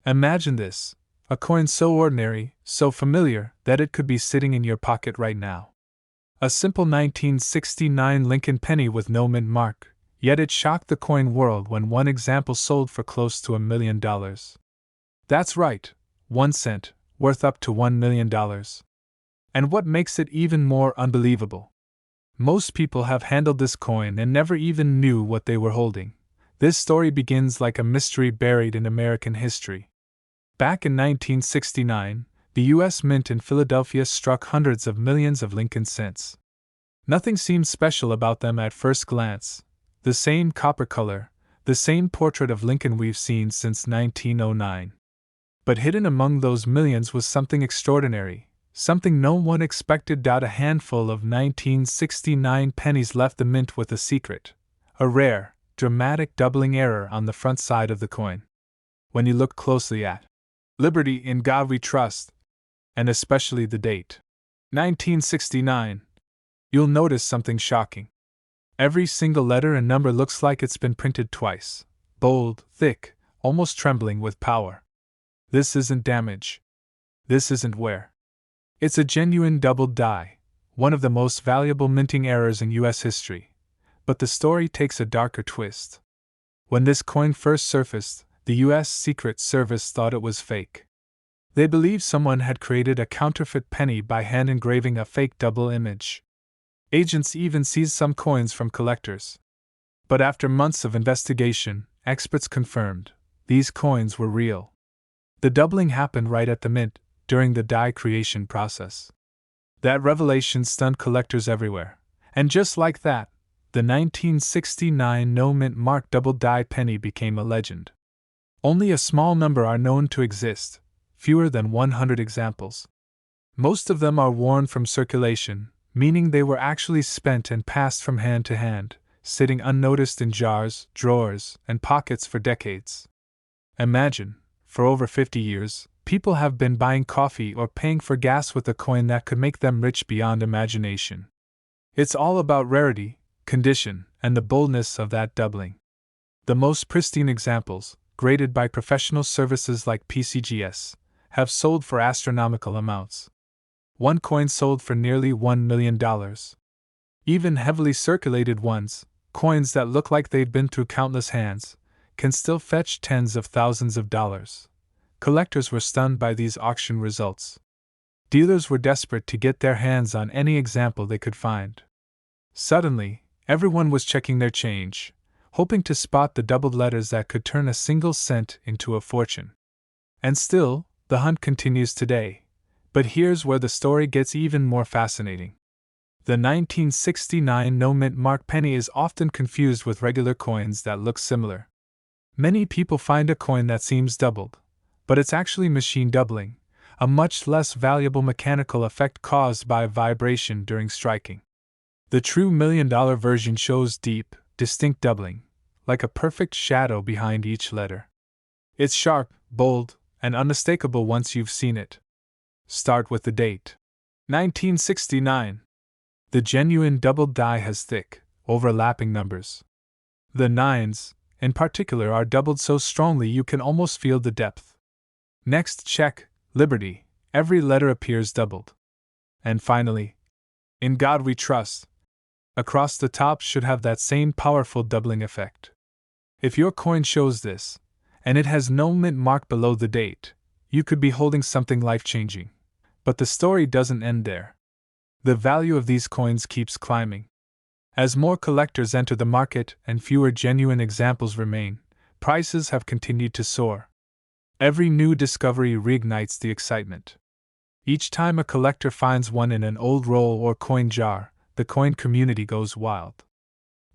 Imagine this: a coin so ordinary, so familiar, that it could be sitting in your pocket right now. A simple 1969 Lincoln penny with no mint mark, yet it shocked the coin world when one example sold for close to $1 million. That's right, 1 cent, worth up to $1 million. And what makes it even more unbelievable? Most people have handled this coin and never even knew what they were holding. This story begins like a mystery buried in American history. Back in 1969, the U.S. Mint in Philadelphia struck hundreds of millions of Lincoln cents. Nothing seemed special about them at first glance. The same copper color, the same portrait of Lincoln we've seen since 1909. But hidden among those millions was something extraordinary, something no one expected. A handful of 1969 pennies left the mint with a secret, a rare, dramatic doubling error on the front side of the coin. When you look closely at "Liberty in God We Trust," and especially the date, 1969, you'll notice something shocking. Every single letter and number looks like it's been printed twice, bold, thick, almost trembling with power. This isn't damage. This isn't wear. It's a genuine doubled die, one of the most valuable minting errors in U.S. history. But the story takes a darker twist. When this coin first surfaced, the U.S. Secret Service thought it was fake. They believed someone had created a counterfeit penny by hand engraving a fake double image. Agents even seized some coins from collectors. But after months of investigation, experts confirmed these coins were real. The doubling happened right at the mint, during the die creation process. That revelation stunned collectors everywhere. And just like that, the 1969 no-mint mark double die penny became a legend. Only a small number are known to exist, fewer than 100 examples. Most of them are worn from circulation, meaning they were actually spent and passed from hand to hand, sitting unnoticed in jars, drawers, and pockets for decades. Imagine, for over 50 years, people have been buying coffee or paying for gas with a coin that could make them rich beyond imagination. It's all about rarity, condition, and the boldness of that doubling. The most pristine examples, graded by professional services like PCGS, have sold for astronomical amounts. One coin sold for nearly $1 million. Even heavily circulated ones, coins that look like they've been through countless hands, can still fetch tens of thousands of dollars. Collectors were stunned by these auction results. Dealers were desperate to get their hands on any example they could find. Suddenly, everyone was checking their change, hoping to spot the doubled letters that could turn a single cent into a fortune. And still, the hunt continues today. But here's where the story gets even more fascinating. The 1969 no-mint mark penny is often confused with regular coins that look similar. Many people find a coin that seems doubled, but it's actually machine doubling, a much less valuable mechanical effect caused by vibration during striking. The true $1 million version shows deep, distinct doubling, like a perfect shadow behind each letter. It's sharp, bold, and unmistakable once you've seen it. Start with the date. 1969. The genuine doubled die has thick, overlapping numbers. The nines, in particular, are doubled so strongly you can almost feel the depth. Next, check Liberty. Every letter appears doubled. And finally, In God We Trust. Across the top should have that same powerful doubling effect. If your coin shows this, and it has no mint mark below the date, you could be holding something life-changing. But the story doesn't end there. The value of these coins keeps climbing. As more collectors enter the market and fewer genuine examples remain, prices have continued to soar. Every new discovery reignites the excitement. Each time a collector finds one in an old roll or coin jar, the coin community goes wild.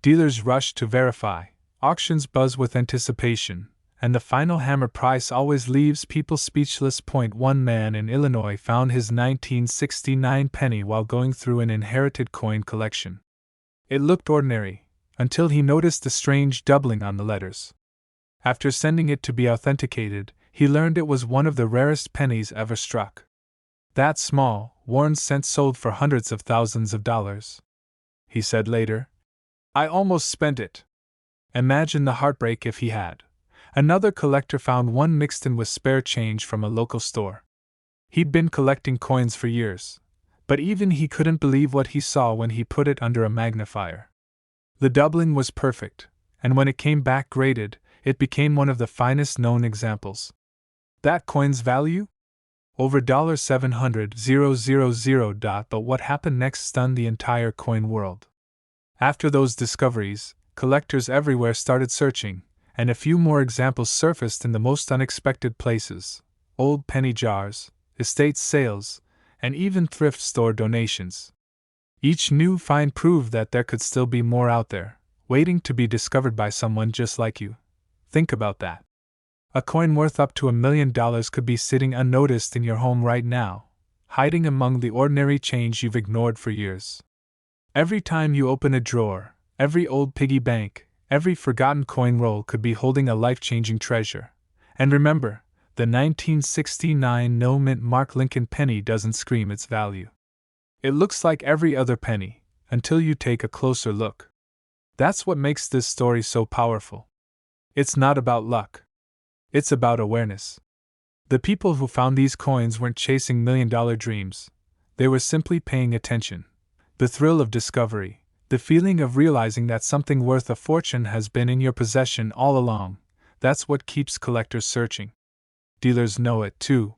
Dealers rush to verify, auctions buzz with anticipation, and the final hammer price always leaves people speechless. One man in Illinois found his 1969 penny while going through an inherited coin collection. It looked ordinary, until he noticed the strange doubling on the letters. After sending it to be authenticated, he learned it was one of the rarest pennies ever struck. That small, worn cent sold for hundreds of thousands of dollars. He said later, "I almost spent it." Imagine the heartbreak if he had. Another collector found one mixed in with spare change from a local store. He'd been collecting coins for years, but even he couldn't believe what he saw when he put it under a magnifier. The doubling was perfect, and when it came back graded, it became one of the finest known examples. That coin's value? Over $700,000. But what happened next stunned the entire coin world. After those discoveries, collectors everywhere started searching, and a few more examples surfaced in the most unexpected places: old penny jars, estate sales, and even thrift store donations. Each new find proved that there could still be more out there, waiting to be discovered by someone just like you. Think about that. A coin worth up to $1 million could be sitting unnoticed in your home right now, hiding among the ordinary change you've ignored for years. Every time you open a drawer, every old piggy bank, every forgotten coin roll could be holding a life-changing treasure. And remember, the 1969 no mint mark Lincoln penny doesn't scream its value. It looks like every other penny, until you take a closer look. That's what makes this story so powerful. It's not about luck. It's about awareness. The people who found these coins weren't chasing million-dollar dreams. They were simply paying attention. The thrill of discovery, the feeling of realizing that something worth a fortune has been in your possession all along, that's what keeps collectors searching. Dealers know it too.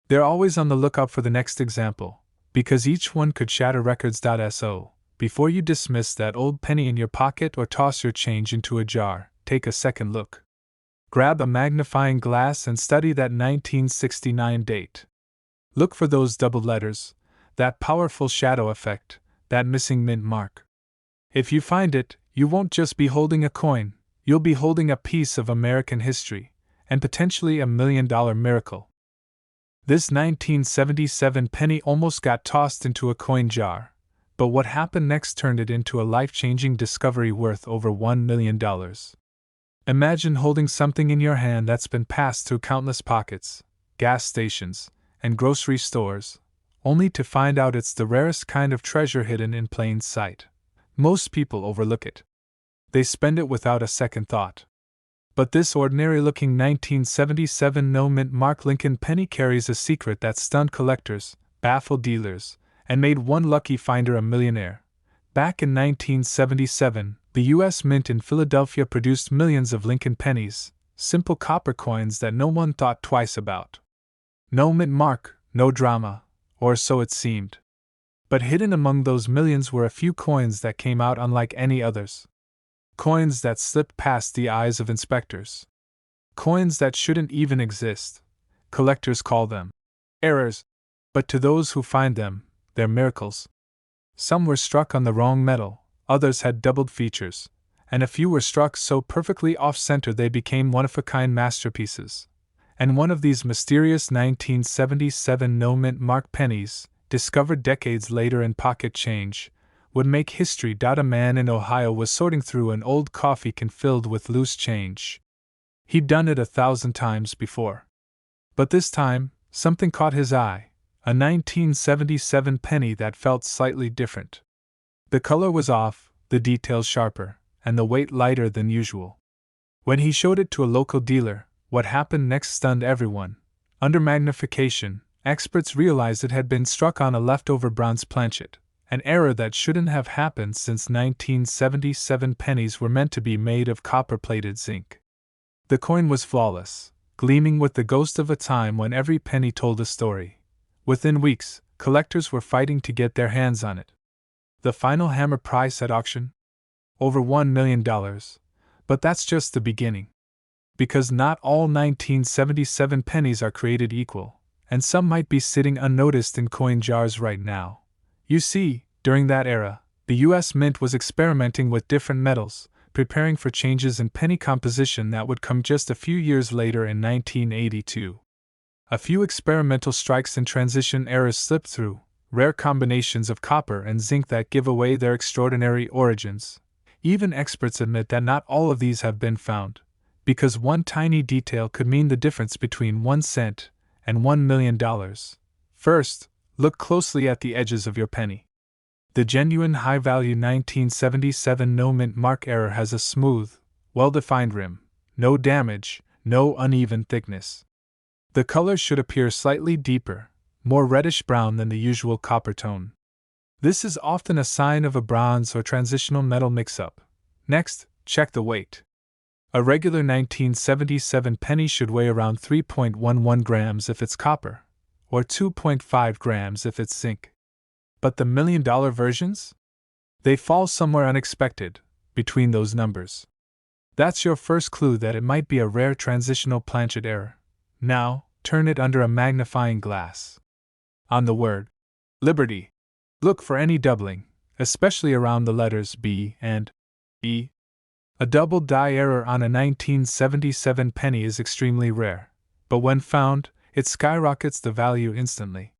They're always on the lookout for the next example, because each one could shatter records. So, before you dismiss that old penny in your pocket or toss your change into a jar, take a second look. Grab a magnifying glass and study that 1969 date. Look for those double letters, that powerful shadow effect, that missing mint mark. If you find it, you won't just be holding a coin, you'll be holding a piece of American history, and potentially $1 million miracle. This 1977 penny almost got tossed into a coin jar, but what happened next turned it into a life-changing discovery worth over $1 million. Imagine holding something in your hand that's been passed through countless pockets, gas stations, and grocery stores, only to find out it's the rarest kind of treasure hidden in plain sight. Most people overlook it. They spend it without a second thought. But this ordinary-looking 1977 no mint mark Lincoln penny carries a secret that stunned collectors, baffled dealers, and made one lucky finder a millionaire. Back in 1977, the U.S. Mint in Philadelphia produced millions of Lincoln pennies, simple copper coins that no one thought twice about. No mint mark, no drama, or so it seemed. But hidden among those millions were a few coins that came out unlike any others. Coins that slipped past the eyes of inspectors. Coins that shouldn't even exist. Collectors call them errors, but to those who find them, they're miracles. Some were struck on the wrong metal, others had doubled features, and a few were struck so perfectly off-center they became one-of-a-kind masterpieces. And one of these mysterious 1977 no mint mark pennies, discovered decades later in pocket change, would make history. A man in Ohio was sorting through an old coffee can filled with loose change. He'd done it 1,000 times before. But this time, something caught his eye, a 1977 penny that felt slightly different. The color was off, the details sharper, and the weight lighter than usual. When he showed it to a local dealer, what happened next stunned everyone. Under magnification, experts realized it had been struck on a leftover bronze planchet, an error that shouldn't have happened since 1977 pennies were meant to be made of copper-plated zinc. The coin was flawless, gleaming with the ghost of a time when every penny told a story. Within weeks, collectors were fighting to get their hands on it. The final hammer price at auction? Over $1 million. But that's just the beginning. Because not all 1977 pennies are created equal, and some might be sitting unnoticed in coin jars right now. You see, during that era, the U.S. Mint was experimenting with different metals, preparing for changes in penny composition that would come just a few years later in 1982. A few experimental strikes and transition errors slipped through, rare combinations of copper and zinc that give away their extraordinary origins. Even experts admit that not all of these have been found, because one tiny detail could mean the difference between 1 cent and $1 million. First, look closely at the edges of your penny. The genuine high-value 1977 no mint mark error has a smooth, well-defined rim, no damage, no uneven thickness. The color should appear slightly deeper, more reddish-brown than the usual copper tone. This is often a sign of a bronze or transitional metal mix-up. Next, check the weight. A regular 1977 penny should weigh around 3.11 grams if it's copper, or 2.5 grams if it's zinc. But the $1 million versions? They fall somewhere unexpected, between those numbers. That's your first clue that it might be a rare transitional planchet error. Now, turn it under a magnifying glass. On the word Liberty, look for any doubling, especially around the letters B and E. A double die error on a 1977 penny is extremely rare, but when found, it skyrockets the value instantly.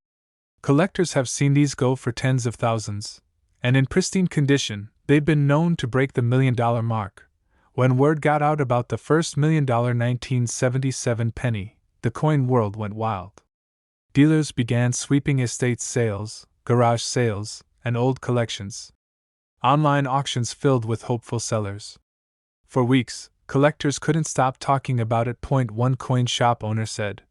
Collectors have seen these go for tens of thousands, and in pristine condition, they've been known to break the $1 million mark. When word got out about the first $1 million 1977 penny, the coin world went wild. Dealers began sweeping estate sales, garage sales, and old collections. Online auctions filled with hopeful sellers. For weeks, collectors couldn't stop talking about it. One coin shop owner said,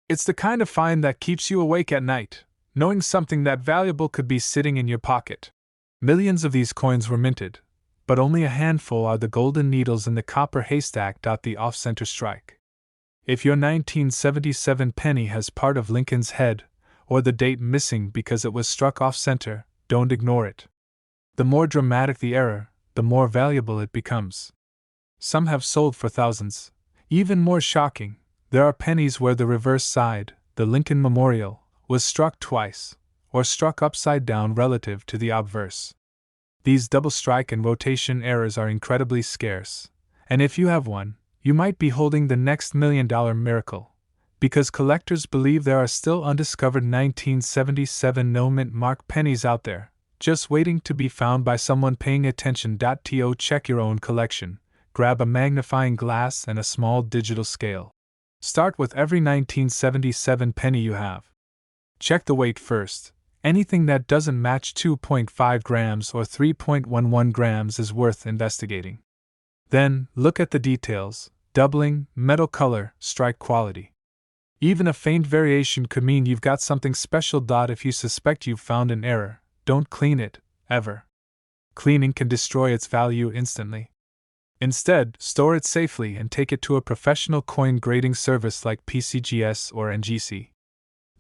"It's the kind of find that keeps you awake at night, knowing something that valuable could be sitting in your pocket." Millions of these coins were minted, but only a handful are the golden needles in the copper haystack. The off-center strike. If your 1977 penny has part of Lincoln's head, or the date missing because it was struck off-center, don't ignore it. The more dramatic the error, the more valuable it becomes. Some have sold for thousands. Even more shocking, there are pennies where the reverse side, the Lincoln Memorial, was struck twice, or struck upside down relative to the obverse. These double strike and rotation errors are incredibly scarce, and if you have one, you might be holding the next $1 million miracle, because collectors believe there are still undiscovered 1977 no-mint mark pennies out there, just waiting to be found by someone paying attention. To check your own collection, grab a magnifying glass and a small digital scale. Start with every 1977 penny you have. Check the weight first. Anything that doesn't match 2.5 grams or 3.11 grams is worth investigating. Then, look at the details: doubling, metal color, strike quality. Even a faint variation could mean you've got something special. If you suspect you've found an error, don't clean it, ever. Cleaning can destroy its value instantly. Instead, store it safely and take it to a professional coin grading service like PCGS or NGC.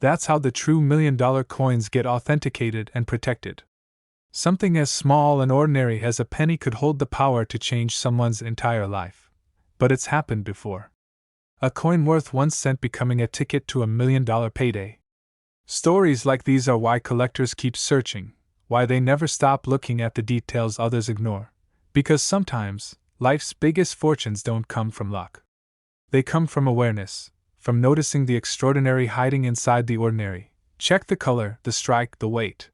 That's how the true $1 million coins get authenticated and protected. Something as small and ordinary as a penny could hold the power to change someone's entire life. But it's happened before. A coin worth 1 cent becoming a ticket to $1 million payday. Stories like these are why collectors keep searching, why they never stop looking at the details others ignore. Because sometimes, life's biggest fortunes don't come from luck. They come from awareness, from noticing the extraordinary hiding inside the ordinary. Check the color, the strike, the weight.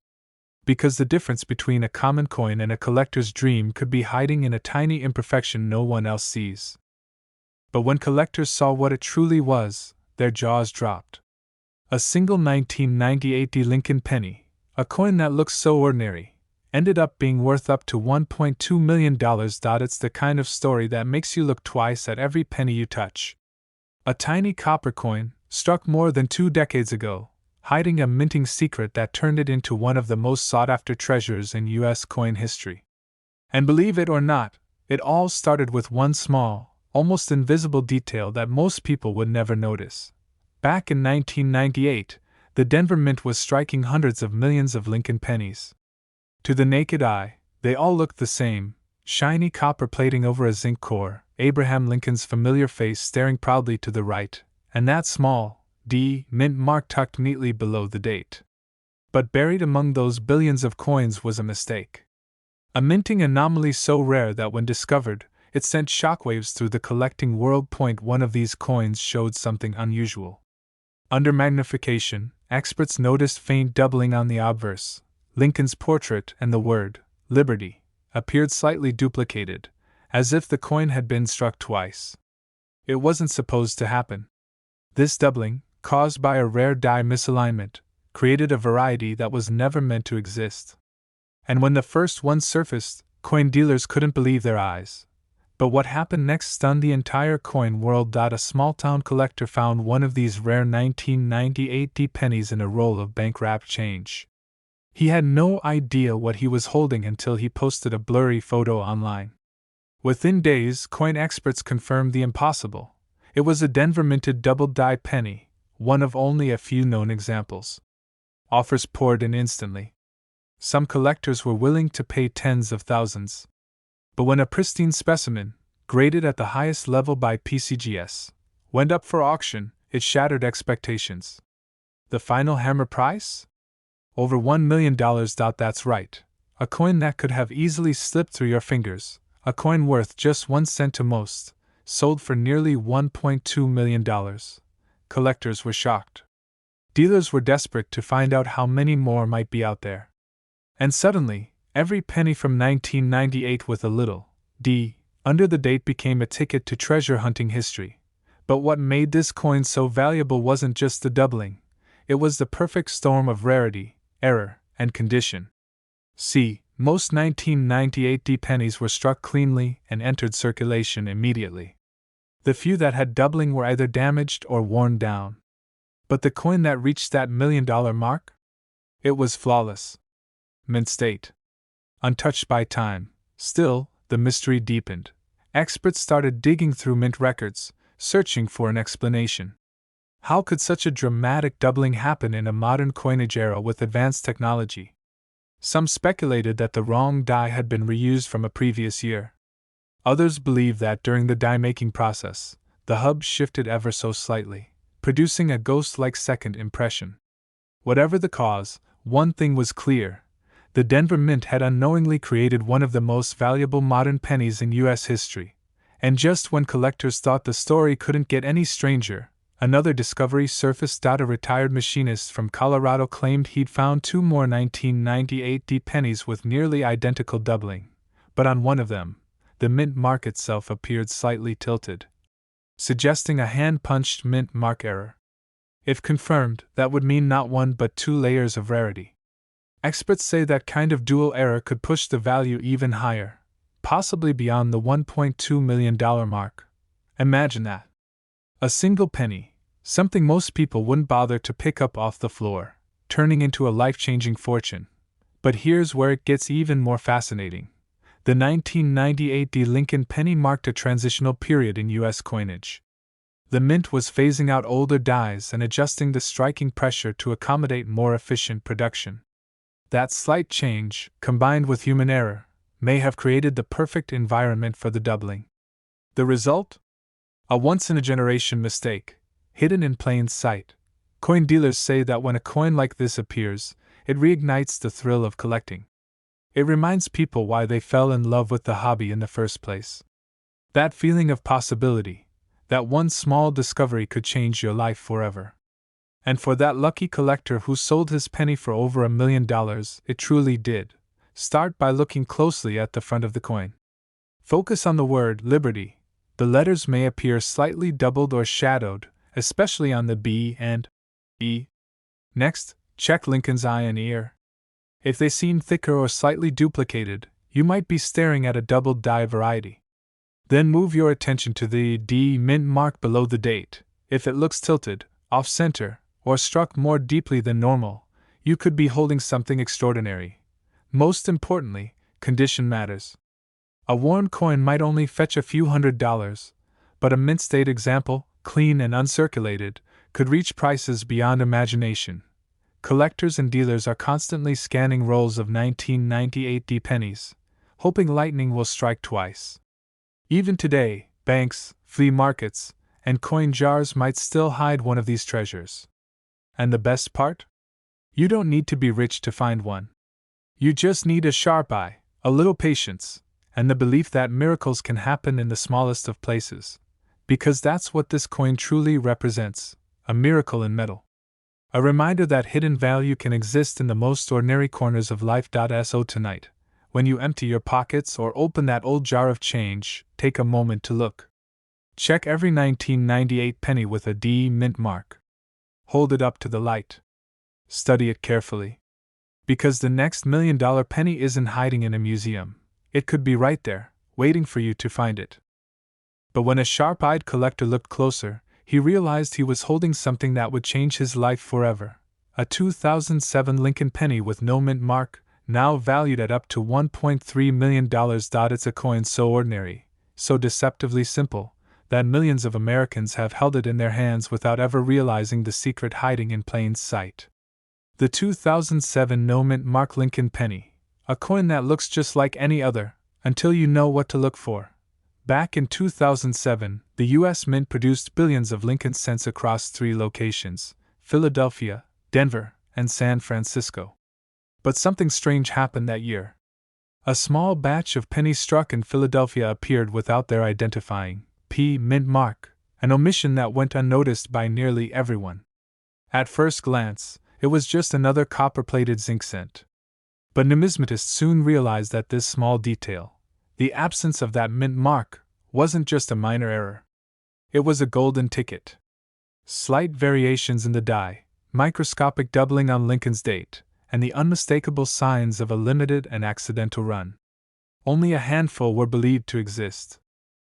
Because the difference between a common coin and a collector's dream could be hiding in a tiny imperfection no one else sees. But when collectors saw what it truly was, their jaws dropped. A single 1998 Lincoln penny, a coin that looks so ordinary, ended up being worth up to $1.2 million. It's the kind of story that makes you look twice at every penny you touch. A tiny copper coin, struck more than 2 decades ago, hiding a minting secret that turned it into one of the most sought-after treasures in U.S. coin history. And believe it or not, it all started with one small, almost invisible detail that most people would never notice. Back in 1998, the Denver Mint was striking hundreds of millions of Lincoln pennies. To the naked eye, they all looked the same: shiny copper plating over a zinc core, Abraham Lincoln's familiar face staring proudly to the right, and that small D mint mark tucked neatly below the date. But buried among those billions of coins was a mistake. A minting anomaly so rare that when discovered, it sent shockwaves through the collecting world. One of these coins showed something unusual. Under magnification, experts noticed faint doubling on the obverse. Lincoln's portrait and the word Liberty appeared slightly duplicated, as if the coin had been struck twice. It wasn't supposed to happen. This doubling, caused by a rare die misalignment, created a variety that was never meant to exist. And when the first one surfaced, coin dealers couldn't believe their eyes. But what happened next stunned the entire coin world. A small-town collector found one of these rare 1998 pennies in a roll of bank-wrapped change. He had no idea what he was holding until he posted a blurry photo online. Within days, coin experts confirmed the impossible. It was a Denver-minted double-die penny, one of only a few known examples. Offers poured in instantly. Some collectors were willing to pay tens of thousands. But when a pristine specimen, graded at the highest level by PCGS, went up for auction, it shattered expectations. The final hammer price? Over $1 million. That's right. A coin that could have easily slipped through your fingers, a coin worth just 1 cent to most, sold for nearly $1.2 million. Collectors were shocked. Dealers were desperate to find out how many more might be out there. And suddenly, every penny from 1998 with a little d under the date became a ticket to treasure hunting history. But what made this coin so valuable wasn't just the doubling, it was the perfect storm of rarity, error, and condition. See, most 1998 pennies were struck cleanly and entered circulation immediately. The few that had doubling were either damaged or worn down. But the coin that reached that $1 million mark? It was flawless. Mint state. Untouched by time. Still, the mystery deepened. Experts started digging through mint records, searching for an explanation. How could such a dramatic doubling happen in a modern coinage era with advanced technology? Some speculated that the wrong die had been reused from a previous year. Others believed that during the die-making process, the hub shifted ever so slightly, producing a ghost-like second impression. Whatever the cause, one thing was clear. The Denver Mint had unknowingly created one of the most valuable modern pennies in U.S. history. And just when collectors thought the story couldn't get any stranger, another discovery surfaced. A retired machinist from Colorado claimed he'd found 2 more 1998 pennies with nearly identical doubling. But on one of them, the mint mark itself appeared slightly tilted, suggesting a hand-punched mint mark error. If confirmed, that would mean not 1 but 2 layers of rarity. Experts say that kind of dual error could push the value even higher, possibly beyond the $1.2 million mark. Imagine that. A single penny, something most people wouldn't bother to pick up off the floor, turning into a life-changing fortune. But here's where it gets even more fascinating. The 1998 Lincoln penny marked a transitional period in U.S. coinage. The mint was phasing out older dies and adjusting the striking pressure to accommodate more efficient production. That slight change, combined with human error, may have created the perfect environment for the doubling. The result? A once-in-a-generation mistake, hidden in plain sight. Coin dealers say that when a coin like this appears, it reignites the thrill of collecting. It reminds people why they fell in love with the hobby in the first place. That feeling of possibility, that one small discovery could change your life forever. And for that lucky collector who sold his penny for over $1 million, it truly did. Start by looking closely at the front of the coin. Focus on the word liberty. The letters may appear slightly doubled or shadowed, especially on the B and E. Next, check Lincoln's eye and ear. If they seem thicker or slightly duplicated, you might be staring at a doubled die variety. Then move your attention to the D mint mark below the date. If it looks tilted, off-center, or struck more deeply than normal, you could be holding something extraordinary. Most importantly, condition matters. A worn coin might only fetch a few $100s, but a mint state example, clean and uncirculated, could reach prices beyond imagination. Collectors and dealers are constantly scanning rolls of 1998 pennies, hoping lightning will strike twice. Even today, banks, flea markets, and coin jars might still hide one of these treasures. And the best part? You don't need to be rich to find one. You just need a sharp eye, a little patience, and the belief that miracles can happen in the smallest of places. Because that's what this coin truly represents, a miracle in metal. A reminder that hidden value can exist in the most ordinary corners of life. So tonight, when you empty your pockets or open that old jar of change, take a moment to look. Check every 1998 penny with a D mint mark. Hold it up to the light. Study it carefully. Because the next $1 million penny isn't hiding in a museum. It could be right there, waiting for you to find it. But when a sharp-eyed collector looked closer, he realized he was holding something that would change his life forever. A 2007 Lincoln penny with no mint mark, now valued at up to $1.3 million. It's a coin so ordinary, so deceptively simple, that millions of Americans have held it in their hands without ever realizing the secret hiding in plain sight. The 2007 no mint mark Lincoln penny, a coin that looks just like any other, until you know what to look for. Back in 2007, the U.S. Mint produced billions of Lincoln cents across 3 locations: Philadelphia, Denver, and San Francisco. But something strange happened that year. A small batch of pennies struck in Philadelphia appeared without their identifying P mint mark, an omission that went unnoticed by nearly everyone. At first glance, it was just another copper-plated zinc cent. But numismatists soon realized that this small detail, the absence of that mint mark, wasn't just a minor error. It was a golden ticket. Slight variations in the die, microscopic doubling on Lincoln's date, and the unmistakable signs of a limited and accidental run. Only a handful were believed to exist.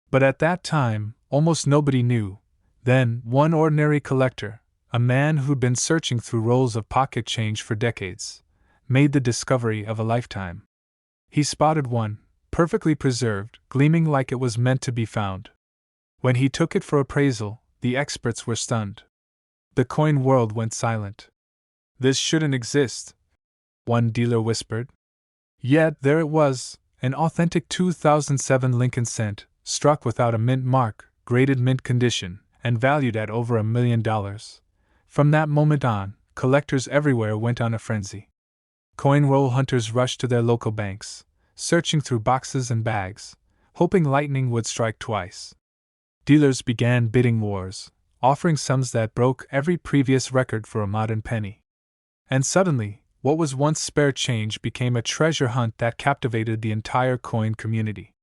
But at that time, almost nobody knew. Then, one ordinary collector, a man who'd been searching through rolls of pocket change for decades, made the discovery of a lifetime. He spotted one, perfectly preserved, gleaming like it was meant to be found. When he took it for appraisal, the experts were stunned. The coin world went silent. "This shouldn't exist," one dealer whispered. Yet there it was, an authentic 2007 Lincoln cent, struck without a mint mark, graded mint condition, and valued at over $1 million. From that moment on, collectors everywhere went on a frenzy. Coin roll hunters rushed to their local banks, searching through boxes and bags, hoping lightning would strike twice. Dealers began bidding wars, offering sums that broke every previous record for a modern penny. And suddenly, what was once spare change became a treasure hunt that captivated the entire coin community.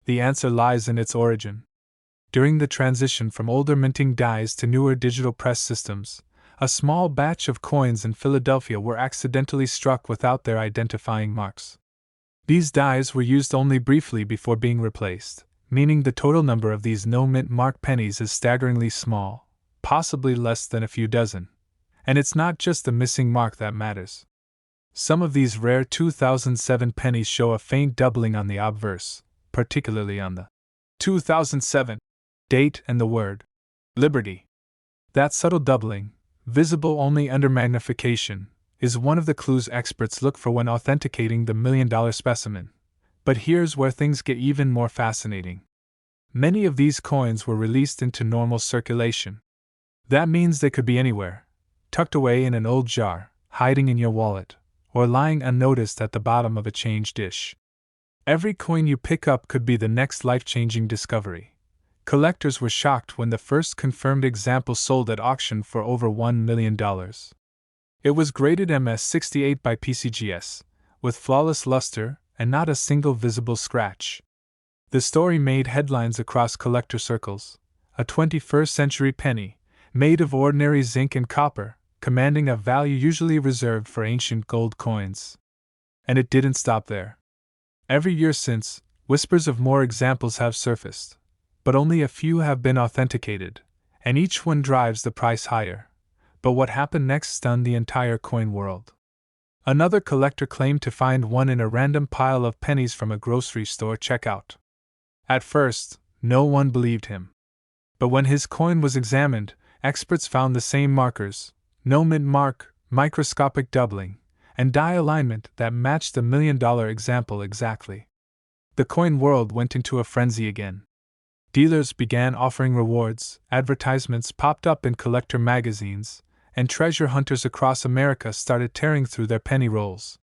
The answer lies in its origin. During the transition from older minting dies to newer digital press systems, a small batch of coins in Philadelphia were accidentally struck without their identifying marks. These dies were used only briefly before being replaced, meaning the total number of these no-mint mark pennies is staggeringly small, possibly less than a few dozen. And it's not just the missing mark that matters. Some of these rare 2007 pennies show a faint doubling on the obverse, particularly on the 2007 date and the word Liberty. That subtle doubling, visible only under magnification, is one of the clues experts look for when authenticating the $1 million specimen. But here's where things get even more fascinating. Many of these coins were released into normal circulation. That means they could be anywhere, tucked away in an old jar, hiding in your wallet, or lying unnoticed at the bottom of a change dish. Every coin you pick up could be the next life-changing discovery. Collectors were shocked when the first confirmed example sold at auction for over $1 million. It was graded MS68 by PCGS, with flawless luster and not a single visible scratch. The story made headlines across collector circles. A 21st-century penny, made of ordinary zinc and copper, commanding a value usually reserved for ancient gold coins. And it didn't stop there. Every year since, whispers of more examples have surfaced, but only a few have been authenticated, and each one drives the price higher. But what happened next stunned the entire coin world. Another collector claimed to find one in a random pile of pennies from a grocery store checkout. At first, no one believed him. But when his coin was examined, experts found the same markers, no mint mark, microscopic doubling, and die alignment that matched the $1 million example exactly. The coin world went into a frenzy again. Dealers began offering rewards, advertisements popped up in collector magazines, and treasure hunters across America started tearing through their penny rolls.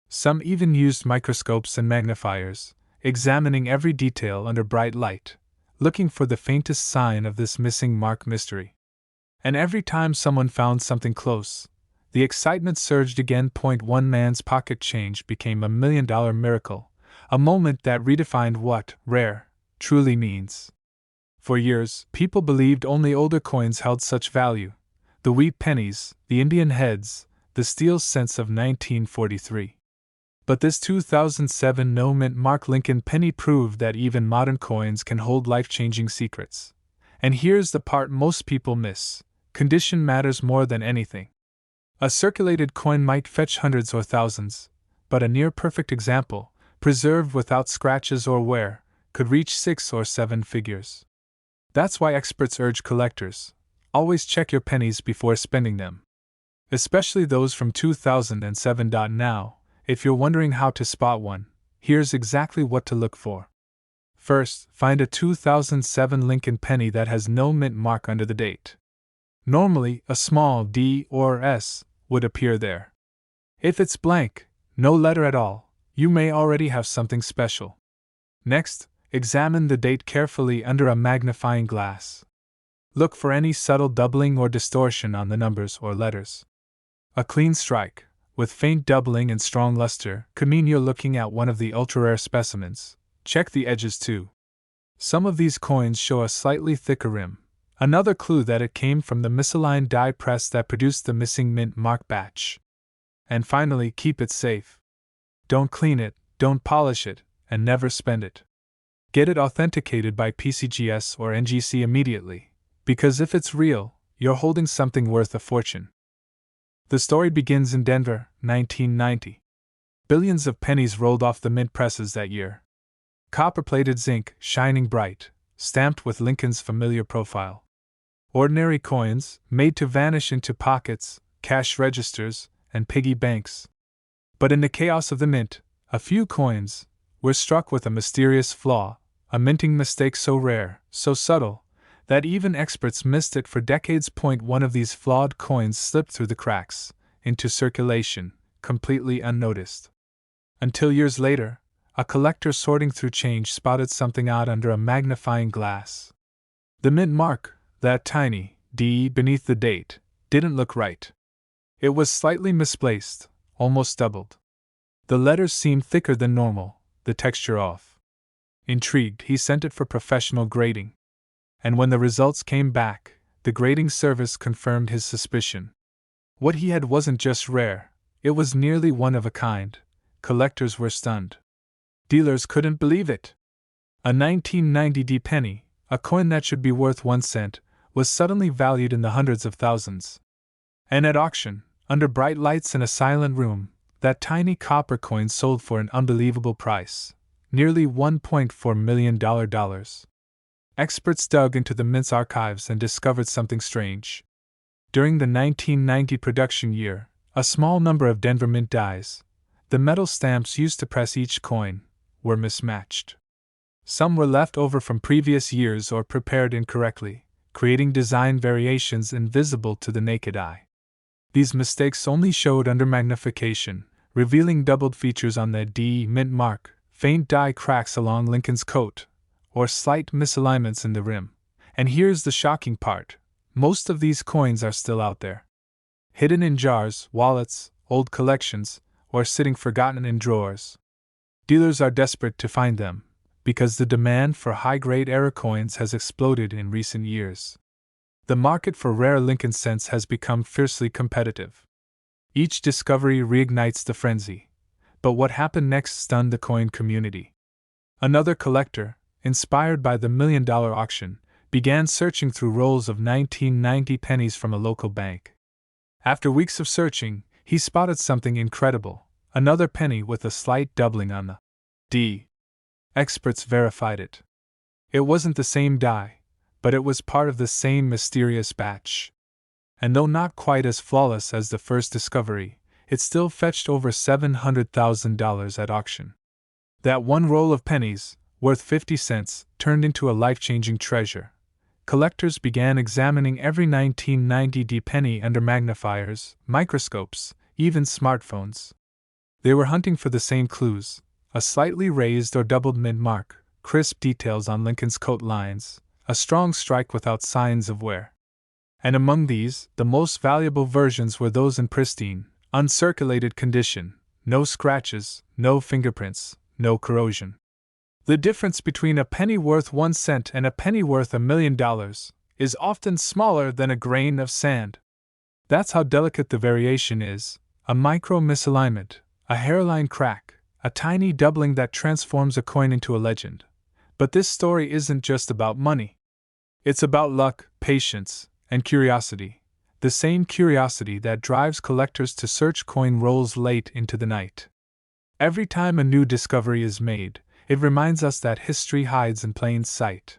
Some even used microscopes and magnifiers, examining every detail under bright light, looking for the faintest sign of this missing mark mystery. And every time someone found something close, the excitement surged again. One man's pocket change became a $1 million miracle, a moment that redefined what rare truly means. For years, people believed only older coins held such value: the wheat pennies, the Indian heads, the steel cents of 1943. But this 2007 no mint mark Lincoln penny proved that even modern coins can hold life-changing secrets. And here's the part most people miss: condition matters more than anything. A circulated coin might fetch hundreds or thousands, but a near-perfect example, preserved without scratches or wear, could reach 6 or 7 figures. That's why experts urge collectors: always check your pennies before spending them. Especially those from 2007. Now, if you're wondering how to spot one, here's exactly what to look for. First, find a 2007 Lincoln penny that has no mint mark under the date. Normally, a small D or S would appear there. If it's blank, no letter at all, you may already have something special. Next, examine the date carefully under a magnifying glass. Look for any subtle doubling or distortion on the numbers or letters. A clean strike, with faint doubling and strong luster, could mean you're looking at one of the ultra-rare specimens. Check the edges too. Some of these coins show a slightly thicker rim, another clue that it came from the misaligned die press that produced the missing mint mark batch. And finally, keep it safe. Don't clean it, don't polish it, and never spend it. Get it authenticated by PCGS or NGC immediately, because if it's real, you're holding something worth a fortune. The story begins in Denver, 1990. Billions of pennies rolled off the mint presses that year. Copper-plated zinc, shining bright, stamped with Lincoln's familiar profile. Ordinary coins, made to vanish into pockets, cash registers, and piggy banks. But in the chaos of the mint, a few coins were struck with a mysterious flaw, a minting mistake so rare, so subtle, that even experts missed it for decades. One of these flawed coins slipped through the cracks, into circulation, completely unnoticed. Until years later, a collector sorting through change spotted something odd under a magnifying glass. The mint mark, that tiny D beneath the date, didn't look right. It was slightly misplaced, almost doubled. The letters seemed thicker than normal, the texture off. Intrigued, he sent it for professional grading. And when the results came back, the grading service confirmed his suspicion. What he had wasn't just rare, it was nearly one of a kind. Collectors were stunned. Dealers couldn't believe it. A 1990 D penny, a coin that should be worth 1 cent, was suddenly valued in the hundreds of thousands. And at auction, under bright lights in a silent room, that tiny copper coin sold for an unbelievable price, nearly $1.4 million. Experts dug into the mint's archives and discovered something strange. During the 1990 production year, a small number of Denver mint dies, the metal stamps used to press each coin, were mismatched. Some were left over from previous years or prepared incorrectly, creating design variations invisible to the naked eye. These mistakes only showed under magnification, revealing doubled features on the D mint mark, faint die cracks along Lincoln's coat, or slight misalignments in the rim. And here's the shocking part: most of these coins are still out there. Hidden in jars, wallets, old collections, or sitting forgotten in drawers. Dealers are desperate to find them, because the demand for high-grade era coins has exploded in recent years. The market for rare Lincoln cents has become fiercely competitive. Each discovery reignites the frenzy. But what happened next stunned the coin community. Another collector, inspired by the $1 million auction, began searching through rolls of 1990 pennies from a local bank. After weeks of searching, he spotted something incredible: another penny with a slight doubling on the D. Experts verified it. It wasn't the same die, but it was part of the same mysterious batch. And though not quite as flawless as the first discovery, it still fetched over $700,000 at auction. That one roll of pennies, worth 50 cents, turned into a life-changing treasure. Collectors began examining every 1990 D penny under magnifiers, microscopes, even smartphones. They were hunting for the same clues: a slightly raised or doubled mint mark, crisp details on Lincoln's coat lines, a strong strike without signs of wear. And among these, the most valuable versions were those in pristine, uncirculated condition: no scratches, no fingerprints, no corrosion. The difference between a penny worth 1 cent and a penny worth $1 million is often smaller than a grain of sand. That's how delicate the variation is: a micro misalignment, a hairline crack, a tiny doubling that transforms a coin into a legend. But this story isn't just about money. It's about luck, patience, and curiosity, the same curiosity that drives collectors to search coin rolls late into the night. Every time a new discovery is made, it reminds us that history hides in plain sight.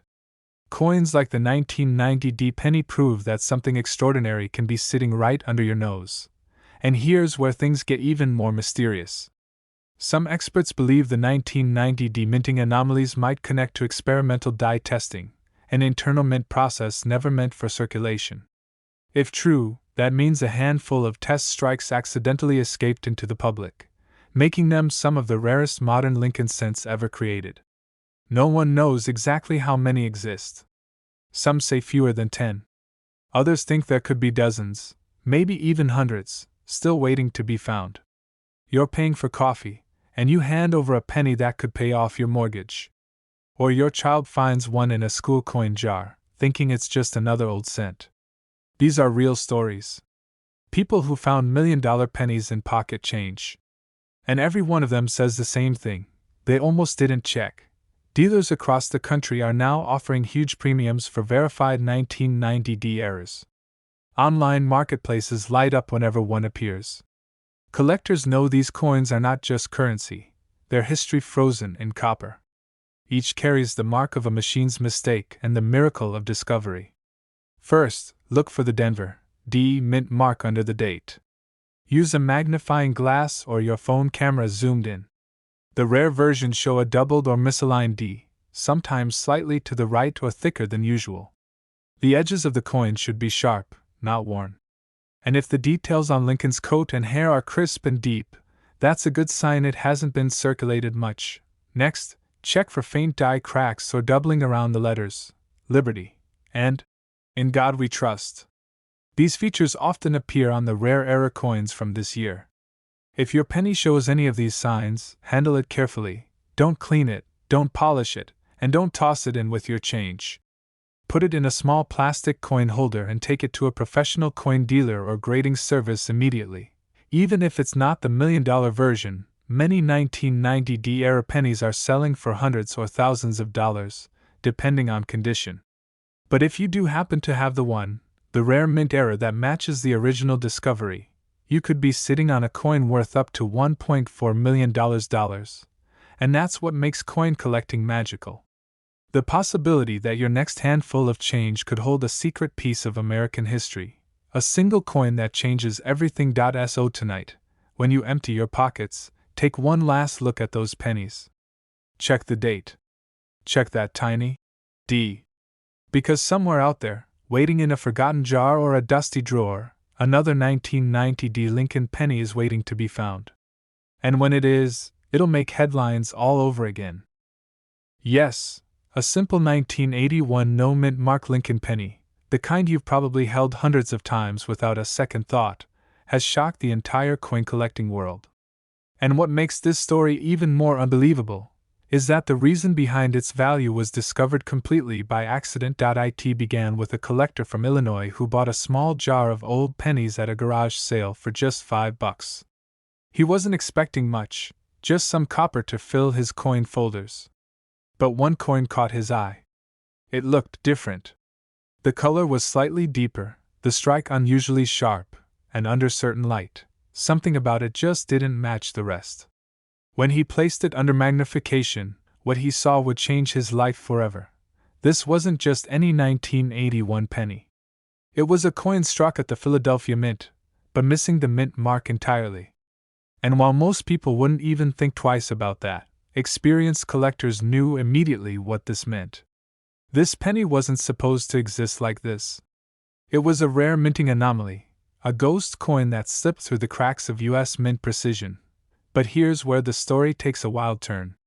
Coins like the 1990 penny prove that something extraordinary can be sitting right under your nose. And here's where things get even more mysterious. Some experts believe the 1990 minting anomalies might connect to experimental die testing, an internal mint process never meant for circulation. If true, that means a handful of test strikes accidentally escaped into the public, making them some of the rarest modern Lincoln cents ever created. No one knows exactly how many exist. Some say fewer than 10. Others think there could be dozens, maybe even hundreds, still waiting to be found. You're paying for coffee, and you hand over a penny that could pay off your mortgage. Or your child finds one in a school coin jar, thinking it's just another old cent. These are real stories. People who found $1,000,000 pennies in pocket change. And every one of them says the same thing: they almost didn't check. Dealers across the country are now offering huge premiums for verified 1990 errors. Online marketplaces light up whenever one appears. Collectors know these coins are not just currency, they're history frozen in copper. Each carries the mark of a machine's mistake and the miracle of discovery. First, look for the Denver D mint mark under the date. Use a magnifying glass or your phone camera zoomed in. The rare versions show a doubled or misaligned D, sometimes slightly to the right or thicker than usual. The edges of the coin should be sharp, not worn. And if the details on Lincoln's coat and hair are crisp and deep, that's a good sign it hasn't been circulated much. Next, check for faint die cracks or doubling around the letters Liberty and In God We Trust. These features often appear on the rare error coins from this year. If your penny shows any of these signs, handle it carefully. Don't clean it, don't polish it, and don't toss it in with your change. Put it in a small plastic coin holder and take it to a professional coin dealer or grading service immediately. Even if it's not the $1,000,000 version, many 1990 era pennies are selling for hundreds or thousands of dollars, depending on condition. But if you do happen to have the rare mint era that matches the original discovery, you could be sitting on a coin worth up to $1.4 million. And that's what makes coin collecting magical. The possibility that your next handful of change could hold a secret piece of American history, a single coin that changes everything. So tonight, when you empty your pockets, take one last look at those pennies. Check the date. Check that tiny D. Because somewhere out there, waiting in a forgotten jar or a dusty drawer, another 1990 Lincoln penny is waiting to be found. And when it is, it'll make headlines all over again. Yes, a simple 1981 no mint mark Lincoln penny, the kind you've probably held hundreds of times without a second thought, has shocked the entire coin collecting world. And what makes this story even more unbelievable is that the reason behind its value was discovered completely by accident. It began with a collector from Illinois who bought a small jar of old pennies at a garage sale for just $5. He wasn't expecting much, just some copper to fill his coin folders. But one coin caught his eye. It looked different. The color was slightly deeper, the strike unusually sharp, and under certain light, something about it just didn't match the rest. When he placed it under magnification, what he saw would change his life forever. This wasn't just any 1981 penny. It was a coin struck at the Philadelphia Mint, but missing the mint mark entirely. And while most people wouldn't even think twice about that, experienced collectors knew immediately what this meant. This penny wasn't supposed to exist like this. It was a rare minting anomaly, a ghost coin that slipped through the cracks of U.S. mint precision. But here's where the story takes a wild turn.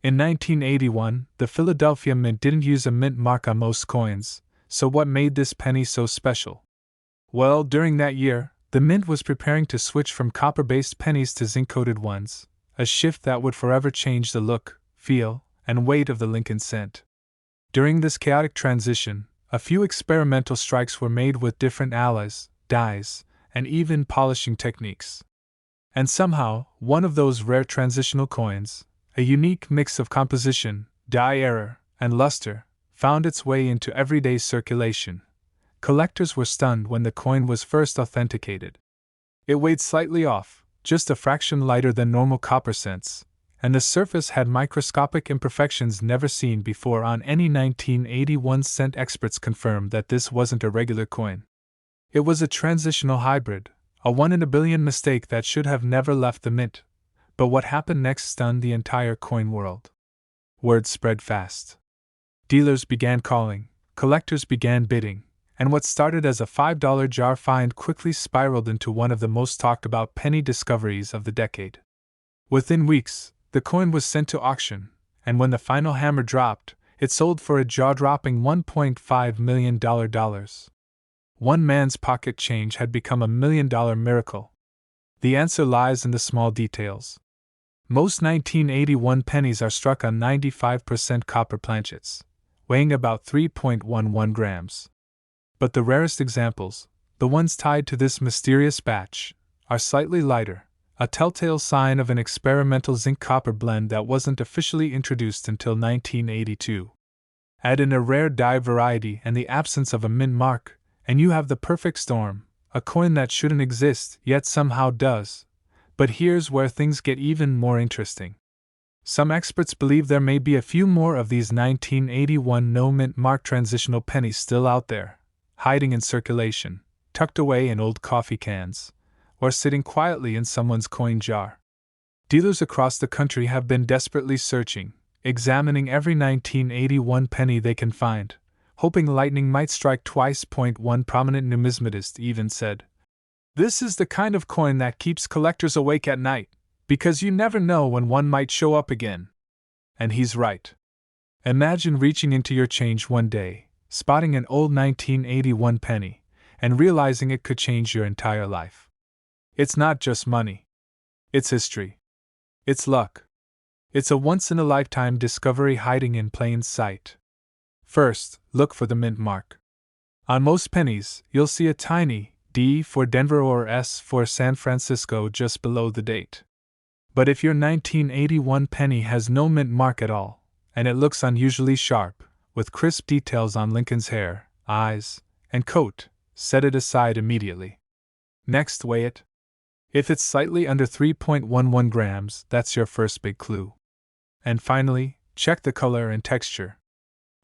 In 1981, the Philadelphia Mint didn't use a mint mark on most coins, so what made this penny so special? Well, during that year, the Mint was preparing to switch from copper-based pennies to zinc-coated ones, a shift that would forever change the look, feel, and weight of the Lincoln cent. During this chaotic transition, a few experimental strikes were made with different alloys, dyes, and even polishing techniques. And somehow, one of those rare transitional coins, a unique mix of composition, dye error, and luster, found its way into everyday circulation. Collectors were stunned when the coin was first authenticated. It weighed slightly off, just a fraction lighter than normal copper cents, and the surface had microscopic imperfections never seen before on any 1981 cent. Experts confirmed that this wasn't a regular coin. It was a transitional hybrid, a 1 in a billion mistake that should have never left the mint. But what happened next stunned the entire coin world. Word spread fast. Dealers began calling, collectors began bidding, and what started as a $5 jar find quickly spiraled into one of the most talked about penny discoveries of the decade. Within weeks, the coin was sent to auction, and when the final hammer dropped, it sold for a jaw-dropping $1.5 million. One man's pocket change had become a $1 million miracle. The answer lies in the small details. Most 1981 pennies are struck on 95% copper planchets, weighing about 3.11 grams. But the rarest examples, the ones tied to this mysterious batch, are slightly lighter, a telltale sign of an experimental zinc-copper blend that wasn't officially introduced until 1982. Add in a rare dye variety and the absence of a mint mark, and you have the perfect storm, a coin that shouldn't exist yet somehow does. But here's where things get even more interesting. Some experts believe there may be a few more of these 1981 no-mint mark transitional pennies still out there, hiding in circulation, tucked away in old coffee cans, or sitting quietly in someone's coin jar. Dealers across the country have been desperately searching, examining every 1981 penny they can find, hoping lightning might strike twice. One prominent numismatist even said, "This is the kind of coin that keeps collectors awake at night, because you never know when one might show up again." And he's right. Imagine reaching into your change one day, spotting an old 1981 penny, and realizing it could change your entire life. It's not just money. It's history. It's luck. It's a once-in-a-lifetime discovery hiding in plain sight. First, look for the mint mark. On most pennies, you'll see a tiny D for Denver or S for San Francisco just below the date. But if your 1981 penny has no mint mark at all, and it looks unusually sharp, with crisp details on Lincoln's hair, eyes, and coat, set it aside immediately. Next, weigh it. If it's slightly under 3.11 grams, that's your first big clue. And finally, check the color and texture.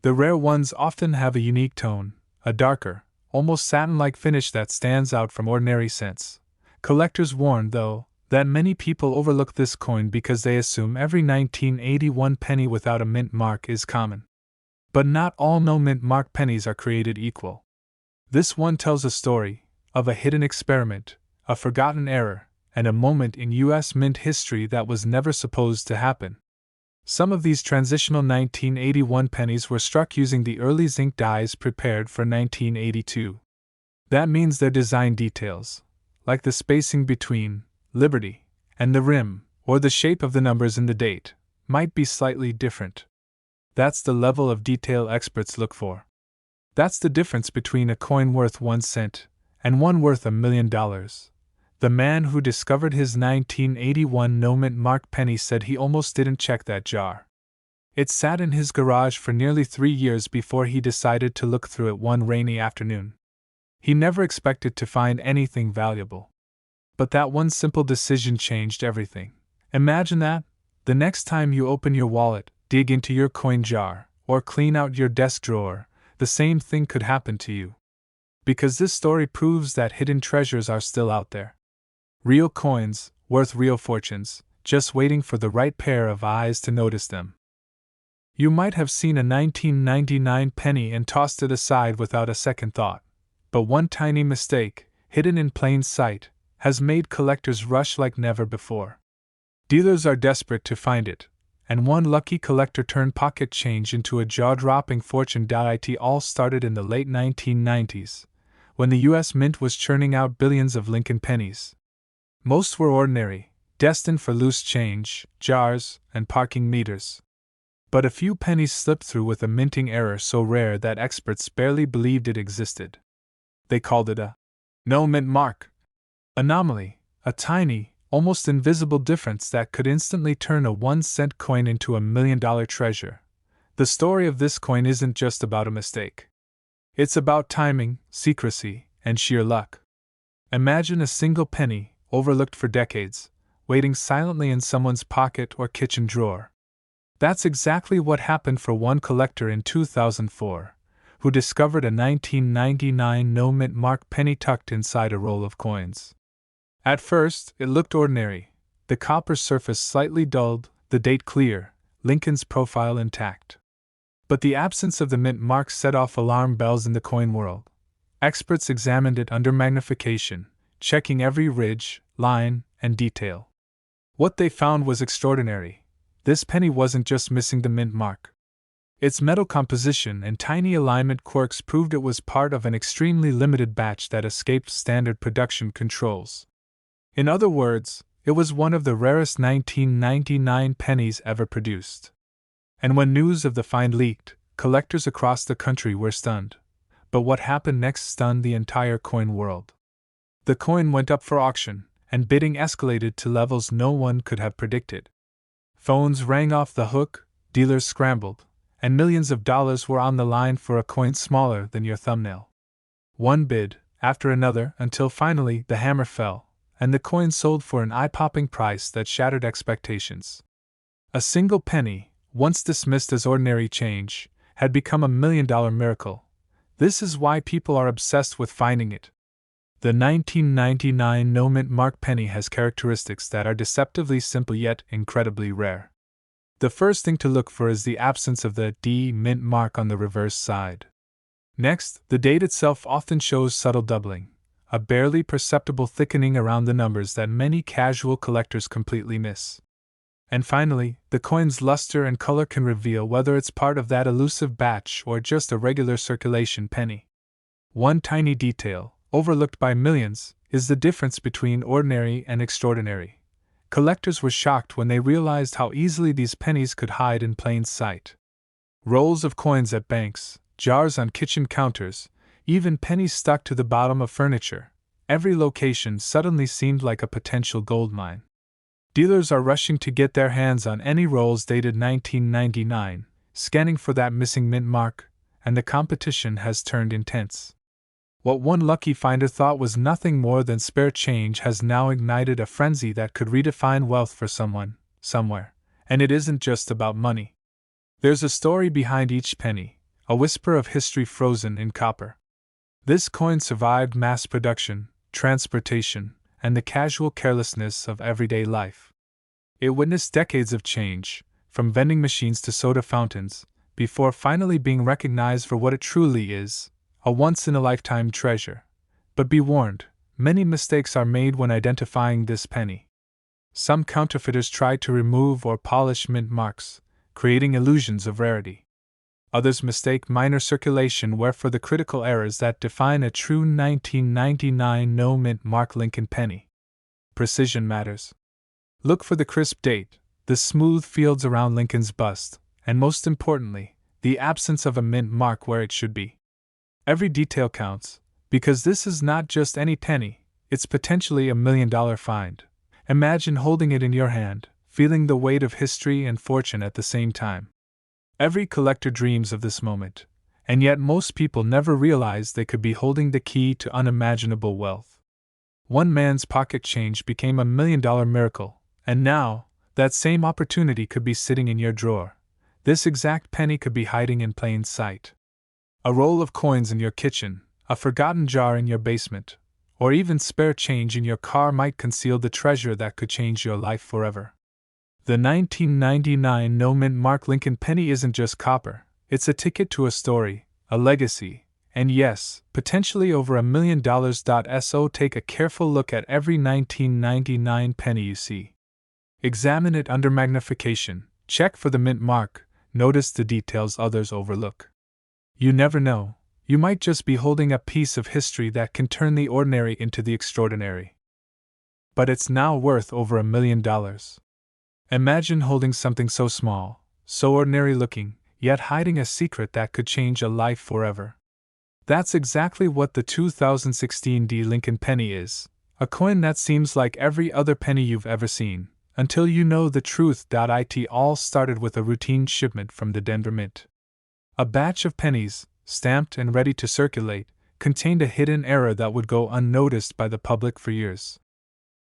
The rare ones often have a unique tone, a darker, almost satin-like finish that stands out from ordinary scents. Collectors warn, though, that many people overlook this coin because they assume every 1981 penny without a mint mark is common. But not all no-mint mark pennies are created equal. This one tells a story of a hidden experiment, a forgotten error, and a moment in U.S. mint history that was never supposed to happen. Some of these transitional 1981 pennies were struck using the early zinc dyes prepared for 1982. That means their design details, like the spacing between Liberty and the rim, or the shape of the numbers in the date, might be slightly different. That's the level of detail experts look for. That's the difference between a coin worth 1 cent and one worth $1 million. The man who discovered his 1981 no-mint mark penny said he almost didn't check that jar. It sat in his garage for nearly 3 years before he decided to look through it one rainy afternoon. He never expected to find anything valuable. But that one simple decision changed everything. Imagine that, the next time you open your wallet, dig into your coin jar, or clean out your desk drawer, the same thing could happen to you. Because this story proves that hidden treasures are still out there. Real coins, worth real fortunes, just waiting for the right pair of eyes to notice them. You might have seen a 1999 penny and tossed it aside without a second thought, but one tiny mistake, hidden in plain sight, has made collectors rush like never before. Dealers are desperate to find it, and one lucky collector turned pocket change into a jaw-dropping fortune. It all started in the late 1990s, when the U.S. Mint was churning out billions of Lincoln pennies. Most were ordinary, destined for loose change, jars, and parking meters. But a few pennies slipped through with a minting error so rare that experts barely believed it existed. They called it a no mint mark anomaly, a tiny, almost invisible difference that could instantly turn a 1-cent coin into $1 million treasure. The story of this coin isn't just about a mistake. It's about timing, secrecy, and sheer luck. Imagine a single penny, overlooked for decades, waiting silently in someone's pocket or kitchen drawer. That's exactly what happened for one collector in 2004, who discovered a 1999 no-mint mark penny tucked inside a roll of coins. At first, it looked ordinary, the copper surface slightly dulled, the date clear, Lincoln's profile intact. But the absence of the mint mark set off alarm bells in the coin world. Experts examined it under magnification, checking every ridge, line, and detail. What they found was extraordinary. This penny wasn't just missing the mint mark. Its metal composition and tiny alignment quirks proved it was part of an extremely limited batch that escaped standard production controls. In other words, it was one of the rarest 1999 pennies ever produced. And when news of the find leaked, collectors across the country were stunned. But what happened next stunned the entire coin world. The coin went up for auction, and bidding escalated to levels no one could have predicted. Phones rang off the hook, dealers scrambled, and millions of dollars were on the line for a coin smaller than your thumbnail. One bid, after another, until finally the hammer fell, and the coin sold for an eye-popping price that shattered expectations. A single penny, once dismissed as ordinary change, had become $1 million miracle. This is why people are obsessed with finding it. The 1999 no-mint mark penny has characteristics that are deceptively simple yet incredibly rare. The first thing to look for is the absence of the D mint mark on the reverse side. Next, the date itself often shows subtle doubling, a barely perceptible thickening around the numbers that many casual collectors completely miss. And finally, the coin's luster and color can reveal whether it's part of that elusive batch or just a regular circulation penny. One tiny detail, overlooked by millions, is the difference between ordinary and extraordinary. Collectors were shocked when they realized how easily these pennies could hide in plain sight. Rolls of coins at banks, jars on kitchen counters, even pennies stuck to the bottom of furniture. Every location suddenly seemed like a potential gold mine. Dealers are rushing to get their hands on any rolls dated 1999, scanning for that missing mint mark, and the competition has turned intense. What one lucky finder thought was nothing more than spare change has now ignited a frenzy that could redefine wealth for someone, somewhere. And it isn't just about money. There's a story behind each penny, a whisper of history frozen in copper. This coin survived mass production, transportation, and the casual carelessness of everyday life. It witnessed decades of change, from vending machines to soda fountains, before finally being recognized for what it truly is, a once-in-a-lifetime treasure. But be warned, many mistakes are made when identifying this penny. Some counterfeiters try to remove or polish mint marks, creating illusions of rarity. Others mistake minor circulation wear for the critical errors that define a true 1999 no-mint mark Lincoln penny. Precision matters. Look for the crisp date, the smooth fields around Lincoln's bust, and most importantly, the absence of a mint mark where it should be. Every detail counts, because this is not just any penny, it's potentially $1 million find. Imagine holding it in your hand, feeling the weight of history and fortune at the same time. Every collector dreams of this moment, and yet most people never realize they could be holding the key to unimaginable wealth. One man's pocket change became $1 million miracle, and now, that same opportunity could be sitting in your drawer. This exact penny could be hiding in plain sight. A roll of coins in your kitchen, a forgotten jar in your basement, or even spare change in your car might conceal the treasure that could change your life forever. The 1999 no-mint mark Lincoln penny isn't just copper, it's a ticket to a story, a legacy, and yes, potentially over $1 million. So take a careful look at every 1999 penny you see. Examine it under magnification, check for the mint mark, notice the details others overlook. You never know, you might just be holding a piece of history that can turn the ordinary into the extraordinary. But it's now worth over $1 million. Imagine holding something so small, so ordinary looking, yet hiding a secret that could change a life forever. That's exactly what the 2016 D Lincoln penny is. A coin that seems like every other penny you've ever seen, until you know the truth. It all started with a routine shipment from the Denver Mint. A batch of pennies, stamped and ready to circulate, contained a hidden error that would go unnoticed by the public for years.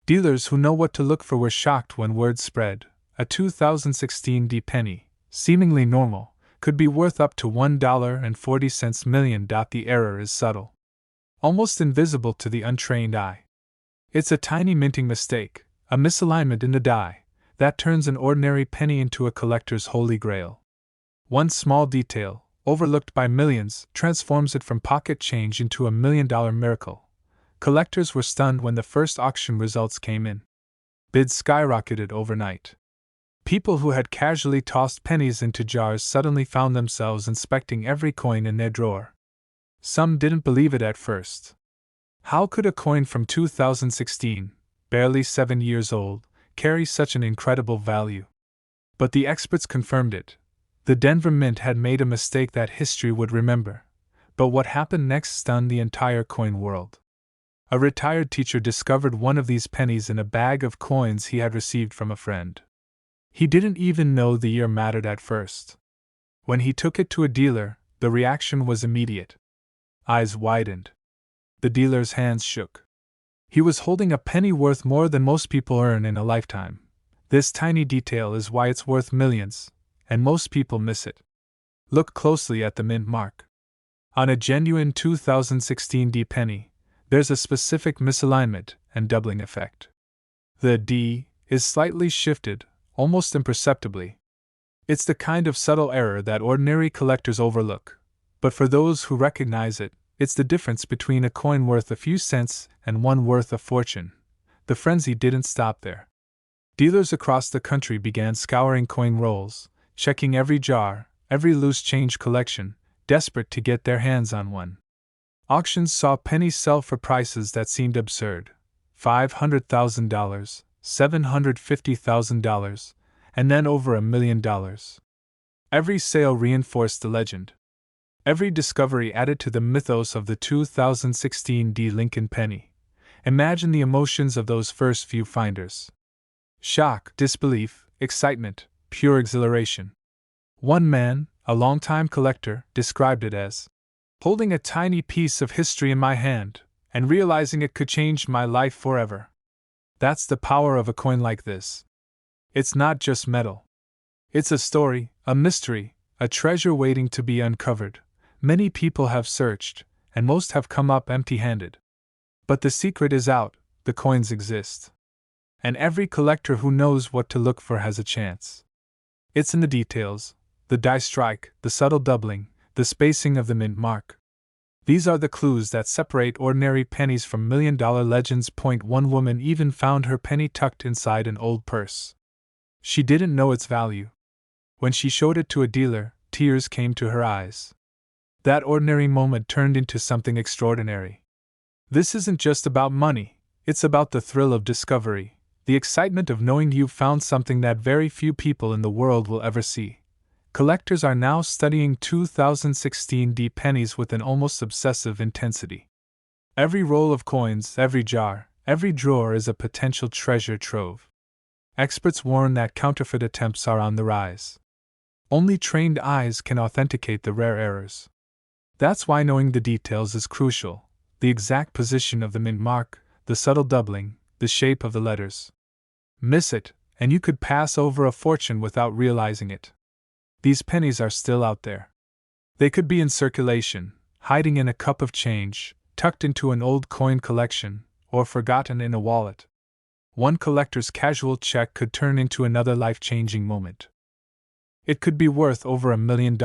Dealers who know what to look for were shocked when word spread. A 2016 D penny, seemingly normal, could be worth up to $1.40 million. The error is subtle, almost invisible to the untrained eye. It's a tiny minting mistake, a misalignment in the die, that turns an ordinary penny into a collector's holy grail. One small detail, overlooked by millions, transforms it from pocket change into a $1 million miracle. Collectors were stunned when the first auction results came in. Bids skyrocketed overnight. People who had casually tossed pennies into jars suddenly found themselves inspecting every coin in their drawer. Some didn't believe it at first. How could a coin from 2016, barely 7 years old, carry such an incredible value? But the experts confirmed it. The Denver Mint had made a mistake that history would remember. But what happened next stunned the entire coin world. A retired teacher discovered one of these pennies in a bag of coins he had received from a friend. He didn't even know the year mattered at first. When he took it to a dealer, the reaction was immediate. Eyes widened. The dealer's hands shook. He was holding a penny worth more than most people earn in a lifetime. This tiny detail is why it's worth millions, and most people miss it. Look closely at the mint mark. On a genuine 2016 D penny, there's a specific misalignment and doubling effect. The D is slightly shifted, almost imperceptibly. It's the kind of subtle error that ordinary collectors overlook, but for those who recognize it, it's the difference between a coin worth a few cents and one worth a fortune. The frenzy didn't stop there. Dealers across the country began scouring coin rolls, checking every jar, every loose change collection, desperate to get their hands on one. Auctions saw pennies sell for prices that seemed absurd: $500,000, $750,000, and then over $1 million. Every sale reinforced the legend. Every discovery added to the mythos of the 2016 D Lincoln penny. Imagine the emotions of those first few finders. Shock, disbelief, excitement, pure exhilaration. One man, a longtime collector, described it as holding a tiny piece of history in my hand and realizing it could change my life forever. That's the power of a coin like this. It's not just metal. It's a story, a mystery, a treasure waiting to be uncovered. Many people have searched, and most have come up empty-handed. But the secret is out: the coins exist. And every collector who knows what to look for has a chance. It's in the details: the die strike, the subtle doubling, the spacing of the mint mark. These are the clues that separate ordinary pennies from million-dollar legends. One woman even found her penny tucked inside an old purse. She didn't know its value. When she showed it to a dealer, tears came to her eyes. That ordinary moment turned into something extraordinary. This isn't just about money, it's about the thrill of discovery, the excitement of knowing you've found something that very few people in the world will ever see. Collectors are now studying 2016 D pennies with an almost obsessive intensity. Every roll of coins, every jar, every drawer is a potential treasure trove. Experts warn that counterfeit attempts are on the rise. Only trained eyes can authenticate the rare errors. That's why knowing the details is crucial: the exact position of the mint mark, the subtle doubling, the shape of the letters. Miss it, and you could pass over a fortune without realizing it. These pennies are still out there. They could be in circulation, hiding in a cup of change, tucked into an old coin collection, or forgotten in a wallet. One collector's casual check could turn into another life-changing moment. It could be worth over $1 million.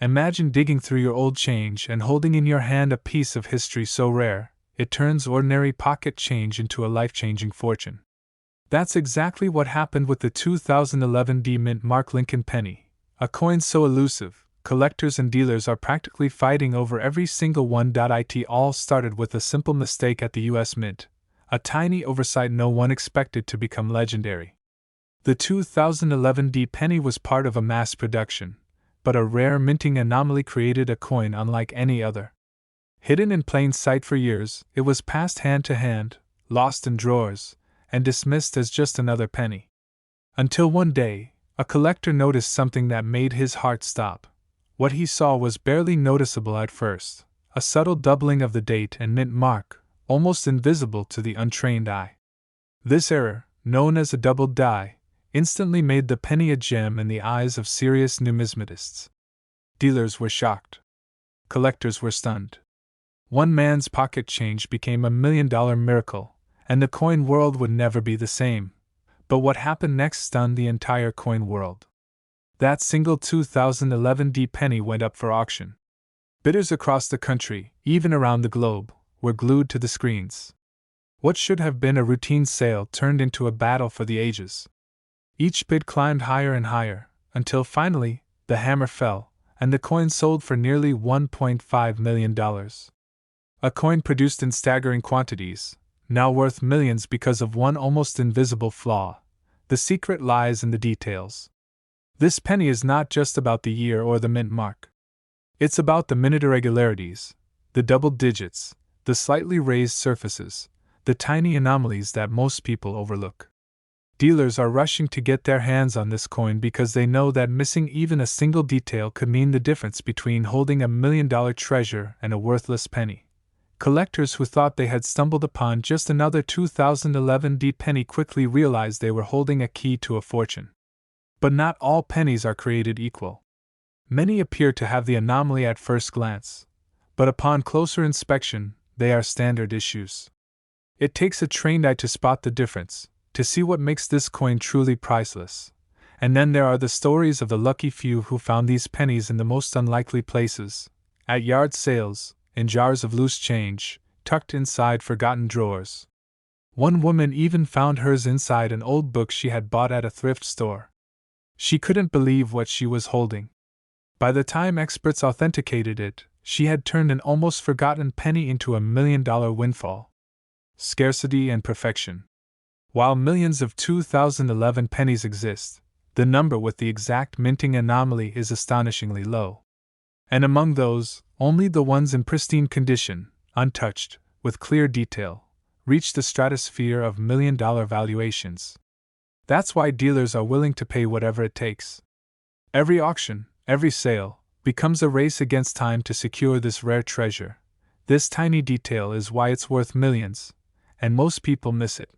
Imagine digging through your old change and holding in your hand a piece of history so rare, it turns ordinary pocket change into a life-changing fortune. That's exactly what happened with the 2011 D Mint Mark Lincoln penny, a coin so elusive, collectors and dealers are practically fighting over every single one. It all started with a simple mistake at the US Mint, a tiny oversight no one expected to become legendary. The 2011 D penny was part of a mass production, but a rare minting anomaly created a coin unlike any other. Hidden in plain sight for years, it was passed hand to hand, lost in drawers, and dismissed as just another penny. Until one day, a collector noticed something that made his heart stop. What he saw was barely noticeable at first, a subtle doubling of the date and mint mark, almost invisible to the untrained eye. This error, known as a doubled die, instantly made the penny a gem in the eyes of serious numismatists. Dealers were shocked. Collectors were stunned. One man's pocket change became $1 million miracle, and the coin world would never be the same. But what happened next stunned the entire coin world. That single 2011 D penny went up for auction. Bidders across the country, even around the globe, were glued to the screens. What should have been a routine sale turned into a battle for the ages. Each bid climbed higher and higher, until finally, the hammer fell, and the coin sold for nearly $1.5 million. A coin produced in staggering quantities, now worth millions because of one almost invisible flaw. The secret lies in the details. This penny is not just about the year or the mint mark. It's about the minute irregularities, the double digits, the slightly raised surfaces, the tiny anomalies that most people overlook. Dealers are rushing to get their hands on this coin because they know that missing even a single detail could mean the difference between holding $1 million treasure and a worthless penny. Collectors who thought they had stumbled upon just another 2011 D penny quickly realized they were holding a key to a fortune. But not all pennies are created equal. Many appear to have the anomaly at first glance, but upon closer inspection, they are standard issues. It takes a trained eye to spot the difference, to see what makes this coin truly priceless. And then there are the stories of the lucky few who found these pennies in the most unlikely places, at yard sales, in jars of loose change, tucked inside forgotten drawers. One woman even found hers inside an old book she had bought at a thrift store. She couldn't believe what she was holding. By the time experts authenticated it, she had turned an almost forgotten penny into $1 million windfall. Scarcity and perfection. While millions of 2011 pennies exist, the number with the exact minting anomaly is astonishingly low. And among those, only the ones in pristine condition, untouched, with clear detail, reach the stratosphere of $1 million valuations. That's why dealers are willing to pay whatever it takes. Every auction, every sale, becomes a race against time to secure this rare treasure. This tiny detail is why it's worth millions, and most people miss it.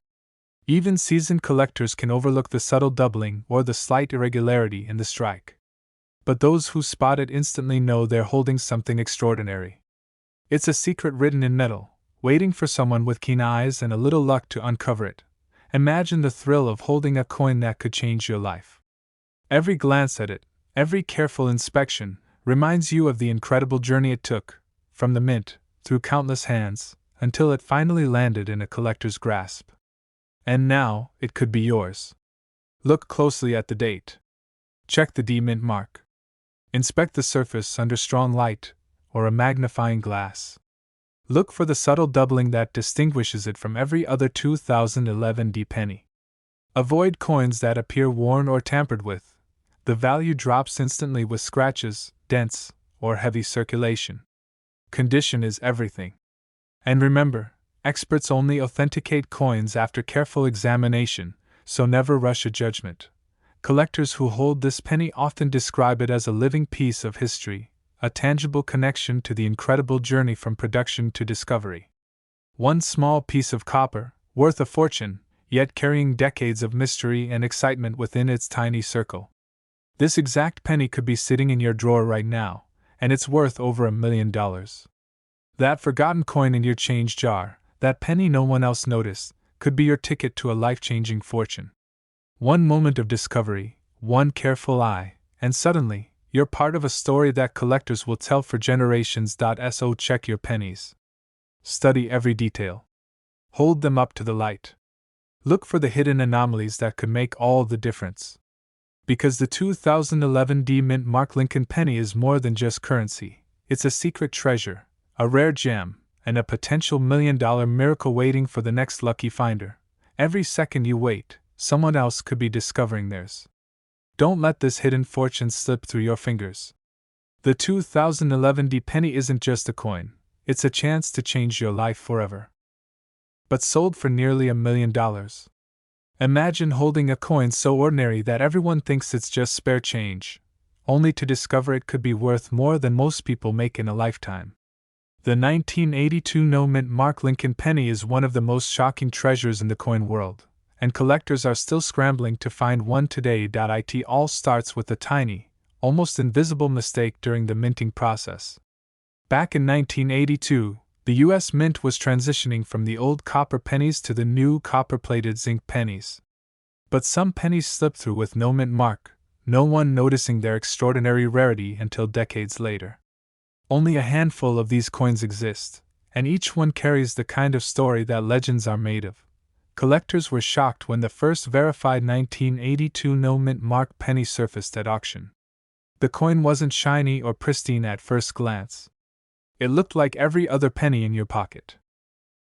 Even seasoned collectors can overlook the subtle doubling or the slight irregularity in the strike. But those who spot it instantly know they're holding something extraordinary. It's a secret written in metal, waiting for someone with keen eyes and a little luck to uncover it. Imagine the thrill of holding a coin that could change your life. Every glance at it, every careful inspection, reminds you of the incredible journey it took, from the mint, through countless hands, until it finally landed in a collector's grasp. And now, it could be yours. Look closely at the date. Check the D mint mark. Inspect the surface under strong light, or a magnifying glass. Look for the subtle doubling that distinguishes it from every other 2011 D penny. Avoid coins that appear worn or tampered with. The value drops instantly with scratches, dents, or heavy circulation. Condition is everything. And remember, experts only authenticate coins after careful examination, so never rush a judgment. Collectors who hold this penny often describe it as a living piece of history, a tangible connection to the incredible journey from production to discovery. One small piece of copper, worth a fortune, yet carrying decades of mystery and excitement within its tiny circle. This exact penny could be sitting in your drawer right now, and it's worth over $1 million. That forgotten coin in your change jar, that penny no one else noticed, could be your ticket to a life-changing fortune. One moment of discovery, one careful eye, and suddenly, you're part of a story that collectors will tell for generations. So check your pennies. Study every detail. Hold them up to the light. Look for the hidden anomalies that could make all the difference. Because the 2011 D Mint Mark Lincoln penny is more than just currency, it's a secret treasure, a rare gem, and a potential $1 million miracle waiting for the next lucky finder. Every second you wait, someone else could be discovering theirs. Don't let this hidden fortune slip through your fingers. The 2011 D penny isn't just a coin, It's a chance to change your life forever. But sold for nearly $1 million. Imagine holding a coin so ordinary that everyone thinks it's just spare change, only to discover it could be worth more than most people make in a lifetime. The 1982 no-mint mark Lincoln penny is one of the most shocking treasures in the coin world, and collectors are still scrambling to find one today. It all starts with a tiny, almost invisible mistake during the minting process. Back in 1982, the U.S. Mint was transitioning from the old copper pennies to the new copper-plated zinc pennies. But some pennies slipped through with no mint mark, no one noticing their extraordinary rarity until decades later. Only a handful of these coins exist, and each one carries the kind of story that legends are made of. Collectors were shocked when the first verified 1982 no mint mark penny surfaced at auction. The coin wasn't shiny or pristine at first glance. It looked like every other penny in your pocket.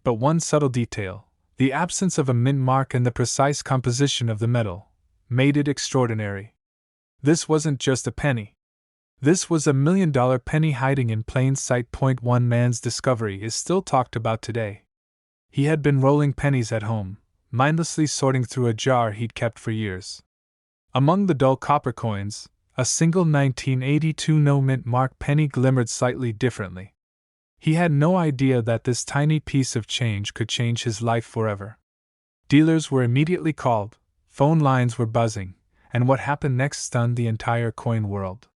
But one subtle detail, the absence of a mint mark and the precise composition of the metal, made it extraordinary. This wasn't just a penny. This was $1 million penny hiding in plain sight. One man's discovery is still talked about today. He had been rolling pennies at home, mindlessly sorting through a jar he'd kept for years. Among the dull copper coins, a single 1982 no mint mark penny glimmered slightly differently. He had no idea that this tiny piece of change could change his life forever. Dealers were immediately called, phone lines were buzzing, and what happened next stunned the entire coin world.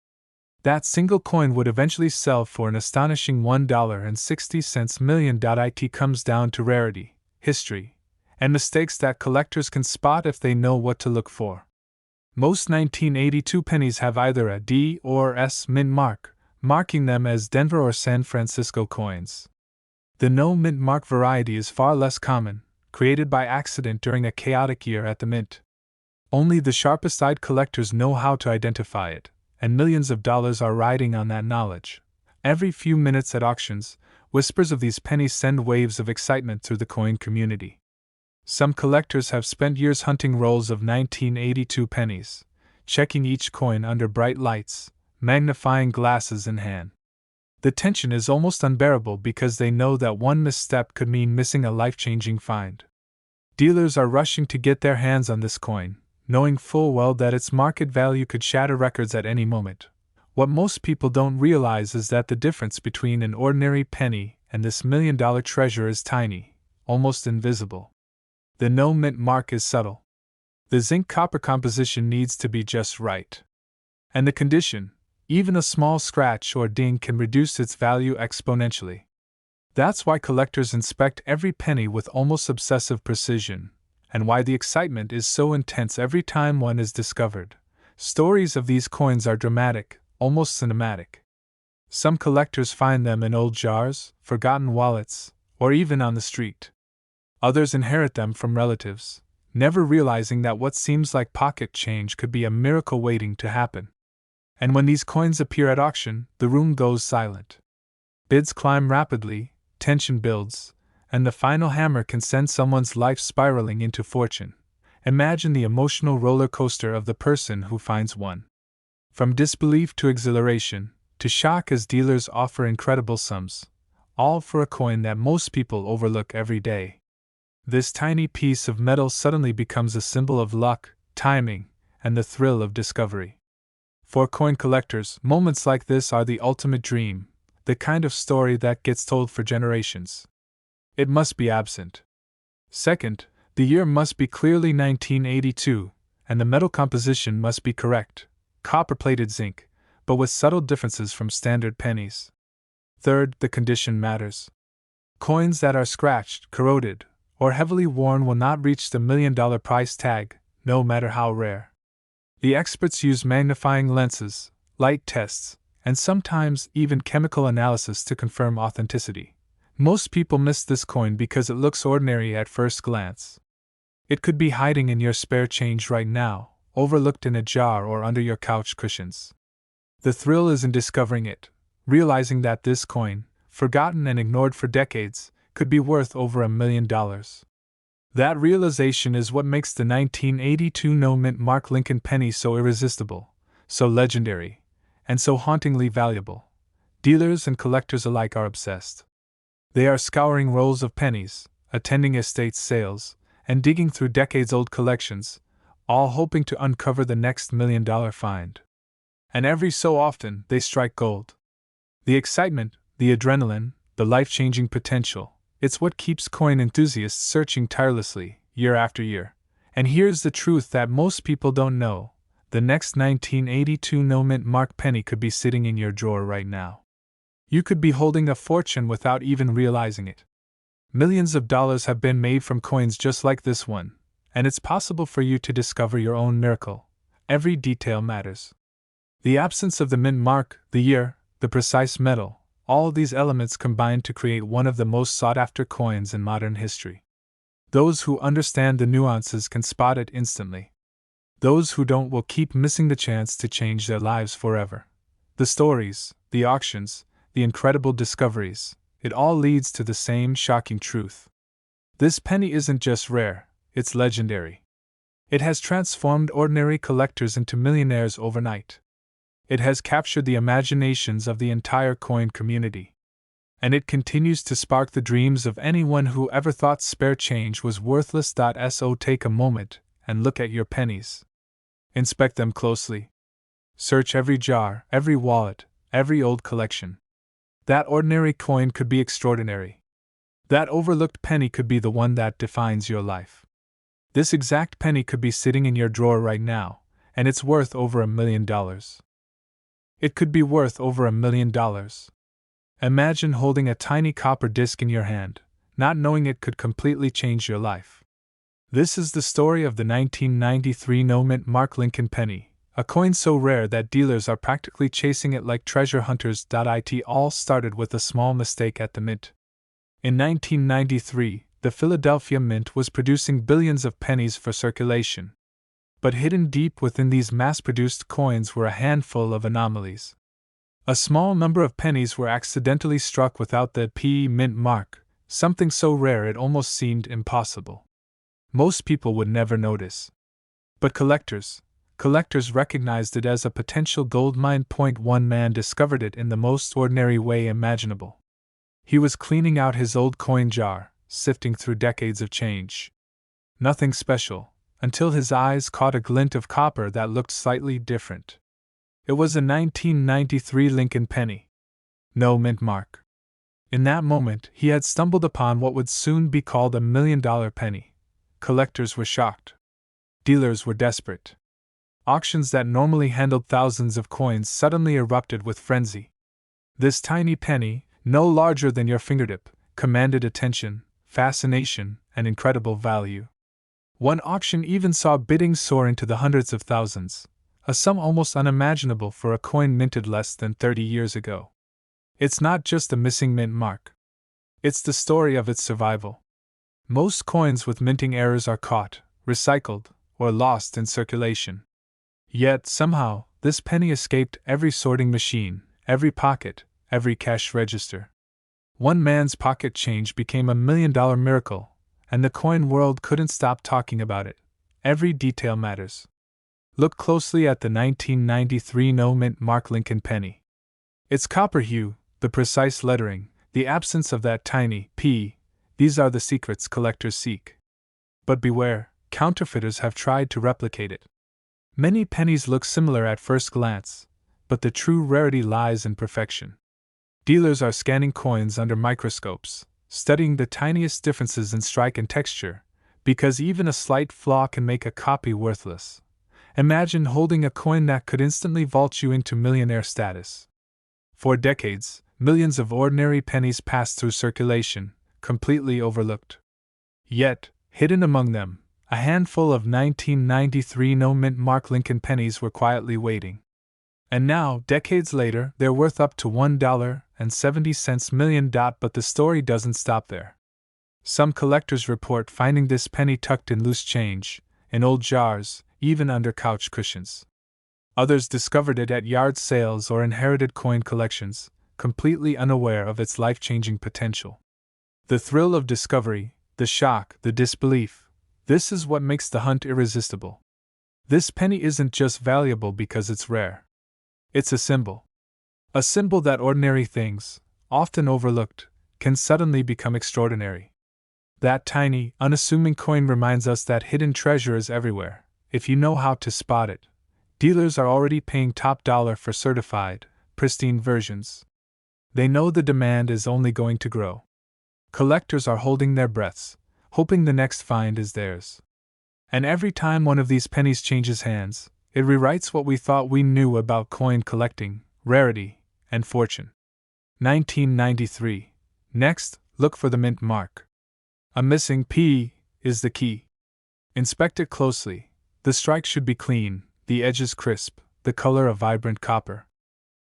That single coin would eventually sell for an astonishing $1.60 million. It comes down to rarity, history, and mistakes that collectors can spot if they know what to look for. Most 1982 pennies have either a D or S mint mark, marking them as Denver or San Francisco coins. The no mint mark variety is far less common, created by accident during a chaotic year at the mint. Only the sharpest-eyed collectors know how to identify it, and millions of dollars are riding on that knowledge. Every few minutes at auctions, whispers of these pennies send waves of excitement through the coin community. Some collectors have spent years hunting rolls of 1982 pennies, checking each coin under bright lights, magnifying glasses in hand. The tension is almost unbearable because they know that one misstep could mean missing a life-changing find. Dealers are rushing to get their hands on this coin, knowing full well that its market value could shatter records at any moment. What most people don't realize is that the difference between an ordinary penny and this $1 million treasure is tiny, almost invisible. The no mint mark is subtle. The zinc-copper composition needs to be just right. And the condition, even a small scratch or ding, can reduce its value exponentially. That's why collectors inspect every penny with almost obsessive precision, and why the excitement is so intense every time one is discovered. Stories of these coins are dramatic, almost cinematic. Some collectors find them in old jars, forgotten wallets, or even on the street. Others inherit them from relatives, never realizing that what seems like pocket change could be a miracle waiting to happen. And when these coins appear at auction, the room goes silent. Bids climb rapidly, tension builds, and the final hammer can send someone's life spiraling into fortune. Imagine the emotional roller coaster of the person who finds one. From disbelief to exhilaration, to shock as dealers offer incredible sums, all for a coin that most people overlook every day. This tiny piece of metal suddenly becomes a symbol of luck, timing, and the thrill of discovery. For coin collectors, moments like this are the ultimate dream, the kind of story that gets told for generations. It must be absent. Second, the year must be clearly 1982, and the metal composition must be correct, copper-plated zinc, but with subtle differences from standard pennies. Third, the condition matters. Coins that are scratched, corroded, or heavily worn will not reach the $1 million price tag, no matter how rare. The experts use magnifying lenses, light tests, and sometimes even chemical analysis to confirm authenticity. Most people miss this coin because it looks ordinary at first glance. It could be hiding in your spare change right now, overlooked in a jar or under your couch cushions. The thrill is in discovering it, realizing that this coin, forgotten and ignored for decades, could be worth over $1 million. That realization is what makes the 1982 no mint mark Lincoln penny so irresistible, so legendary, and so hauntingly valuable. Dealers and collectors alike are obsessed. They are scouring rolls of pennies, attending estate sales, and digging through decades-old collections, all hoping to uncover the next $1 million find. And every so often, they strike gold. The excitement, the adrenaline, the life-changing potential, it's what keeps coin enthusiasts searching tirelessly, year after year. And here's the truth that most people don't know. The next 1982 no-mint mark penny could be sitting in your drawer right now. You could be holding a fortune without even realizing it. Millions of dollars have been made from coins just like this one, and it's possible for you to discover your own miracle. Every detail matters. The absence of the mint mark, the year, the precise metal, all these elements combine to create one of the most sought-after coins in modern history. Those who understand the nuances can spot it instantly. Those who don't will keep missing the chance to change their lives forever. The stories, the auctions, the incredible discoveries, it all leads to the same shocking truth. This penny isn't just rare, it's legendary. It has transformed ordinary collectors into millionaires overnight. It has captured the imaginations of the entire coin community. And it continues to spark the dreams of anyone who ever thought spare change was worthless. So take a moment and look at your pennies. Inspect them closely. Search every jar, every wallet, every old collection. That ordinary coin could be extraordinary. That overlooked penny could be the one that defines your life. This exact penny could be sitting in your drawer right now, and it's worth over $1 million. It could be worth over $1 million. Imagine holding a tiny copper disc in your hand, not knowing it could completely change your life. This is the story of the 1993 no-mint mark Lincoln penny, a coin so rare that dealers are practically chasing it like treasure hunters. It all started with a small mistake at the mint. In 1993, the Philadelphia Mint was producing billions of pennies for circulation. But hidden deep within these mass-produced coins were a handful of anomalies. A small number of pennies were accidentally struck without the P mint mark, something so rare it almost seemed impossible. Most people would never notice. But collectors recognized it as a potential gold mine. One man discovered it in the most ordinary way imaginable. He was cleaning out his old coin jar, sifting through decades of change. Nothing special, until his eyes caught a glint of copper that looked slightly different. It was a 1993 Lincoln penny. No mint mark. In that moment, he had stumbled upon what would soon be called $1 million penny. Collectors were shocked. Dealers were desperate. Auctions that normally handled thousands of coins suddenly erupted with frenzy. This tiny penny, no larger than your fingertip, commanded attention, fascination, and incredible value. One auction even saw bidding soar into the hundreds of thousands, a sum almost unimaginable for a coin minted less than 30 years ago. It's not just a missing mint mark. It's the story of its survival. Most coins with minting errors are caught, recycled, or lost in circulation. Yet, somehow, this penny escaped every sorting machine, every pocket, every cash register. One man's pocket change became $1 million miracle, and the coin world couldn't stop talking about it. Every detail matters. Look closely at the 1993 no-mint mark Lincoln penny. Its copper hue, the precise lettering, the absence of that tiny P, these are the secrets collectors seek. But beware, counterfeiters have tried to replicate it. Many pennies look similar at first glance, but the true rarity lies in perfection. Dealers are scanning coins under microscopes, studying the tiniest differences in strike and texture, because even a slight flaw can make a copy worthless. Imagine holding a coin that could instantly vault you into millionaire status. For decades, millions of ordinary pennies passed through circulation, completely overlooked. Yet, hidden among them, a handful of 1993 no-mint mark Lincoln pennies were quietly waiting. And now, decades later, they're worth up to $1.70 million. But the story doesn't stop there. Some collectors report finding this penny tucked in loose change, in old jars, even under couch cushions. Others discovered it at yard sales or inherited coin collections, completely unaware of its life-changing potential. The thrill of discovery, the shock, the disbelief, this is what makes the hunt irresistible. This penny isn't just valuable because it's rare. It's a symbol. A symbol that ordinary things, often overlooked, can suddenly become extraordinary. That tiny, unassuming coin reminds us that hidden treasure is everywhere, if you know how to spot it. Dealers are already paying top dollar for certified, pristine versions. They know the demand is only going to grow. Collectors are holding their breaths, hoping the next find is theirs. And every time one of these pennies changes hands, it rewrites what we thought we knew about coin collecting, rarity, and fortune. 1993. Next, look for the mint mark. A missing P is the key. Inspect it closely. The strike should be clean, the edges crisp, the color a vibrant copper.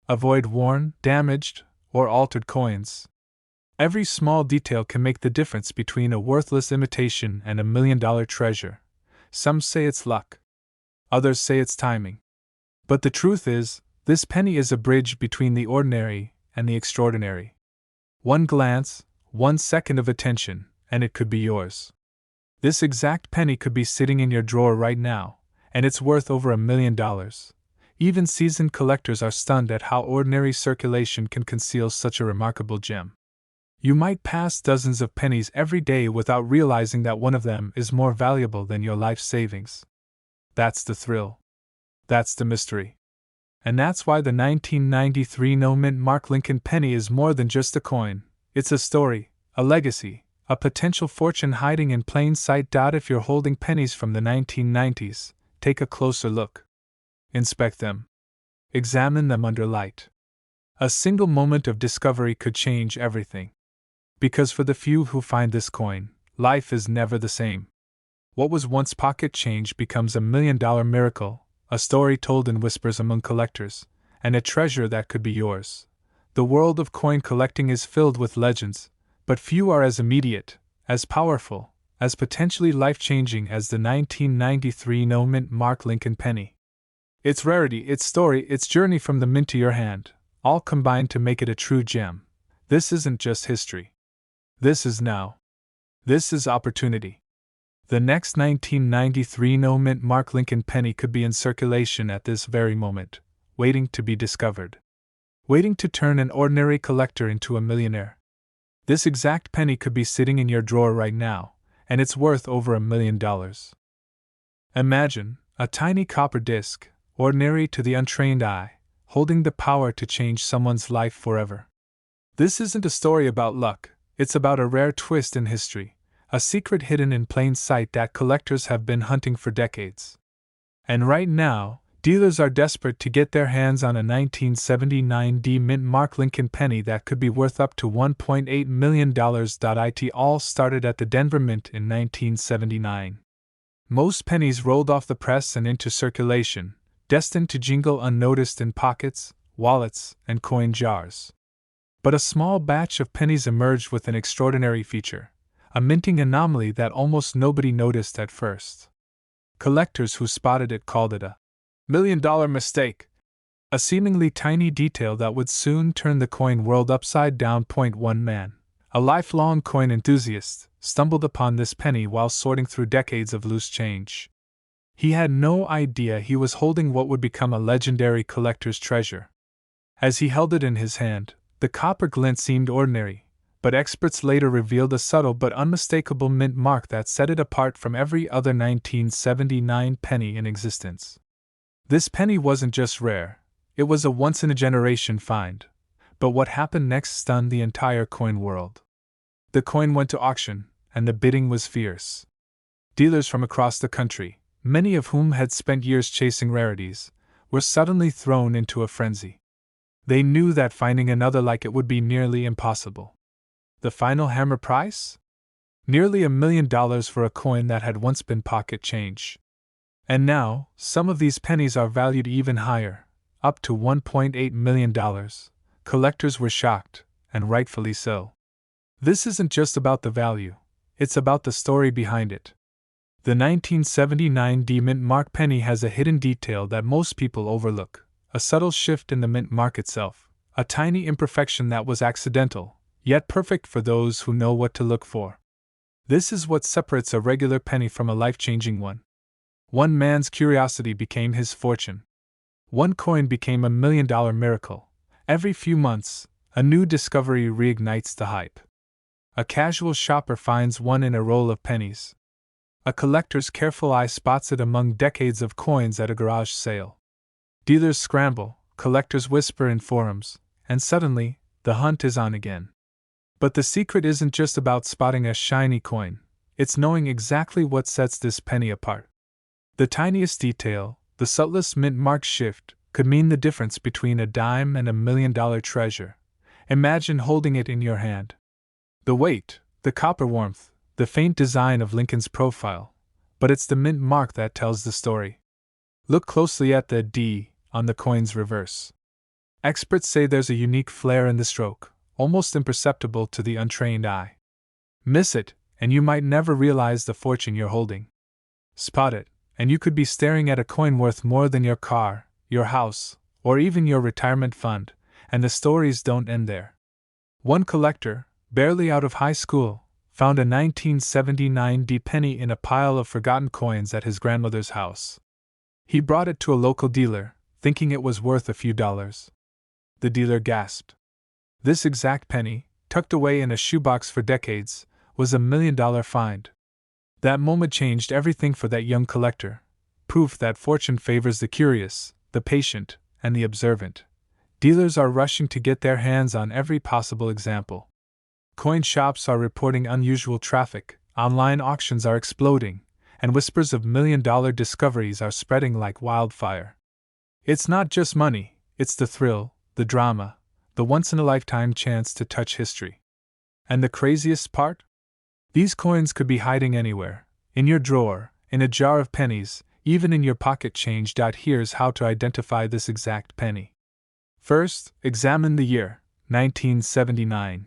Avoid worn, damaged, or altered coins. Every small detail can make the difference between a worthless imitation and $1 million treasure. Some say it's luck. Others say it's timing. But the truth is, this penny is a bridge between the ordinary and the extraordinary. One glance, 1 second of attention, and it could be yours. This exact penny could be sitting in your drawer right now, and it's worth over $1 million. Even seasoned collectors are stunned at how ordinary circulation can conceal such a remarkable gem. You might pass dozens of pennies every day without realizing that one of them is more valuable than your life savings. That's the thrill. That's the mystery. And that's why the 1993 no mint mark Lincoln penny is more than just a coin. It's a story, a legacy, a potential fortune hiding in plain sight. If you're holding pennies from the 1990s, take a closer look. Inspect them. Examine them under light. A single moment of discovery could change everything. Because for the few who find this coin, life is never the same. What was once pocket change becomes $1 million miracle, a story told in whispers among collectors, and a treasure that could be yours. The world of coin collecting is filled with legends, but few are as immediate, as powerful, as potentially life-changing as the 1993 no mint mark Lincoln penny. Its rarity, its story, its journey from the mint to your hand, all combined to make it a true gem. This isn't just history. This is now. This is opportunity. The next 1993 no mint mark Lincoln penny could be in circulation at this very moment, waiting to be discovered. Waiting to turn an ordinary collector into a millionaire. This exact penny could be sitting in your drawer right now, and it's worth over $1 million. Imagine a tiny copper disc, ordinary to the untrained eye, holding the power to change someone's life forever. This isn't a story about luck, it's about a rare twist in history, a secret hidden in plain sight that collectors have been hunting for decades. And right now, dealers are desperate to get their hands on a 1979 mint mark Lincoln penny that could be worth up to $1.8 million. It all started at the Denver Mint in 1979. Most pennies rolled off the press and into circulation, destined to jingle unnoticed in pockets, wallets, and coin jars. But a small batch of pennies emerged with an extraordinary feature, a minting anomaly that almost nobody noticed at first. Collectors who spotted it called it a $1 million mistake, a seemingly tiny detail that would soon turn the coin world upside down. One man, a lifelong coin enthusiast, stumbled upon this penny while sorting through decades of loose change. He had no idea he was holding what would become a legendary collector's treasure. As he held it in his hand, the copper glint seemed ordinary, but experts later revealed a subtle but unmistakable mint mark that set it apart from every other 1979 penny in existence. This penny wasn't just rare, it was a once-in-a-generation find. But what happened next stunned the entire coin world. The coin went to auction, and the bidding was fierce. Dealers from across the country, many of whom had spent years chasing rarities, were suddenly thrown into a frenzy. They knew that finding another like it would be nearly impossible. The final hammer price? Nearly $1 million for a coin that had once been pocket change. And now, some of these pennies are valued even higher, up to $1.8 million. Collectors were shocked, and rightfully so. This isn't just about the value, it's about the story behind it. The 1979 mint mark penny has a hidden detail that most people overlook. A subtle shift in the mint mark itself, a tiny imperfection that was accidental, yet perfect for those who know what to look for. This is what separates a regular penny from a life-changing one. One man's curiosity became his fortune. One coin became $1 million miracle. Every few months, a new discovery reignites the hype. A casual shopper finds one in a roll of pennies. A collector's careful eye spots it among decades of coins at a garage sale. Dealers scramble, collectors whisper in forums, and suddenly, the hunt is on again. But the secret isn't just about spotting a shiny coin, it's knowing exactly what sets this penny apart. The tiniest detail, the subtlest mint mark shift, could mean the difference between a dime and $1 million treasure. Imagine holding it in your hand. The weight, the copper warmth, the faint design of Lincoln's profile, but it's the mint mark that tells the story. Look closely at the D on the coin's reverse. Experts say there's a unique flair in the stroke, almost imperceptible to the untrained eye. Miss it, and you might never realize the fortune you're holding. Spot it, and you could be staring at a coin worth more than your car, your house, or even your retirement fund, and the stories don't end there. One collector, barely out of high school, found a 1979 D penny in a pile of forgotten coins at his grandmother's house. He brought it to a local dealer, thinking it was worth a few dollars. The dealer gasped. This exact penny, tucked away in a shoebox for decades, was a $1 million find. That moment changed everything for that young collector, proof that fortune favors the curious, the patient, and the observant. Dealers are rushing to get their hands on every possible example. Coin shops are reporting unusual traffic, online auctions are exploding, and whispers of $1 million discoveries are spreading like wildfire. It's not just money, it's the thrill, the drama, the once-in-a-lifetime chance to touch history. And the craziest part? These coins could be hiding anywhere, in your drawer, in a jar of pennies, even in your pocket change. Here's how to identify this exact penny. First, examine the year, 1979.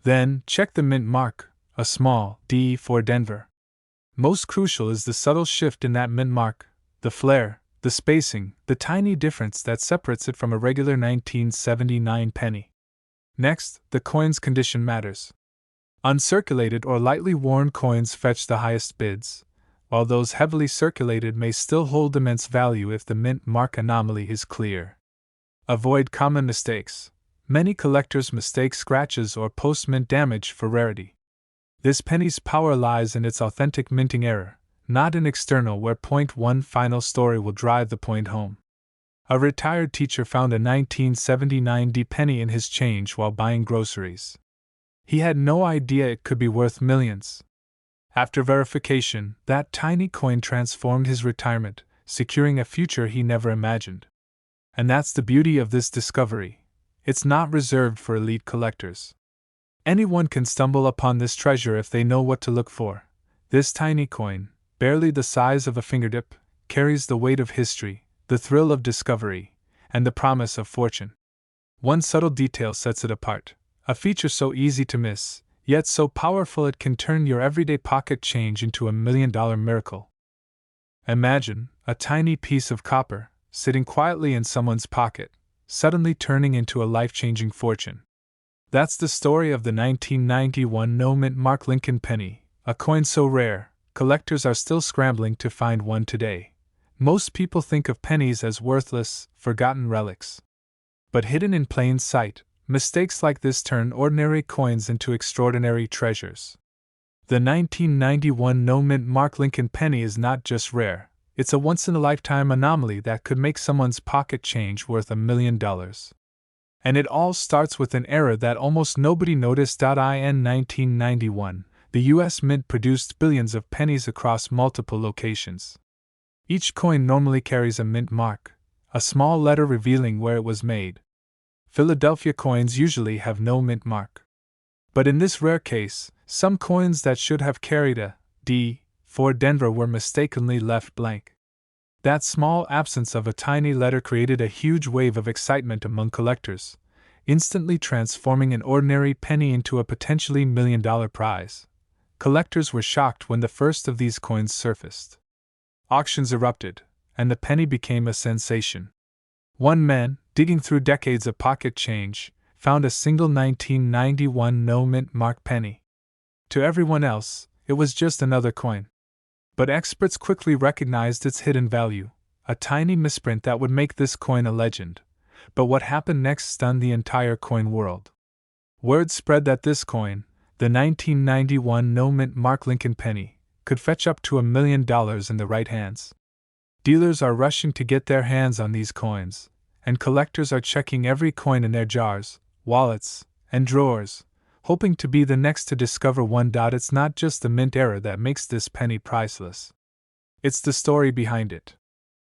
Then, check the mint mark, a small D for Denver. Most crucial is the subtle shift in that mint mark, the flair, the spacing, the tiny difference that separates it from a regular 1979 penny. Next, the coin's condition matters. Uncirculated or lightly worn coins fetch the highest bids, while those heavily circulated may still hold immense value if the mint mark anomaly is clear. Avoid common mistakes. Many collectors mistake scratches or post-mint damage for rarity. This penny's power lies in its authentic minting error, not in external where one final story will drive the point home. A retired teacher found a 1979 D penny in his change while buying groceries. He had no idea it could be worth millions. After verification, that tiny coin transformed his retirement, securing a future he never imagined. And that's the beauty of this discovery. It's not reserved for elite collectors. Anyone can stumble upon this treasure if they know what to look for. This tiny coin, barely the size of a fingertip, carries the weight of history, the thrill of discovery, and the promise of fortune. One subtle detail sets it apart, a feature so easy to miss, yet so powerful it can turn your everyday pocket change into a $1 million miracle. Imagine a tiny piece of copper, sitting quietly in someone's pocket, suddenly turning into a life-changing fortune. That's the story of the 1991 no-mint mark Lincoln penny, a coin so rare, collectors are still scrambling to find one today. Most people think of pennies as worthless, forgotten relics. But hidden in plain sight, mistakes like this turn ordinary coins into extraordinary treasures. The 1991 no-mint mark Lincoln penny is not just rare, it's a once-in-a-lifetime anomaly that could make someone's pocket change worth $1 million. And it all starts with an error that almost nobody noticed. In 1991, the U.S. Mint produced billions of pennies across multiple locations. Each coin normally carries a mint mark, a small letter revealing where it was made. Philadelphia coins usually have no mint mark. But in this rare case, some coins that should have carried a D for Denver were mistakenly left blank. That small absence of a tiny letter created a huge wave of excitement among collectors, instantly transforming an ordinary penny into a potentially $1 million prize. Collectors were shocked when the first of these coins surfaced. Auctions erupted, and the penny became a sensation. One man, digging through decades of pocket change, found a single 1991 no-mint mark penny. To everyone else, it was just another coin. But experts quickly recognized its hidden value, a tiny misprint that would make this coin a legend. But what happened next stunned the entire coin world. Word spread that this coin, the 1991 no-mint mark Lincoln penny, could fetch up to $1 million in the right hands. Dealers are rushing to get their hands on these coins, and collectors are checking every coin in their jars, wallets, and drawers, hoping to be the next to discover one. It's not just the mint era that makes this penny priceless. It's the story behind it.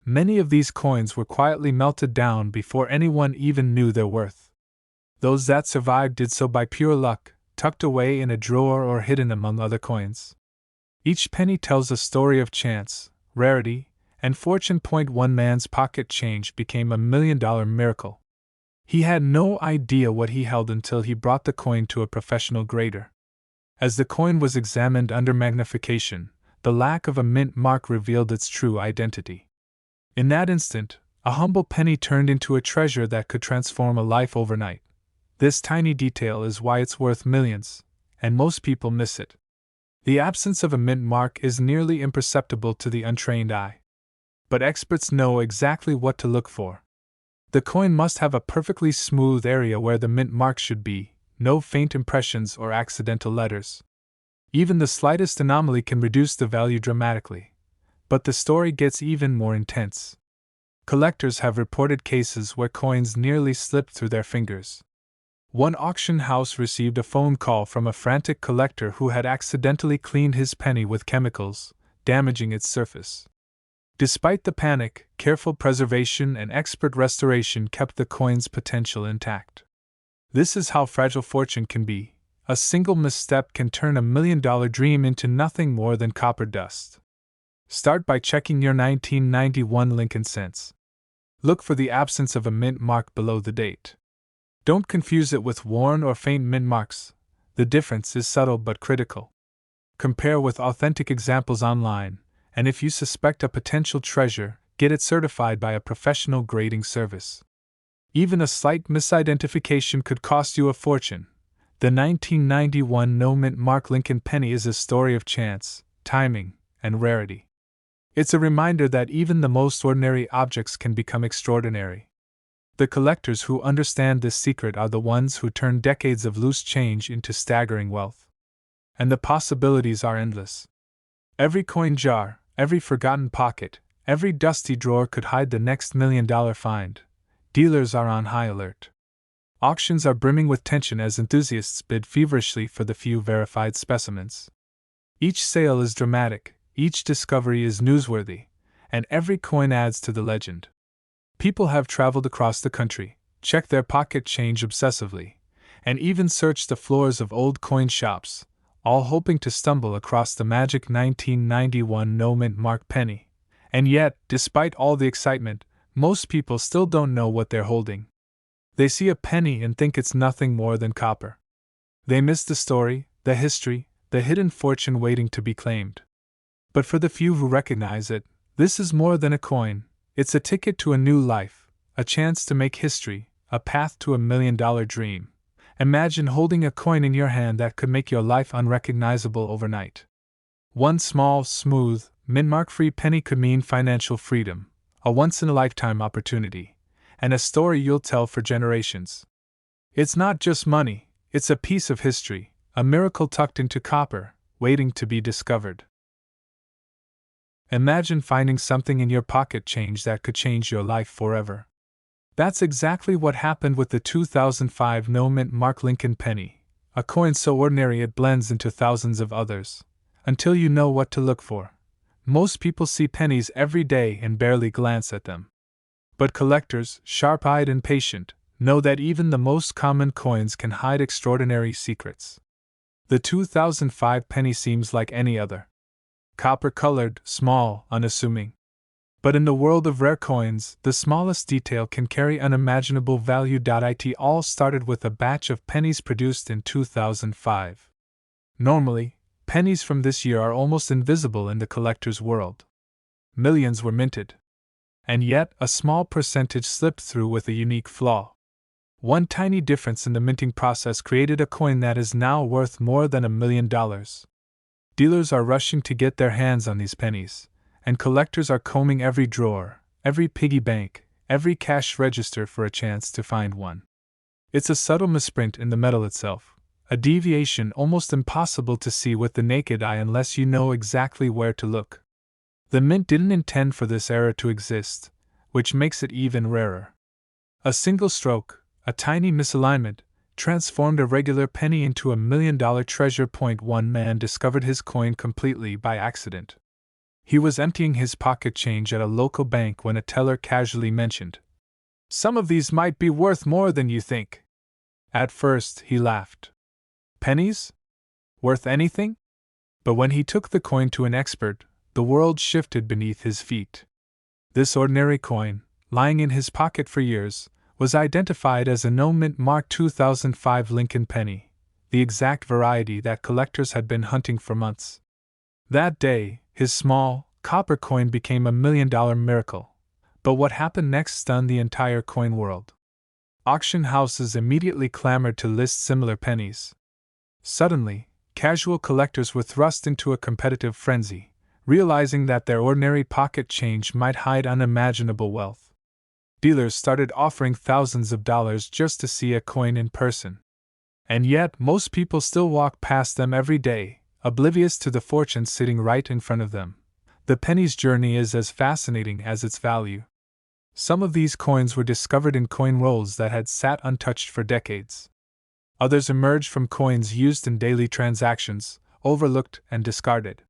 Many of these coins were quietly melted down before anyone even knew their worth. Those that survived did so by pure luck, tucked away in a drawer or hidden among other coins. Each penny tells a story of chance, rarity, and fortune. One man's pocket change became $1 million miracle. He had no idea what he held until he brought the coin to a professional grader. As the coin was examined under magnification, the lack of a mint mark revealed its true identity. In that instant, a humble penny turned into a treasure that could transform a life overnight. This tiny detail is why it's worth millions, and most people miss it. The absence of a mint mark is nearly imperceptible to the untrained eye. But experts know exactly what to look for. The coin must have a perfectly smooth area where the mint mark should be, no faint impressions or accidental letters. Even the slightest anomaly can reduce the value dramatically. But the story gets even more intense. Collectors have reported cases where coins nearly slipped through their fingers. One auction house received a phone call from a frantic collector who had accidentally cleaned his penny with chemicals, damaging its surface. Despite the panic, careful preservation and expert restoration kept the coin's potential intact. This is how fragile fortune can be. A single misstep can turn $1 million dream into nothing more than copper dust. Start by checking your 1991 Lincoln cents. Look for the absence of a mint mark below the date. Don't confuse it with worn or faint mint marks. The difference is subtle but critical. Compare with authentic examples online, and if you suspect a potential treasure, get it certified by a professional grading service. Even a slight misidentification could cost you a fortune. The 1991 no-mint mark Lincoln penny is a story of chance, timing, and rarity. It's a reminder that even the most ordinary objects can become extraordinary. The collectors who understand this secret are the ones who turn decades of loose change into staggering wealth. And the possibilities are endless. Every coin jar, every forgotten pocket, every dusty drawer could hide the next $1 million find. Dealers are on high alert. Auctions are brimming with tension as enthusiasts bid feverishly for the few verified specimens. Each sale is dramatic, each discovery is newsworthy, and every coin adds to the legend. People have traveled across the country, checked their pocket change obsessively, and even searched the floors of old coin shops, all hoping to stumble across the magic 1991 no-mint mark penny. And yet, despite all the excitement, most people still don't know what they're holding. They see a penny and think it's nothing more than copper. They miss the story, the history, the hidden fortune waiting to be claimed. But for the few who recognize it, this is more than a coin. It's a ticket to a new life, a chance to make history, a path to $1 million dream. Imagine holding a coin in your hand that could make your life unrecognizable overnight. One small, smooth, mint-mark-free penny could mean financial freedom, a once-in-a-lifetime opportunity, and a story you'll tell for generations. It's not just money, it's a piece of history, a miracle tucked into copper, waiting to be discovered. Imagine finding something in your pocket change that could change your life forever. That's exactly what happened with the 2005 no-mint mark Lincoln penny, a coin so ordinary it blends into thousands of others. Until you know what to look for. Most people see pennies every day and barely glance at them. But collectors, sharp-eyed and patient, know that even the most common coins can hide extraordinary secrets. The 2005 penny seems like any other. Copper-colored, small, unassuming. But in the world of rare coins, the smallest detail can carry unimaginable value. It all started with a batch of pennies produced in 2005. Normally, pennies from this year are almost invisible in the collector's world. Millions were minted. And yet, a small percentage slipped through with a unique flaw. One tiny difference in the minting process created a coin that is now worth more than $1 million. Dealers are rushing to get their hands on these pennies, and collectors are combing every drawer, every piggy bank, every cash register for a chance to find one. It's a subtle misprint in the metal itself, a deviation almost impossible to see with the naked eye unless you know exactly where to look. The mint didn't intend for this error to exist, which makes it even rarer. A single stroke, a tiny misalignment, transformed a regular penny into $1 million treasure. One man discovered his coin completely by accident. He was emptying his pocket change at a local bank when a teller casually mentioned, "Some of these might be worth more than you think." At first, he laughed. Pennies? Worth anything? But when he took the coin to an expert, the world shifted beneath his feet. This ordinary coin, lying in his pocket for years, was identified as a no-mint mark 2005 Lincoln penny, the exact variety that collectors had been hunting for months. That day, his small, copper coin became $1 million miracle. But what happened next stunned the entire coin world. Auction houses immediately clamored to list similar pennies. Suddenly, casual collectors were thrust into a competitive frenzy, realizing that their ordinary pocket change might hide unimaginable wealth. Dealers started offering thousands of dollars just to see a coin in person. And yet, most people still walk past them every day, oblivious to the fortune sitting right in front of them. The penny's journey is as fascinating as its value. Some of these coins were discovered in coin rolls that had sat untouched for decades. Others emerged from coins used in daily transactions, overlooked and discarded.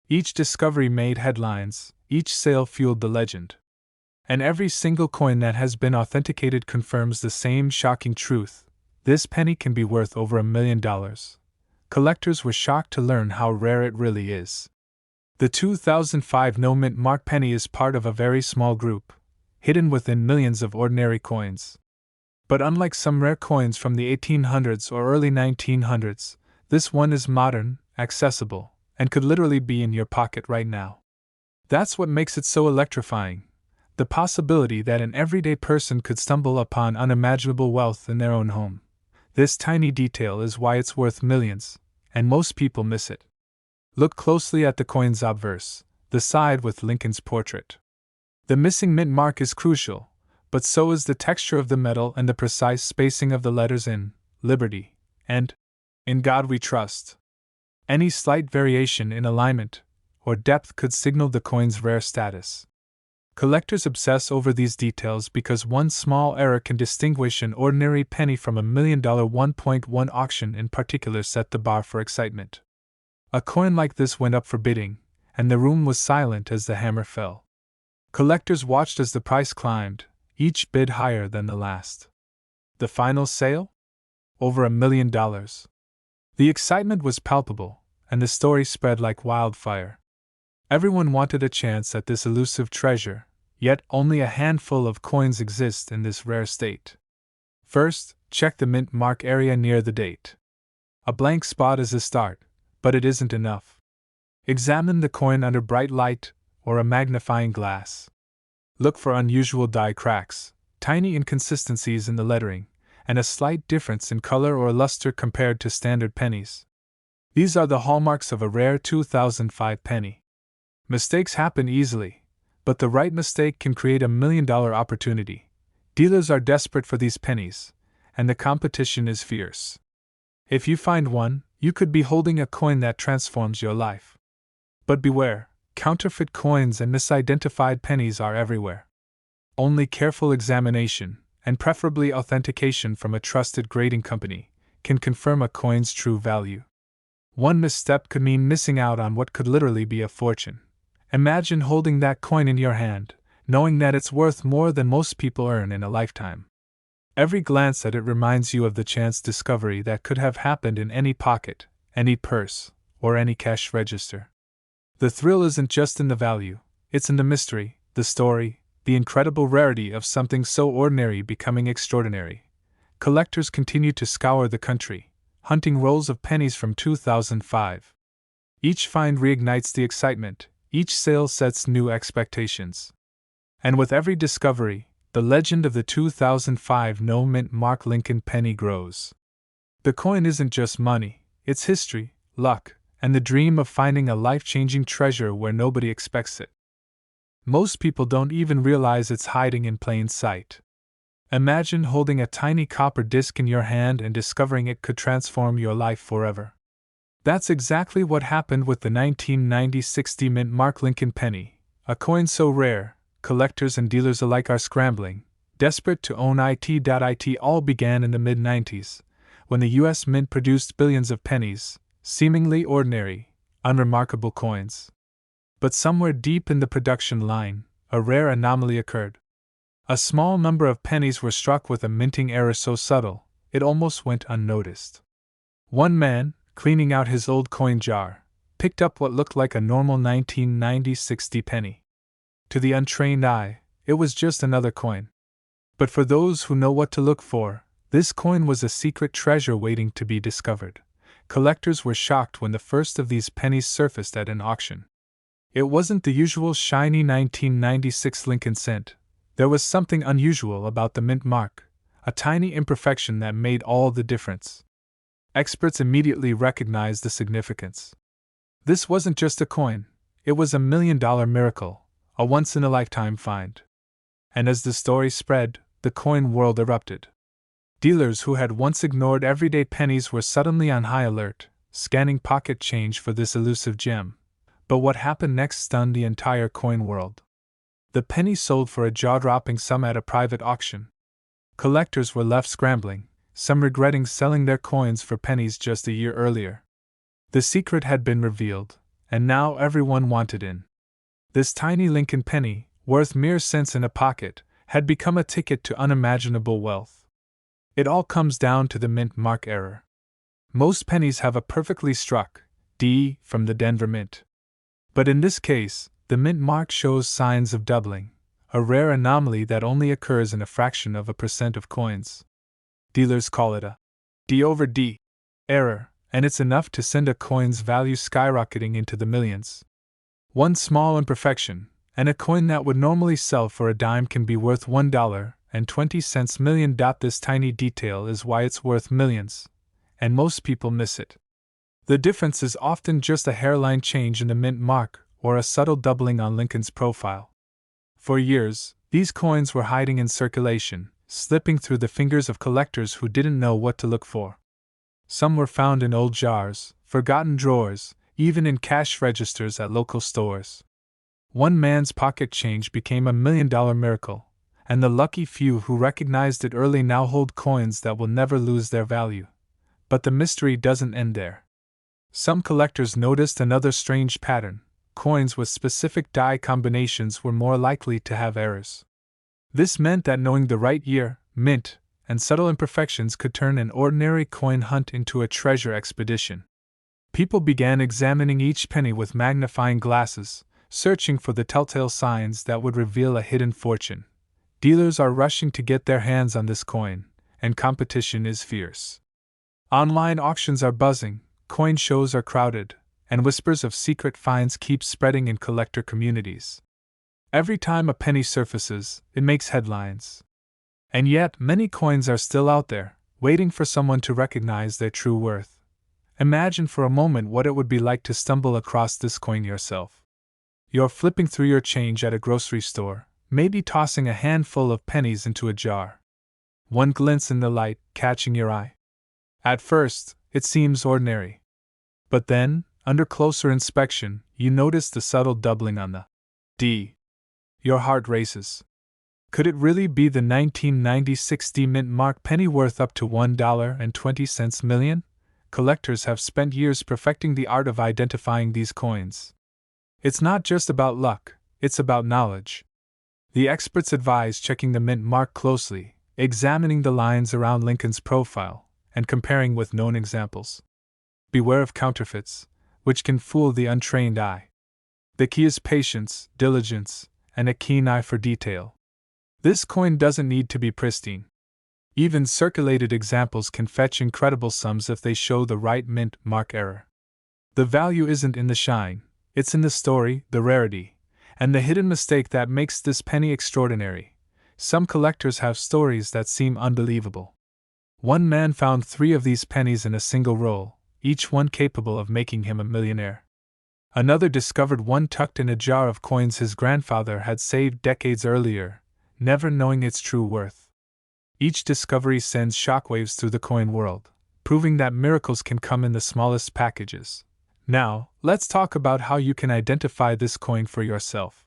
Each discovery made headlines, each sale fueled the legend. And every single coin that has been authenticated confirms the same shocking truth: this penny can be worth over $1 million. Collectors were shocked to learn how rare it really is. The 2005 no-mint mark penny is part of a very small group, hidden within millions of ordinary coins. But unlike some rare coins from the 1800s or early 1900s, this one is modern, accessible, and could literally be in your pocket right now. That's what makes it so electrifying: the possibility that an everyday person could stumble upon unimaginable wealth in their own home. This tiny detail is why it's worth millions, and most people miss it. Look closely at the coin's obverse, the side with Lincoln's portrait. The missing mint mark is crucial, but so is the texture of the metal and the precise spacing of the letters "in Liberty" and "In God We Trust." Any slight variation in alignment or depth could signal the coin's rare status. Collectors obsess over these details because one small error can distinguish an ordinary penny from $1 million. 1.1 auction in particular set the bar for excitement. A coin like this went up for bidding, and the room was silent as the hammer fell. Collectors watched as the price climbed, each bid higher than the last. The final sale? Over $1 million. The excitement was palpable, and the story spread like wildfire. Everyone wanted a chance at this elusive treasure, yet only a handful of coins exist in this rare state. First, check the mint mark area near the date. A blank spot is a start, but it isn't enough. Examine the coin under bright light or a magnifying glass. Look for unusual die cracks, tiny inconsistencies in the lettering, and a slight difference in color or luster compared to standard pennies. These are the hallmarks of a rare 2005 penny. Mistakes happen easily, but the right mistake can create $1 million opportunity. Dealers are desperate for these pennies, and the competition is fierce. If you find one, you could be holding a coin that transforms your life. But beware, counterfeit coins and misidentified pennies are everywhere. Only careful examination, and preferably authentication from a trusted grading company, can confirm a coin's true value. One misstep could mean missing out on what could literally be a fortune. Imagine holding that coin in your hand, knowing that it's worth more than most people earn in a lifetime. Every glance at it reminds you of the chance discovery that could have happened in any pocket, any purse, or any cash register. The thrill isn't just in the value, it's in the mystery, the story, the incredible rarity of something so ordinary becoming extraordinary. Collectors continue to scour the country, hunting rolls of pennies from 2005. Each find reignites the excitement, each sale sets new expectations. And with every discovery, the legend of the 2005 no-mint mark Lincoln penny grows. The coin isn't just money, it's history, luck, and the dream of finding a life-changing treasure where nobody expects it. Most people don't even realize it's hiding in plain sight. Imagine holding a tiny copper disc in your hand and discovering it could transform your life forever. That's exactly what happened with the 1990 60 Mint Mark Lincoln penny, a coin so rare, collectors and dealers alike are scrambling, desperate to own it. It all began in the mid-90s, when the US Mint produced billions of pennies, seemingly ordinary, unremarkable coins. But somewhere deep in the production line, a rare anomaly occurred. A small number of pennies were struck with a minting error so subtle, it almost went unnoticed. One man, cleaning out his old coin jar, picked up what looked like a normal 1990 60 penny. To the untrained eye, it was just another coin. But for those who know what to look for, this coin was a secret treasure waiting to be discovered. Collectors were shocked when the first of these pennies surfaced at an auction. It wasn't the usual shiny 1996 Lincoln cent. There was something unusual about the mint mark, a tiny imperfection that made all the difference. Experts immediately recognized the significance. This wasn't just a coin, it was a $1 million miracle, a once-in-a-lifetime find. And as the story spread, the coin world erupted. Dealers who had once ignored everyday pennies were suddenly on high alert, scanning pocket change for this elusive gem. But what happened next stunned the entire coin world. The penny sold for a jaw-dropping sum at a private auction. Collectors were left scrambling, some regretting selling their coins for pennies just a year earlier. The secret had been revealed, and now everyone wanted in. This tiny Lincoln penny, worth mere cents in a pocket, had become a ticket to unimaginable wealth. It all comes down to the mint mark error. Most pennies have a perfectly struck D from the Denver Mint. But in this case, the mint mark shows signs of doubling, a rare anomaly that only occurs in a fraction of a percent of coins. Dealers call it a D over D error, and it's enough to send a coin's value skyrocketing into the millions. One small imperfection, and a coin that would normally sell for a dime can be worth $1.20 million. This tiny detail is why it's worth millions, and most people miss it. The difference is often just a hairline change in the mint mark or a subtle doubling on Lincoln's profile. For years, these coins were hiding in circulation, slipping through the fingers of collectors who didn't know what to look for. Some were found in old jars, forgotten drawers, even in cash registers at local stores. One man's pocket change became a $1 million miracle, and the lucky few who recognized it early now hold coins that will never lose their value. But the mystery doesn't end there. Some collectors noticed another strange pattern. Coins with specific die combinations were more likely to have errors. This meant that knowing the right year, mint, and subtle imperfections could turn an ordinary coin hunt into a treasure expedition. People began examining each penny with magnifying glasses, searching for the telltale signs that would reveal a hidden fortune. Dealers are rushing to get their hands on this coin, and competition is fierce. Online auctions are buzzing, coin shows are crowded, and whispers of secret finds keep spreading in collector communities. Every time a penny surfaces, it makes headlines. And yet, many coins are still out there, waiting for someone to recognize their true worth. Imagine for a moment what it would be like to stumble across this coin yourself. You're flipping through your change at a grocery store, maybe tossing a handful of pennies into a jar. One glints in the light, catching your eye. At first, it seems ordinary. But then, under closer inspection, you notice the subtle doubling on the D. Your heart races. Could it really be the 1990 60 mint mark penny worth up to $1.20 million? Collectors have spent years perfecting the art of identifying these coins. It's not just about luck, it's about knowledge. The experts advise checking the mint mark closely, examining the lines around Lincoln's profile, and comparing with known examples. Beware of counterfeits, which can fool the untrained eye. The key is patience, diligence, and a keen eye for detail. This coin doesn't need to be pristine. Even circulated examples can fetch incredible sums if they show the right mint mark error. The value isn't in the shine, it's in the story, the rarity, and the hidden mistake that makes this penny extraordinary. Some collectors have stories that seem unbelievable. One man found 3 of these pennies in a single roll, each one capable of making him a millionaire. Another discovered one tucked in a jar of coins his grandfather had saved decades earlier, never knowing its true worth. Each discovery sends shockwaves through the coin world, proving that miracles can come in the smallest packages. Now, let's talk about how you can identify this coin for yourself.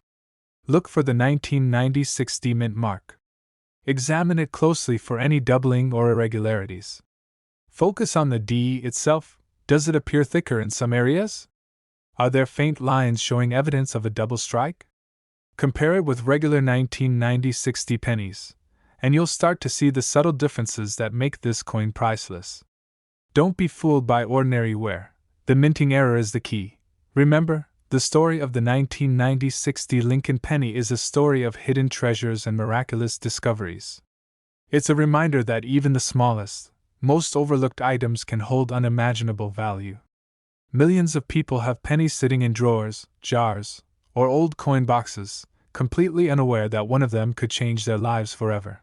Look for the 1990-60 mint mark. Examine it closely for any doubling or irregularities. Focus on the D itself. Does it appear thicker in some areas? Are there faint lines showing evidence of a double strike? Compare it with regular 1990-60 pennies, and you'll start to see the subtle differences that make this coin priceless. Don't be fooled by ordinary wear. The minting error is the key. Remember, the story of the 1990-60 Lincoln penny is a story of hidden treasures and miraculous discoveries. It's a reminder that even the smallest, most overlooked items can hold unimaginable value. Millions of people have pennies sitting in drawers, jars, or old coin boxes, completely unaware that one of them could change their lives forever.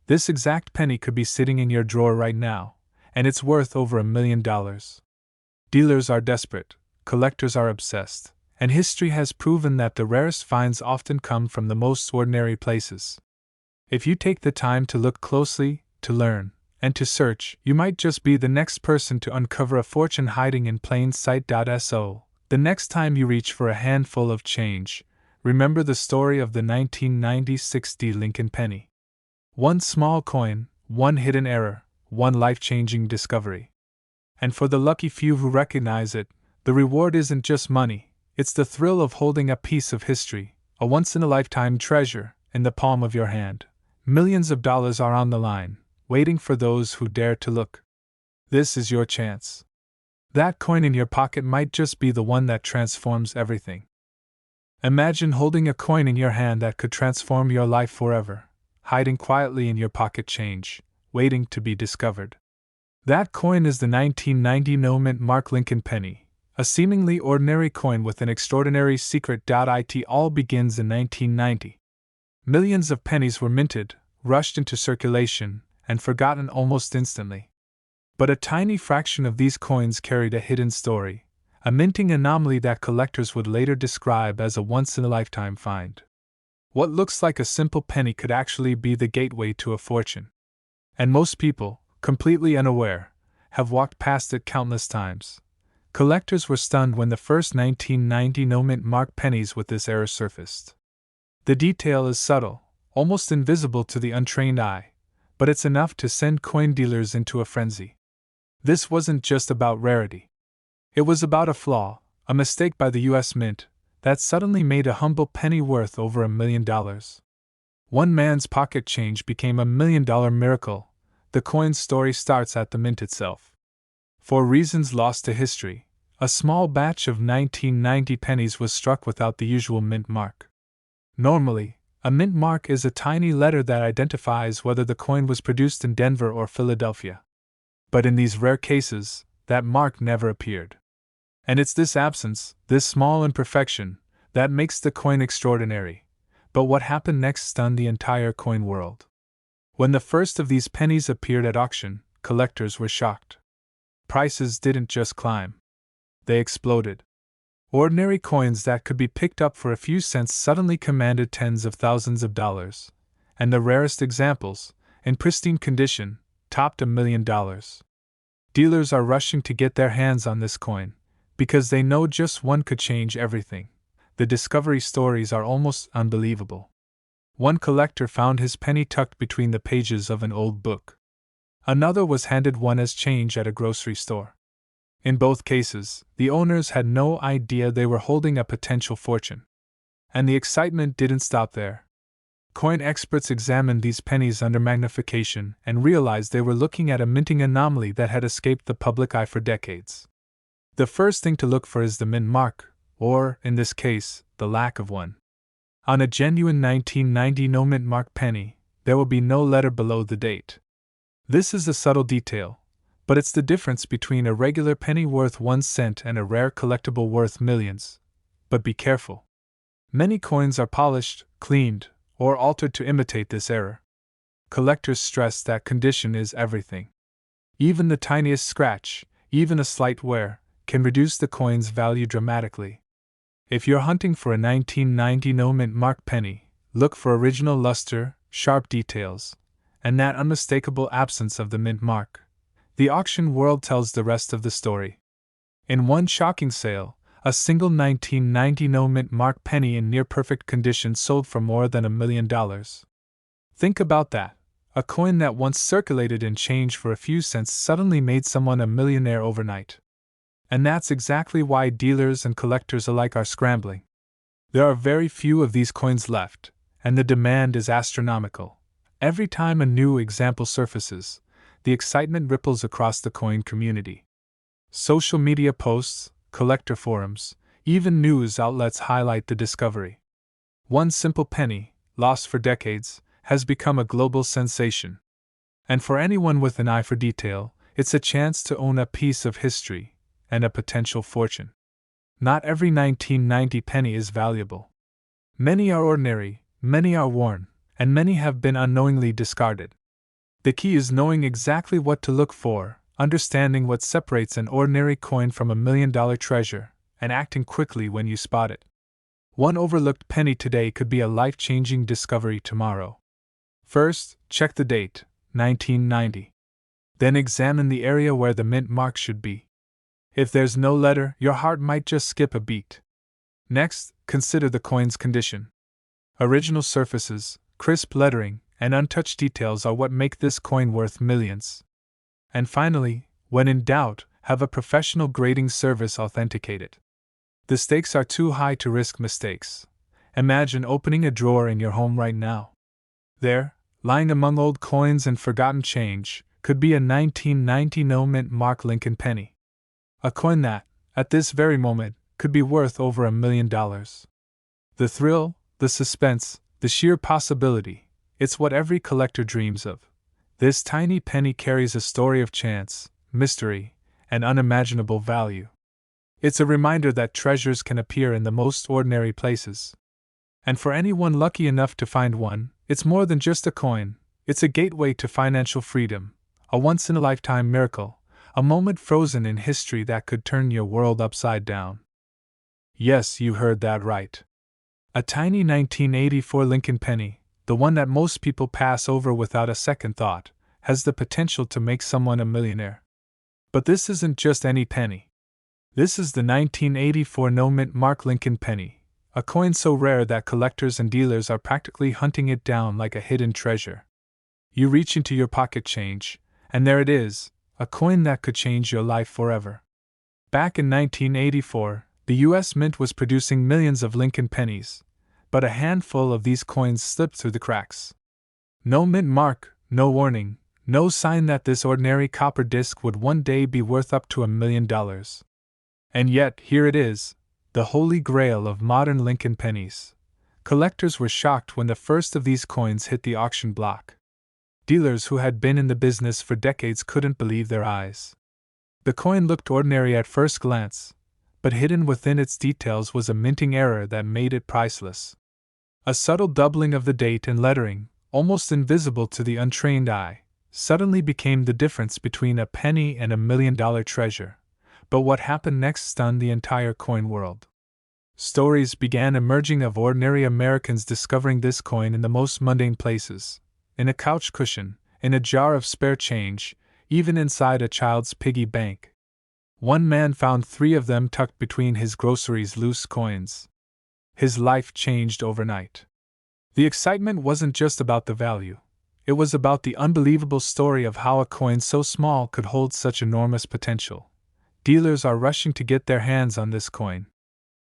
This exact penny could be sitting in your drawer right now, and it's worth over $1 million. Dealers are desperate, collectors are obsessed, and history has proven that the rarest finds often come from the most ordinary places. If you take the time to look closely, to learn, and to search, you might just be the next person to uncover a fortune hiding in plain sight. So, the next time you reach for a handful of change, remember the story of the 1990-60 Lincoln penny. One small coin, one hidden error, one life-changing discovery. And for the lucky few who recognize it, the reward isn't just money, it's the thrill of holding a piece of history, a once-in-a-lifetime treasure, in the palm of your hand. Millions of dollars are on the line, waiting for those who dare to look. This is your chance. That coin in your pocket might just be the one that transforms everything. Imagine holding a coin in your hand that could transform your life forever, hiding quietly in your pocket change, waiting to be discovered. That coin is the 1990 no mint mark Lincoln penny, a seemingly ordinary coin with an extraordinary secret. It all begins in 1990. Millions of pennies were minted, rushed into circulation, and forgotten almost instantly. But a tiny fraction of these coins carried a hidden story, a minting anomaly that collectors would later describe as a once-in-a-lifetime find. What looks like a simple penny could actually be the gateway to a fortune. And most people, completely unaware, have walked past it countless times. Collectors were stunned when the first 1990 no mint mark pennies with this error surfaced. The detail is subtle, almost invisible to the untrained eye, but it's enough to send coin dealers into a frenzy. This wasn't just about rarity. It was about a flaw, a mistake by the US Mint, that suddenly made a humble penny worth over $1 million. One man's pocket change became $1 million miracle. The coin's story starts at the mint itself. For reasons lost to history, a small batch of 1990 pennies was struck without the usual mint mark. Normally, a mint mark is a tiny letter that identifies whether the coin was produced in Denver or Philadelphia. But in these rare cases, that mark never appeared. And it's this absence, this small imperfection, that makes the coin extraordinary. But what happened next stunned the entire coin world. When the first of these pennies appeared at auction, collectors were shocked. Prices didn't just climb. They exploded. Ordinary coins that could be picked up for a few cents suddenly commanded tens of thousands of dollars, and the rarest examples, in pristine condition, topped $1 million. Dealers are rushing to get their hands on this coin, because they know just one could change everything. The discovery stories are almost unbelievable. One collector found his penny tucked between the pages of an old book. Another was handed one as change at a grocery store. In both cases, the owners had no idea they were holding a potential fortune. And the excitement didn't stop there. Coin experts examined these pennies under magnification and realized they were looking at a minting anomaly that had escaped the public eye for decades. The first thing to look for is the mint mark, or, in this case, the lack of one. On a genuine 1990 no mint mark penny, there will be no letter below the date. This is a subtle detail, but it's the difference between a regular penny worth 1 cent and a rare collectible worth millions. But be careful. Many coins are polished, cleaned, or altered to imitate this error. Collectors stress that condition is everything. Even the tiniest scratch, even a slight wear, can reduce the coin's value dramatically. If you're hunting for a 1990 no mint mark penny, look for original luster, sharp details, and that unmistakable absence of the mint mark, the auction world tells the rest of the story. In one shocking sale, a single 1990 no-mint mark penny in near-perfect condition sold for more than $1 million. Think about that. A coin that once circulated in change for a few cents suddenly made someone a millionaire overnight. And that's exactly why dealers and collectors alike are scrambling. There are very few of these coins left, and the demand is astronomical. Every time a new example surfaces, the excitement ripples across the coin community. Social media posts, collector forums, even news outlets highlight the discovery. One simple penny, lost for decades, has become a global sensation. And for anyone with an eye for detail, it's a chance to own a piece of history and a potential fortune. Not every 1990 penny is valuable. Many are ordinary, many are worn, and many have been unknowingly discarded. The key is knowing exactly what to look for, understanding what separates an ordinary coin from $1 million treasure, and acting quickly when you spot it. One overlooked penny today could be a life-changing discovery tomorrow. First, check the date, 1990. Then examine the area where the mint mark should be. If there's no letter, your heart might just skip a beat. Next, consider the coin's condition. Original surfaces, crisp lettering, and untouched details are what make this coin worth millions. And finally, when in doubt, have a professional grading service authenticate it. The stakes are too high to risk mistakes. Imagine opening a drawer in your home right now. There, lying among old coins and forgotten change, could be a 1990 no-mint mark Lincoln penny. A coin that, at this very moment, could be worth over $1 million. The thrill, the suspense, the sheer possibility, it's what every collector dreams of. This tiny penny carries a story of chance, mystery, and unimaginable value. It's a reminder that treasures can appear in the most ordinary places. And for anyone lucky enough to find one, it's more than just a coin, it's a gateway to financial freedom, a once-in-a-lifetime miracle, a moment frozen in history that could turn your world upside down. Yes, you heard that right. A tiny 1984 Lincoln penny, the one that most people pass over without a second thought, has the potential to make someone a millionaire. But this isn't just any penny. This is the 1984 no-mint mark Lincoln penny, a coin so rare that collectors and dealers are practically hunting it down like a hidden treasure. You reach into your pocket change, and there it is, a coin that could change your life forever. Back in 1984, the U.S. Mint was producing millions of Lincoln pennies, but a handful of these coins slipped through the cracks. No mint mark, no warning, no sign that this ordinary copper disc would one day be worth up to $1 million. And yet, here it is, the holy grail of modern Lincoln pennies. Collectors were shocked when the first of these coins hit the auction block. Dealers who had been in the business for decades couldn't believe their eyes. The coin looked ordinary at first glance, but hidden within its details was a minting error that made it priceless. A subtle doubling of the date and lettering, almost invisible to the untrained eye, suddenly became the difference between a penny and $1 million treasure. But what happened next stunned the entire coin world. Stories began emerging of ordinary Americans discovering this coin in the most mundane places. In a couch cushion, in a jar of spare change, even inside a child's piggy bank. One man found 3 of them tucked between his groceries' loose coins. His life changed overnight. The excitement wasn't just about the value. It was about the unbelievable story of how a coin so small could hold such enormous potential. Dealers are rushing to get their hands on this coin.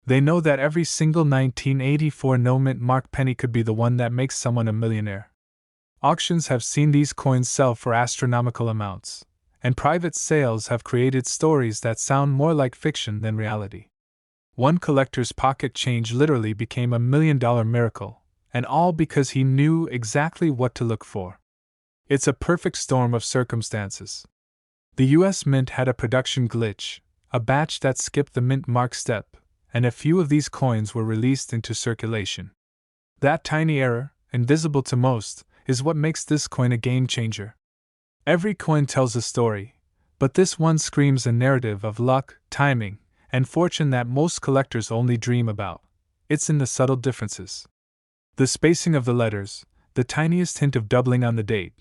They know that every single 1984 no-mint mark penny could be the one that makes someone a millionaire. Auctions have seen these coins sell for astronomical amounts, and private sales have created stories that sound more like fiction than reality. One collector's pocket change literally became $1 million miracle, and all because he knew exactly what to look for. It's a perfect storm of circumstances. The U.S. Mint had a production glitch, a batch that skipped the mint mark step, and a few of these coins were released into circulation. That tiny error, invisible to most, is what makes this coin a game changer. Every coin tells a story, but this one screams a narrative of luck, timing, and fortune that most collectors only dream about. It's in the subtle differences. The spacing of the letters, the tiniest hint of doubling on the date,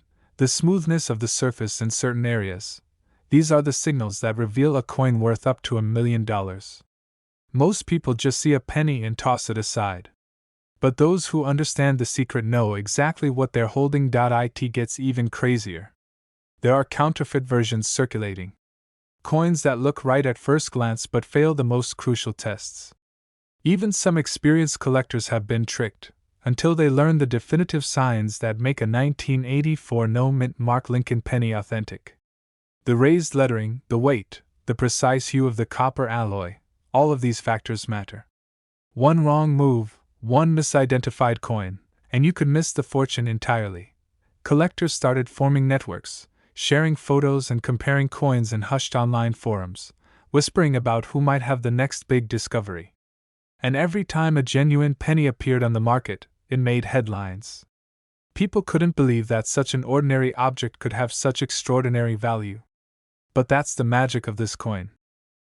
the smoothness of the surface in certain areas. These are the signals that reveal a coin worth up to $1 million. Most people just see a penny and toss it aside. But those who understand the secret know exactly what they're holding. It gets even crazier. There are counterfeit versions circulating. Coins that look right at first glance but fail the most crucial tests. Even some experienced collectors have been tricked, until they learn the definitive signs that make a 1984 no-mint mark Lincoln penny authentic. The raised lettering, the weight, the precise hue of the copper alloy, all of these factors matter. One wrong move, one misidentified coin, and you could miss the fortune entirely. Collectors started forming networks, sharing photos and comparing coins in hushed online forums, whispering about who might have the next big discovery. And every time a genuine penny appeared on the market, it made headlines. People couldn't believe that such an ordinary object could have such extraordinary value. But that's the magic of this coin.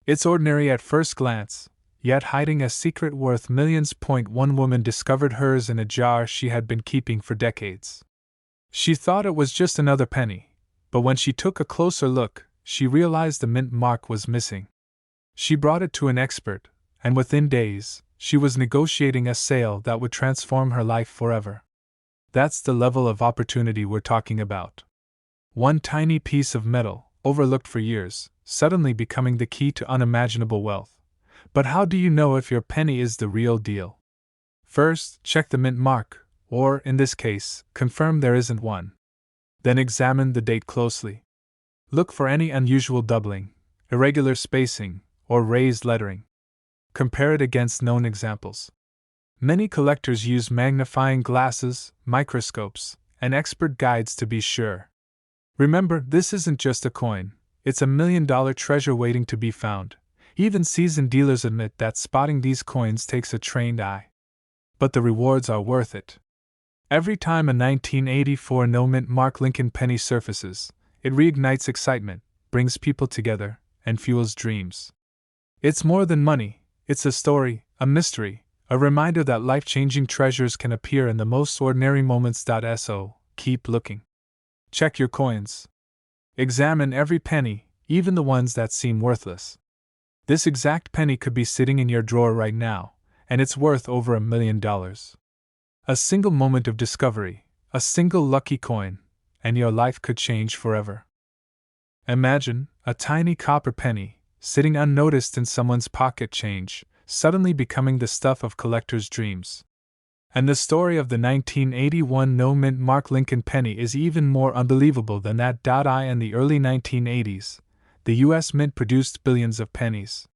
It's ordinary at first glance, yet hiding a secret worth millions. One woman discovered hers in a jar she had been keeping for decades. She thought it was just another penny, but when she took a closer look, she realized the mint mark was missing. She brought it to an expert, and within days, she was negotiating a sale that would transform her life forever. That's the level of opportunity we're talking about. One tiny piece of metal, overlooked for years, suddenly becoming the key to unimaginable wealth. But how do you know if your penny is the real deal? First, check the mint mark, or, in this case, confirm there isn't one. Then examine the date closely. Look for any unusual doubling, irregular spacing, or raised lettering. Compare it against known examples. Many collectors use magnifying glasses, microscopes, and expert guides to be sure. Remember, this isn't just a coin, it's $1 million treasure waiting to be found. Even seasoned dealers admit that spotting these coins takes a trained eye. But the rewards are worth it. Every time a 1984 no-mint mark Lincoln penny surfaces, it reignites excitement, brings people together, and fuels dreams. It's more than money, it's a story, a mystery, a reminder that life-changing treasures can appear in the most ordinary moments. So, keep looking. Check your coins. Examine every penny, even the ones that seem worthless. This exact penny could be sitting in your drawer right now, and it's worth over $1 million. A single moment of discovery, a single lucky coin, and your life could change forever. Imagine a tiny copper penny, sitting unnoticed in someone's pocket change, suddenly becoming the stuff of collectors' dreams. And the story of the 1981 no-mint mark Lincoln penny is even more unbelievable than that. In the early 1980s, the U.S. Mint produced billions of pennies.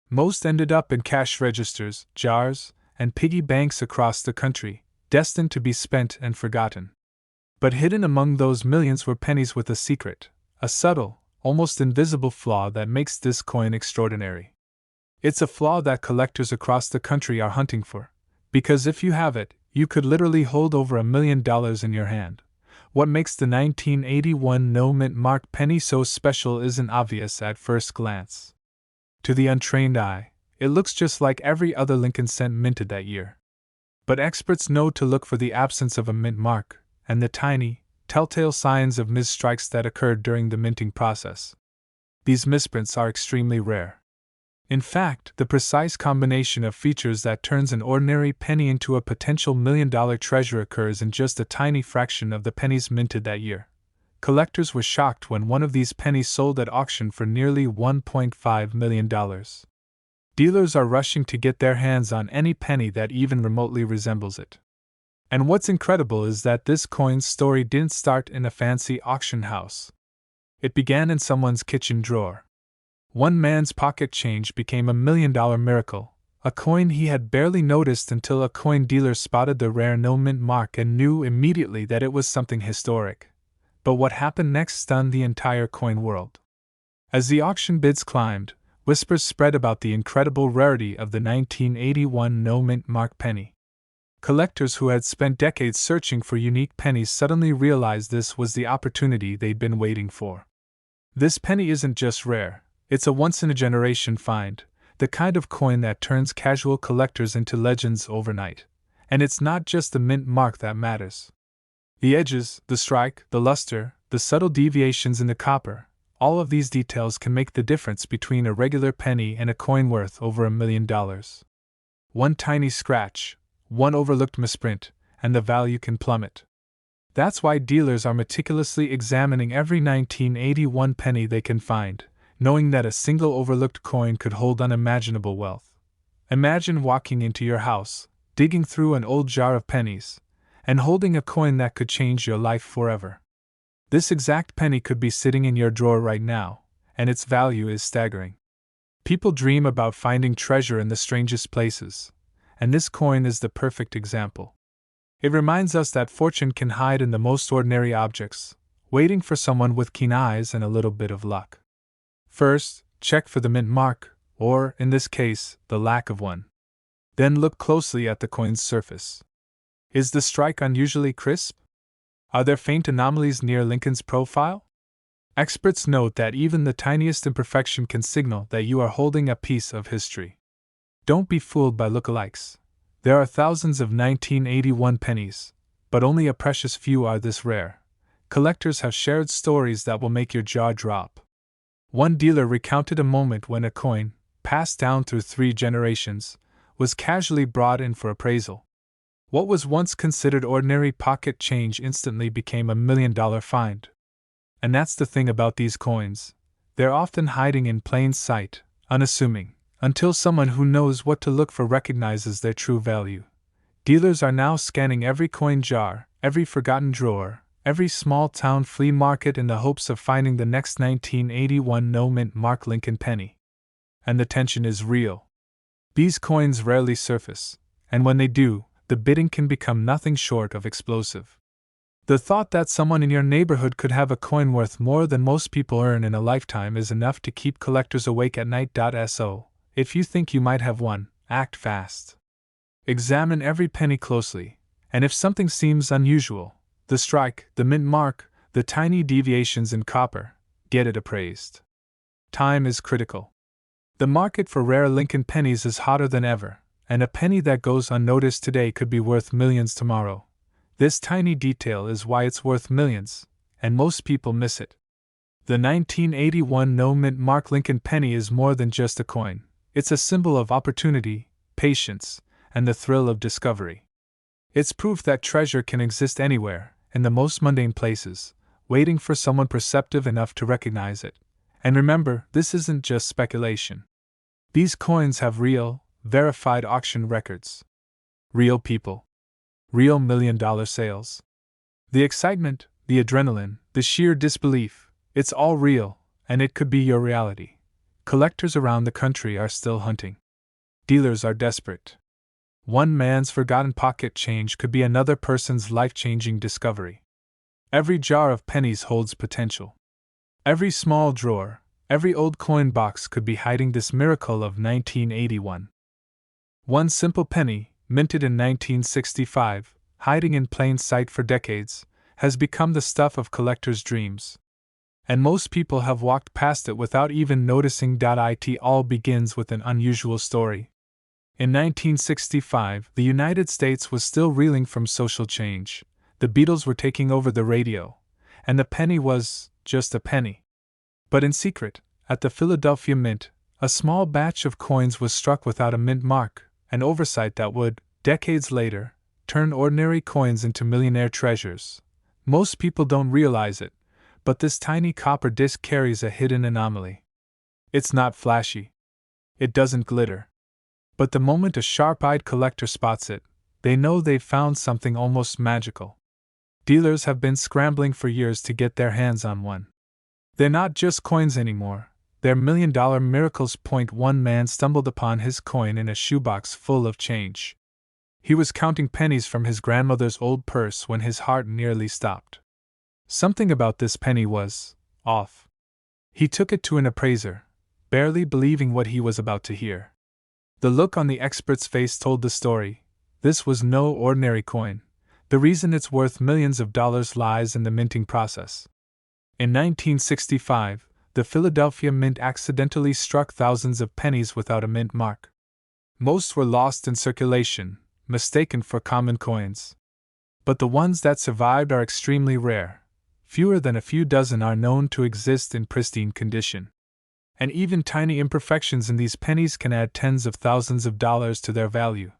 Most ended up in cash registers, jars, and piggy banks across the country, destined to be spent and forgotten. But hidden among those millions were pennies with a secret, a subtle, almost invisible flaw that makes this coin extraordinary. It's a flaw that collectors across the country are hunting for, because if you have it, you could literally hold over $1 million in your hand. What makes the 1981 no-mint mark penny so special isn't obvious at first glance. To the untrained eye, it looks just like every other Lincoln cent minted that year. But experts know to look for the absence of a mint mark, and the tiny, telltale signs of misstrikes that occurred during the minting process. These misprints are extremely rare. In fact, the precise combination of features that turns an ordinary penny into a potential $1 million treasure occurs in just a tiny fraction of the pennies minted that year. Collectors were shocked when one of these pennies sold at auction for nearly $1.5 million. Dealers are rushing to get their hands on any penny that even remotely resembles it. And what's incredible is that this coin's story didn't start in a fancy auction house. It began in someone's kitchen drawer. One man's pocket change became $1 million miracle, a coin he had barely noticed until a coin dealer spotted the rare no-mint mark and knew immediately that it was something historic. But what happened next stunned the entire coin world. As the auction bids climbed, whispers spread about the incredible rarity of the 1981 no-mint mark penny. Collectors who had spent decades searching for unique pennies suddenly realized this was the opportunity they'd been waiting for. This penny isn't just rare, it's a once-in-a-generation find, the kind of coin that turns casual collectors into legends overnight. And it's not just the mint mark that matters. The edges, the strike, the luster, the subtle deviations in the copper, all of these details can make the difference between a regular penny and a coin worth over $1 million. One tiny scratch, one overlooked misprint, and the value can plummet. That's why dealers are meticulously examining every 1981 penny they can find, knowing that a single overlooked coin could hold unimaginable wealth. Imagine walking into your house, digging through an old jar of pennies, and holding a coin that could change your life forever. This exact penny could be sitting in your drawer right now, and its value is staggering. People dream about finding treasure in the strangest places, and this coin is the perfect example. It reminds us that fortune can hide in the most ordinary objects, waiting for someone with keen eyes and a little bit of luck. First, check for the mint mark, or, in this case, the lack of one. Then look closely at the coin's surface. Is the strike unusually crisp? Are there faint anomalies near Lincoln's profile? Experts note that even the tiniest imperfection can signal that you are holding a piece of history. Don't be fooled by lookalikes. There are thousands of 1981 pennies, but only a precious few are this rare. Collectors have shared stories that will make your jaw drop. One dealer recounted a moment when a coin, passed down through 3 generations, was casually brought in for appraisal. What was once considered ordinary pocket change instantly became $1 million find. And that's the thing about these coins. They're often hiding in plain sight, unassuming, until someone who knows what to look for recognizes their true value. Dealers are now scanning every coin jar, every forgotten drawer, every small-town flea market in the hopes of finding the next 1981 no-mint mark Lincoln penny. And the tension is real. These coins rarely surface, and when they do, the bidding can become nothing short of explosive. The thought that someone in your neighborhood could have a coin worth more than most people earn in a lifetime is enough to keep collectors awake at night. So, if you think you might have one, act fast. Examine every penny closely, and if something seems unusual, the strike, the mint mark, the tiny deviations in copper, get it appraised. Time is critical. The market for rare Lincoln pennies is hotter than ever, and a penny that goes unnoticed today could be worth millions tomorrow. This tiny detail is why it's worth millions, and most people miss it. The 1981 no-mint mark Lincoln penny is more than just a coin. It's a symbol of opportunity, patience, and the thrill of discovery. It's proof that treasure can exist anywhere, in the most mundane places, waiting for someone perceptive enough to recognize it. And remember, this isn't just speculation. These coins have real, verified auction records. Real people. Real $1 million sales. The excitement, the adrenaline, the sheer disbelief, it's all real, and it could be your reality. Collectors around the country are still hunting. Dealers are desperate. One man's forgotten pocket change could be another person's life-changing discovery. Every jar of pennies holds potential. Every small drawer, every old coin box could be hiding this miracle of 1981. One simple penny, minted in 1965, hiding in plain sight for decades, has become the stuff of collectors' dreams. And most people have walked past it without even noticing. It all begins with an unusual story. In 1965, the United States was still reeling from social change. The Beatles were taking over the radio, and the penny was just a penny. But in secret, at the Philadelphia Mint, a small batch of coins was struck without a mint mark, an oversight that would, decades later, turn ordinary coins into millionaire treasures. Most people don't realize it, but this tiny copper disc carries a hidden anomaly. It's not flashy. It doesn't glitter. But the moment a sharp-eyed collector spots it, they know they've found something almost magical. Dealers have been scrambling for years to get their hands on one. They're not just coins anymore, they're million-dollar miracles. One man stumbled upon his coin in a shoebox full of change. He was counting pennies from his grandmother's old purse when his heart nearly stopped. Something about this penny was off. He took it to an appraiser, barely believing what he was about to hear. The look on the expert's face told the story. This was no ordinary coin. The reason it's worth millions of dollars lies in the minting process. In 1965, the Philadelphia Mint accidentally struck thousands of pennies without a mint mark. Most were lost in circulation, mistaken for common coins. but the ones that survived are extremely rare. Fewer than a few dozen are known to exist in pristine condition. And even tiny imperfections in these pennies can add tens of thousands of dollars to their value.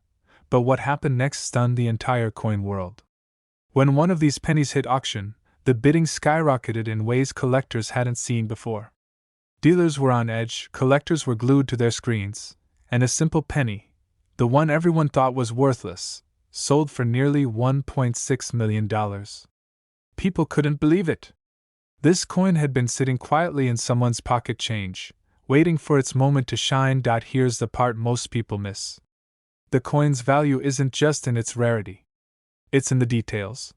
But what happened next stunned the entire coin world. When one of these pennies hit auction, the bidding skyrocketed in ways collectors hadn't seen before. Dealers were on edge, collectors were glued to their screens, and a simple penny, the one everyone thought was worthless, sold for nearly $1.6 million. People couldn't believe it. This coin had been sitting quietly in someone's pocket change, waiting for its moment to shine. Here's the part most people miss. The coin's value isn't just in its rarity. It's in the details.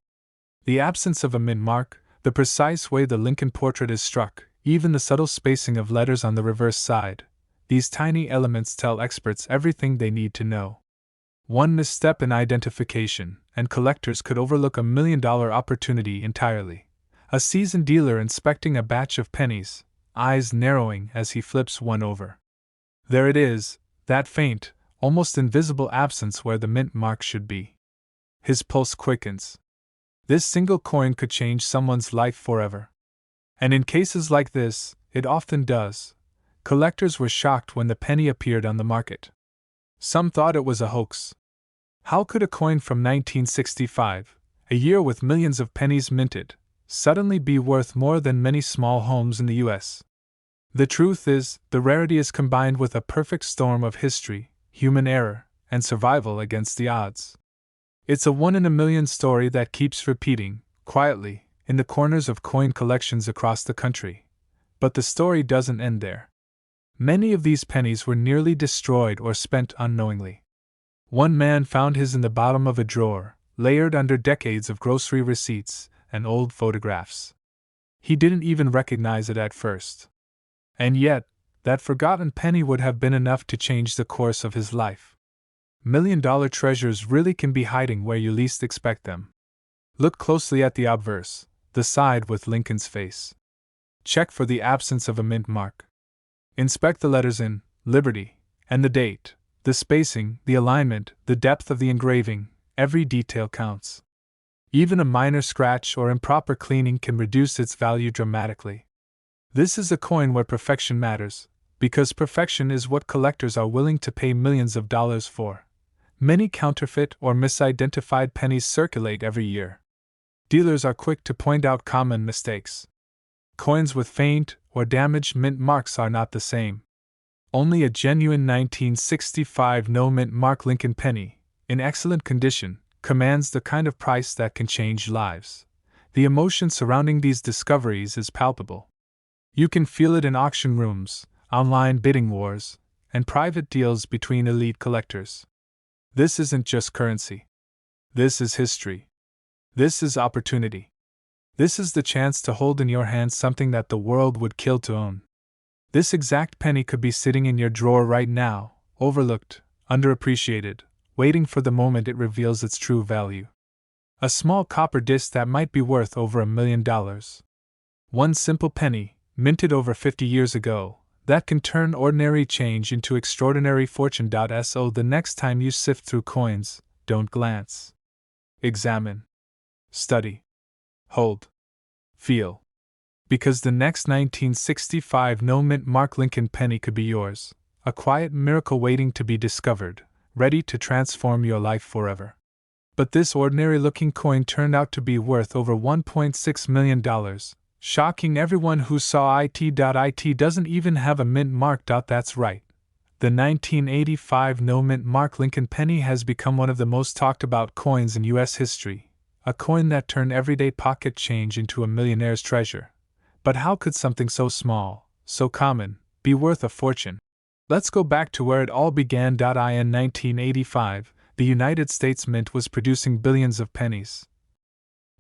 The absence of a mint mark, the precise way the Lincoln portrait is struck, even the subtle spacing of letters on the reverse side. These tiny elements tell experts everything they need to know. One misstep in identification, and collectors could overlook a $1 million opportunity entirely. A seasoned dealer inspecting a batch of pennies, eyes narrowing as he flips one over. There it is, that faint, almost invisible absence where the mint mark should be. His pulse quickens. This single coin could change someone's life forever. And in cases like this, it often does. Collectors were shocked when the penny appeared on the market. Some thought it was a hoax. How could a coin from 1965, a year with millions of pennies minted, suddenly be worth more than many small homes in the U.S.? The truth is, the rarity is combined with a perfect storm of history, human error, and survival against the odds. It's a one-in-a-million story that keeps repeating, quietly, in the corners of coin collections across the country. But the story doesn't end there. Many of these pennies were nearly destroyed or spent unknowingly. One man found his in the bottom of a drawer, layered under decades of grocery receipts and old photographs. He didn't even recognize it at first. And yet, that forgotten penny would have been enough to change the course of his life. $1 million treasures really can be hiding where you least expect them. Look closely at the obverse, the side with Lincoln's face. Check for the absence of a mint mark. Inspect the letters in Liberty and the date. The spacing, the alignment, the depth of the engraving, every detail counts. Even a minor scratch or improper cleaning can reduce its value dramatically. This is a coin where perfection matters, because perfection is what collectors are willing to pay millions of dollars for. Many counterfeit or misidentified pennies circulate every year. Dealers are quick to point out common mistakes. Coins with faint or damaged mint marks are not the same. Only a genuine 1965 no-mint mark Lincoln penny, in excellent condition, commands the kind of price that can change lives. The emotion surrounding these discoveries is palpable. You can feel it in auction rooms, online bidding wars, and private deals between elite collectors. This isn't just currency. This is history. This is opportunity. This is the chance to hold in your hand something that the world would kill to own. This exact penny could be sitting in your drawer right now, overlooked, underappreciated, waiting for the moment it reveals its true value. A small copper disc that might be worth over $1 million. One simple penny, minted over 50 years ago, that can turn ordinary change into extraordinary fortune. So the next time you sift through coins, don't glance. Examine. Study. Hold. Feel. Because the next 1965 no-mint mark Lincoln penny could be yours, a quiet miracle waiting to be discovered, ready to transform your life forever. But this ordinary-looking coin turned out to be worth over $1.6 million, shocking everyone who saw it. It doesn't even have a mint mark. That's right. The 1985 no-mint mark Lincoln penny has become one of the most talked about coins in U.S. history, a coin that turned everyday pocket change into a millionaire's treasure. But how could something so small, so common, be worth a fortune? Let's go back to where it all began. In 1985, the United States Mint was producing billions of pennies.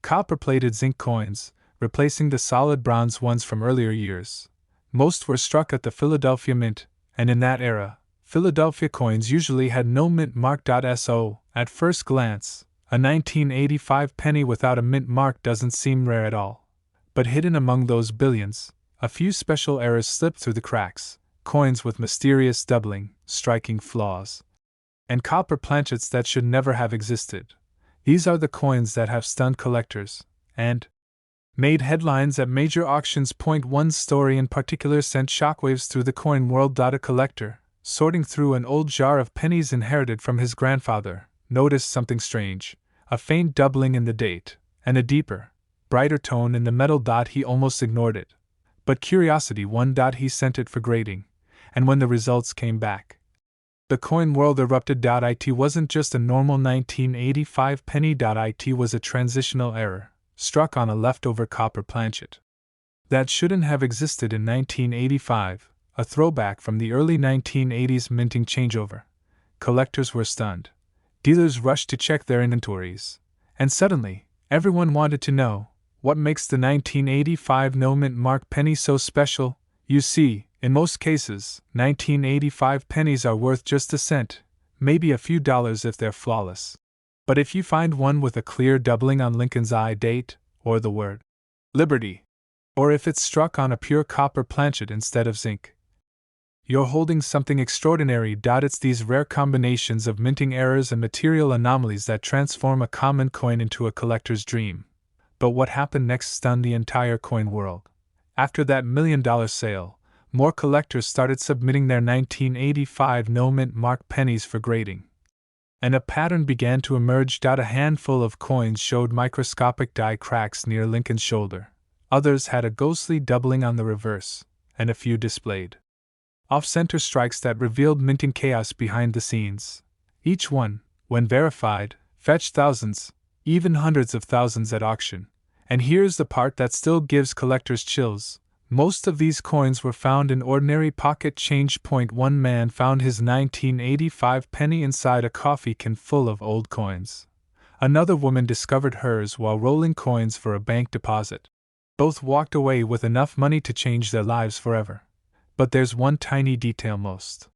Copper-plated zinc coins, replacing the solid bronze ones from earlier years. Most were struck at the Philadelphia Mint, and in that era, Philadelphia coins usually had no mint mark. So, at first glance, a 1985 penny without a mint mark doesn't seem rare at all. But hidden among those billions, a few special errors slipped through the cracks, coins with mysterious doubling, striking flaws, and copper planchets that should never have existed. These are the coins that have stunned collectors, and made headlines at major auctions. One story in particular sent shockwaves through the coin world. A collector, sorting through an old jar of pennies inherited from his grandfather, noticed something strange: a faint doubling in the date, and a deeper, brighter tone in the metal. He almost ignored it. But curiosity won. He sent it for grading, and when the results came back, the coin world erupted. It wasn't just a normal 1985 penny. It was a transitional error, struck on a leftover copper planchet that shouldn't have existed in 1985, a throwback from the early 1980s minting changeover. Collectors were stunned. Dealers rushed to check their inventories. And suddenly, everyone wanted to know, what makes the 1985 no mint mark penny so special? You see, in most cases, 1985 pennies are worth just a cent, maybe a few dollars if they're flawless. But if you find one with a clear doubling on Lincoln's eye date, or the word Liberty, or if it's struck on a pure copper planchet instead of zinc, you're holding something extraordinary. It's these rare combinations of minting errors and material anomalies that transform a common coin into a collector's dream. But what happened next stunned the entire coin world. After that $1 million sale, more collectors started submitting their 1985 no mint mark pennies for grading. And a pattern began to emerge. A handful of coins showed microscopic die cracks near Lincoln's shoulder. Others had a ghostly doubling on the reverse, and a few displayed off-center strikes that revealed minting chaos behind the scenes. Each one, when verified, fetched thousands, even hundreds of thousands at auction. And here's the part that still gives collectors chills. Most of these coins were found in ordinary pocket change. One man found his 1985 penny inside a coffee can full of old coins. Another woman discovered hers while rolling coins for a bank deposit. Both walked away with enough money to change their lives forever. But there's one tiny detail most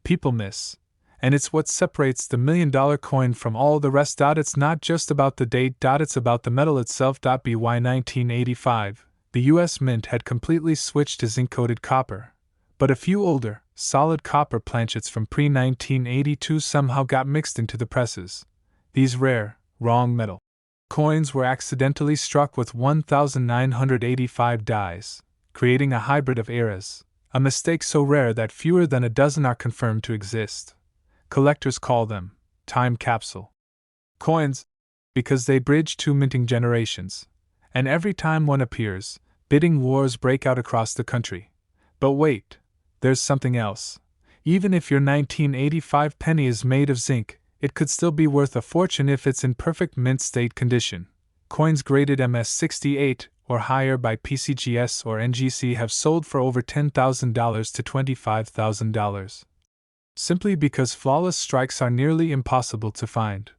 people miss, and it's what separates the $1 million coin from all the rest. It's not just about the date. It's about the metal itself. By 1985, the U.S. Mint had completely switched to zinc-coated copper, but a few older, solid copper planchets from pre-1982 somehow got mixed into the presses. These rare, wrong metal coins were accidentally struck with 1,985 dies, creating a hybrid of eras, a mistake so rare that fewer than a dozen are confirmed to exist. Collectors call them time capsule coins because they bridge two minting generations, and every time one appears, bidding wars break out across the country. But wait, there's something else. Even if your 1985 penny is made of zinc, it could still be worth a fortune if it's in perfect mint state condition. Coins graded MS-68 or higher by PCGS or NGC have sold for over $10,000 to $25,000. Simply because flawless strikes are nearly impossible to find.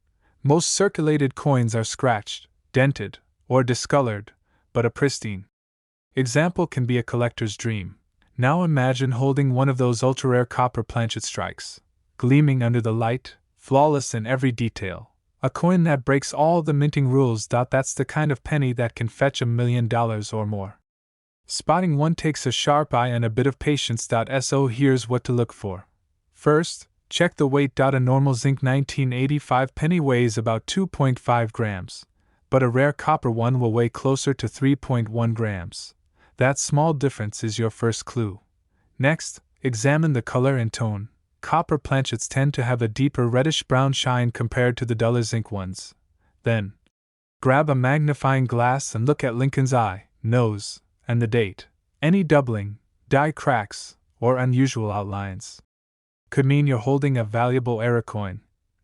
Most circulated coins are scratched, dented, or discolored, but a pristine example can be a collector's dream. Now imagine holding one of those ultra-rare copper planchet strikes, gleaming under the light, flawless in every detail. A coin that breaks all the minting rules. That's the kind of penny that can fetch $1 million or more. Spotting one takes a sharp eye and a bit of patience. So here's what to look for. First, check the weight. A normal zinc 1985 penny weighs about 2.5 grams, but a rare copper one will weigh closer to 3.1 grams. That small difference is your first clue. Next, examine the color and tone. Copper planchets tend to have a deeper reddish-brown shine compared to the duller zinc ones. Then, grab a magnifying glass and look at Lincoln's eye, nose, and the date. Any doubling, die cracks, or unusual outlines could mean you're holding a valuable error coin.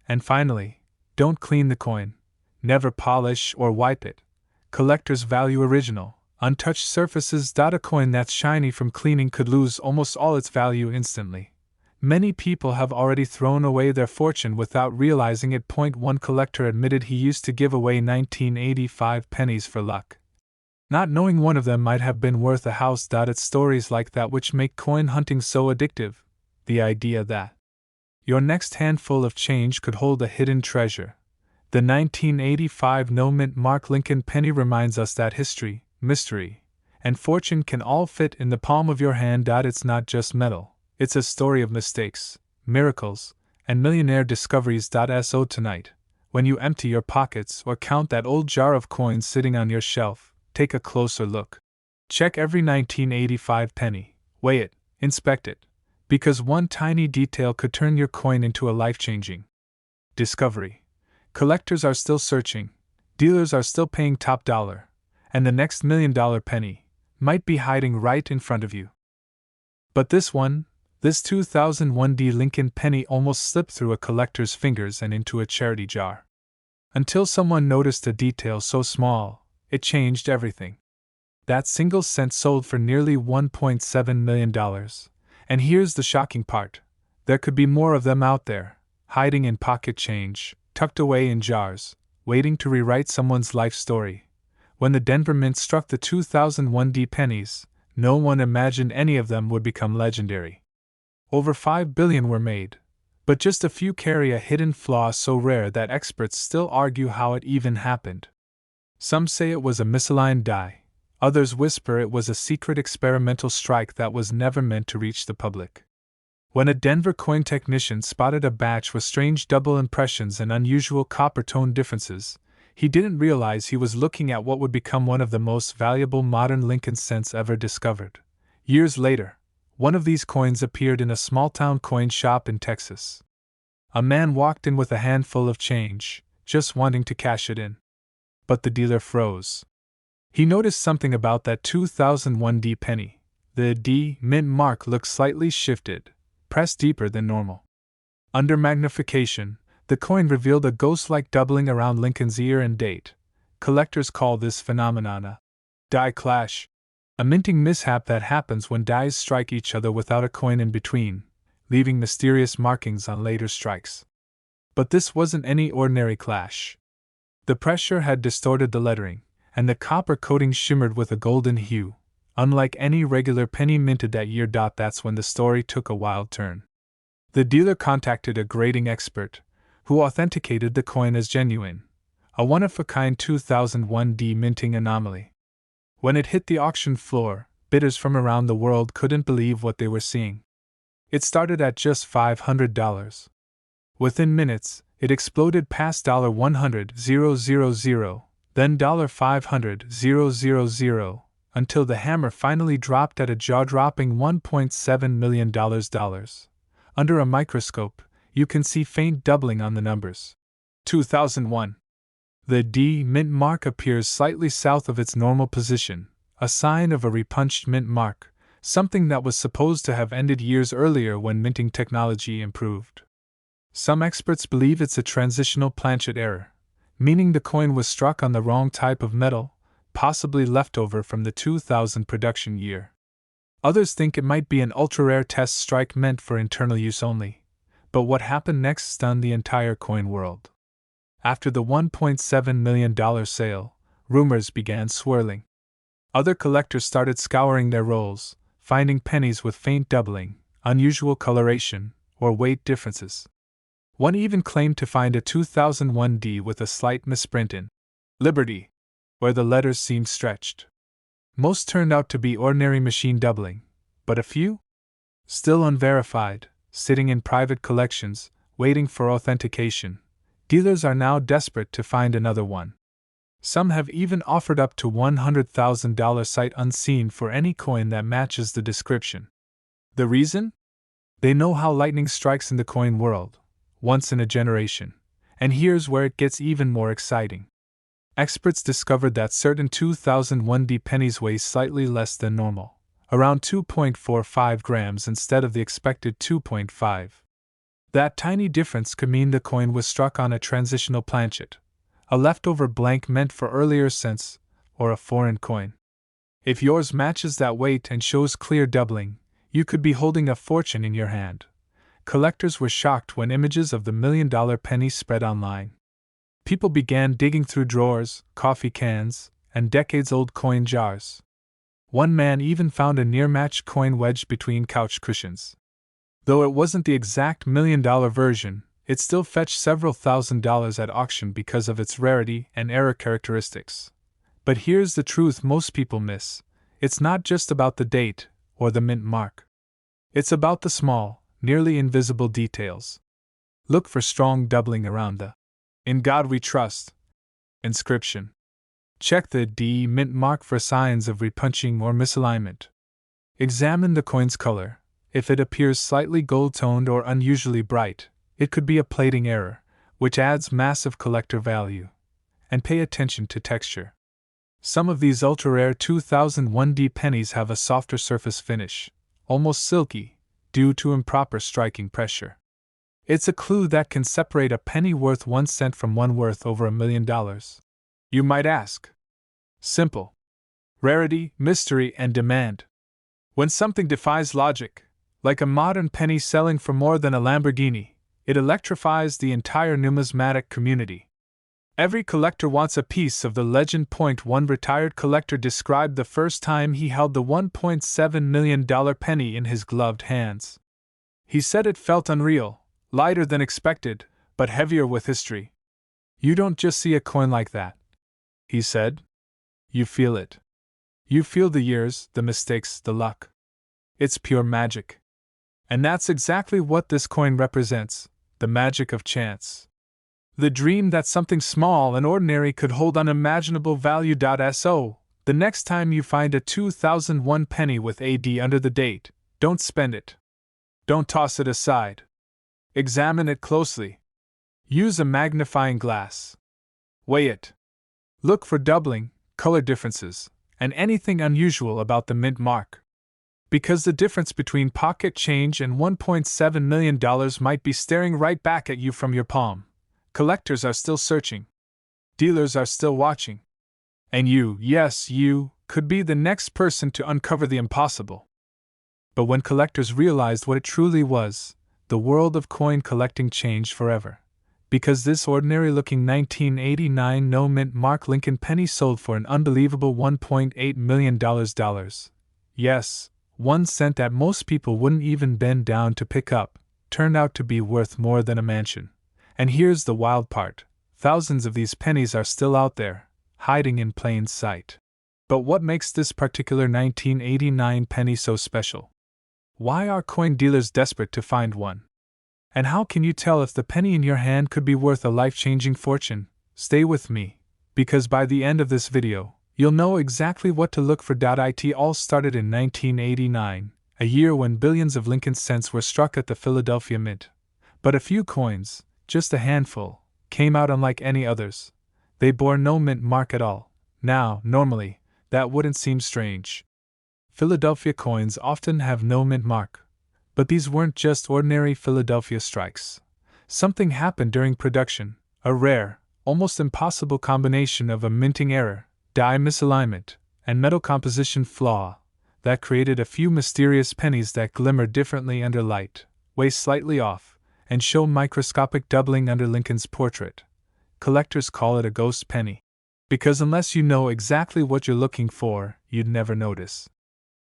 And finally, don't clean the coin. Never polish or wipe it. Collectors value original, untouched surfaces. A coin that's shiny from cleaning could lose almost all its value instantly. Many people have already thrown away their fortune without realizing it. One collector admitted he used to give away 1985 pennies for luck, not knowing one of them might have been worth a house. It's stories like that which make coin hunting so addictive. The idea that your next handful of change could hold a hidden treasure. The 1985 no mint mark Lincoln penny reminds us that history, mystery, and fortune can all fit in the palm of your hand. It's not just metal. It's a story of mistakes, miracles, and millionaire discoveries. So tonight, When you empty your pockets or count that old jar of coins sitting on your shelf, take a closer look. Check every 1985 penny, weigh it, inspect it, because one tiny detail could turn your coin into a life-changing discovery. Collectors are still searching, dealers are still paying top dollar, and the next $1 million penny might be hiding right in front of you. But this 2001 Lincoln penny almost slipped through a collector's fingers and into a charity jar. Until someone noticed a detail so small, it changed everything. That single cent sold for nearly $1.7 million. And here's the shocking part. There could be more of them out there, hiding in pocket change, tucked away in jars, waiting to rewrite someone's life story. When the Denver Mint struck the 2001 pennies, no one imagined any of them would become legendary. Over 5 billion were made, but just a few carry a hidden flaw so rare that experts still argue how it even happened. Some say it was a misaligned die, others whisper it was a secret experimental strike that was never meant to reach the public. When a Denver coin technician spotted a batch with strange double impressions and unusual copper tone differences, he didn't realize he was looking at what would become one of the most valuable modern Lincoln cents ever discovered. Years later, one of these coins appeared in a small-town coin shop in Texas. A man walked in with a handful of change, just wanting to cash it in. But the dealer froze. He noticed something about that 2001 penny. The D mint mark looked slightly shifted, pressed deeper than normal. Under magnification, the coin revealed a ghost-like doubling around Lincoln's year and date. Collectors call this phenomenon a die clash, a minting mishap that happens when dies strike each other without a coin in between, leaving mysterious markings on later strikes. But this wasn't any ordinary clash. The pressure had distorted the lettering, and the copper coating shimmered with a golden hue, unlike any regular penny minted that year. That's when the story took a wild turn. The dealer contacted a grading expert, who authenticated the coin as genuine, a one-of-a-kind 2001 minting anomaly. When it hit the auction floor, bidders from around the world couldn't believe what they were seeing. It started at just $500. Within minutes, it exploded past $100,000, then $500,000, until the hammer finally dropped at a jaw-dropping $1.7 million. Under a microscope, you can see faint doubling on the numbers. 2001. The D mint mark appears slightly south of its normal position, a sign of a repunched mint mark, something that was supposed to have ended years earlier when minting technology improved. Some experts believe it's a transitional planchet error, meaning the coin was struck on the wrong type of metal, possibly leftover from the 2000 production year. Others think it might be an ultra-rare test strike meant for internal use only. But what happened next stunned the entire coin world. After the $1.7 million sale, rumors began swirling. Other collectors started scouring their rolls, finding pennies with faint doubling, unusual coloration, or weight differences. One even claimed to find a 2001 D with a slight misprint in Liberty, where the letters seemed stretched. Most turned out to be ordinary machine doubling, but a few? Still unverified, sitting in private collections, waiting for authentication. Dealers are now desperate to find another one. Some have even offered up to $100,000 sight unseen for any coin that matches the description. The reason? They know how lightning strikes in the coin world, once in a generation. And here's where it gets even more exciting. Experts discovered that certain 2001 pennies weigh slightly less than normal, around 2.45 grams instead of the expected 2.5. That tiny difference could mean the coin was struck on a transitional planchet, a leftover blank meant for earlier cents, or a foreign coin. If yours matches that weight and shows clear doubling, you could be holding a fortune in your hand. Collectors were shocked when images of the $1 million penny spread online. People began digging through drawers, coffee cans, and decades-old coin jars. One man even found a near-matched coin wedged between couch cushions. Though it wasn't the exact $1 million version, it still fetched several $1,000s at auction because of its rarity and error characteristics. But here's the truth most people miss. It's not just about the date or the mint mark. It's about the small, nearly invisible details. Look for strong doubling around the In God we trust. Inscription. Check the D mint mark for signs of repunching or misalignment. Examine the coin's color. If it appears slightly gold-toned or unusually bright, it could be a plating error, which adds massive collector value. And pay attention to texture. Some of these ultra-rare 2001D pennies have a softer surface finish, almost silky, due to improper striking pressure. It's a clue that can separate a penny worth 1 cent from one worth over $1 million. You might ask. Simple. Rarity, mystery, and demand. When something defies logic, like a modern penny selling for more than a Lamborghini, it electrifies the entire numismatic community. Every collector wants a piece of the legend. One retired collector described the first time he held the $1.7 million penny in his gloved hands. He said it felt unreal, lighter than expected, but heavier with history. You don't just see a coin like that, he said. You feel it. You feel the years, the mistakes, the luck. It's pure magic. And that's exactly what this coin represents, the magic of chance. The dream that something small and ordinary could hold unimaginable value. So, the next time you find a 2001 penny with AD under the date, don't spend it. Don't toss it aside. Examine it closely. Use a magnifying glass. Weigh it. Look for doubling, color differences, and anything unusual about the mint mark. Because the difference between pocket change and $1.7 million might be staring right back at you from your palm. Collectors are still searching. Dealers are still watching. And you, yes, you, could be the next person to uncover the impossible. But when collectors realized what it truly was, the world of coin collecting changed forever. Because this ordinary-looking 1989 no-mint mark Lincoln penny sold for an unbelievable $1.8 million. Yes, 1 cent that most people wouldn't even bend down to pick up, turned out to be worth more than a mansion. And here's the wild part. Thousands of these pennies are still out there, hiding in plain sight. But what makes this particular 1989 penny so special? Why are coin dealers desperate to find one? And how can you tell if the penny in your hand could be worth a life-changing fortune? Stay with me, because by the end of this video, you'll know exactly what to look for. It all started in 1989, a year when billions of Lincoln cents were struck at the Philadelphia Mint. But a few coins, just a handful, came out unlike any others. They bore no mint mark at all. Now, normally, that wouldn't seem strange. Philadelphia coins often have no mint mark. But these weren't just ordinary Philadelphia strikes. Something happened during production, a rare, almost impossible combination of a minting error, die misalignment, and metal composition flaw, that created a few mysterious pennies that glimmer differently under light, weigh slightly off, and show microscopic doubling under Lincoln's portrait. Collectors call it a ghost penny. Because unless you know exactly what you're looking for, you'd never notice.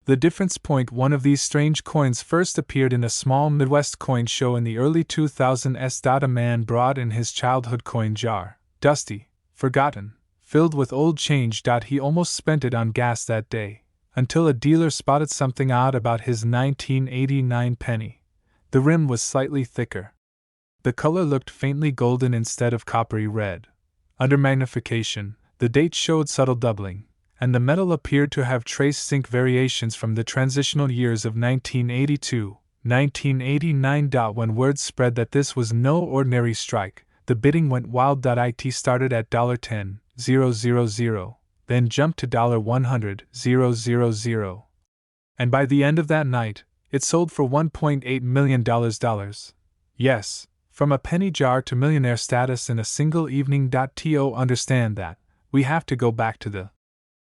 The difference. One of these strange coins first appeared in a small Midwest coin show in the early 2000s. A man brought in his childhood coin jar, dusty, forgotten, filled with old change. He almost spent it on gas that day, until a dealer spotted something odd about his 1989 penny. The rim was slightly thicker. The color looked faintly golden instead of coppery red. Under magnification, the date showed subtle doubling, and the metal appeared to have traced zinc variations from the transitional years of 1982, 1989. When word spread that this was no ordinary strike, the bidding went wild. It started at $10,000, then jumped to $100,000, and by the end of that night, it sold for $1.8 million. Yes, from a penny jar to millionaire status in a single evening. To understand that, we have to go back to the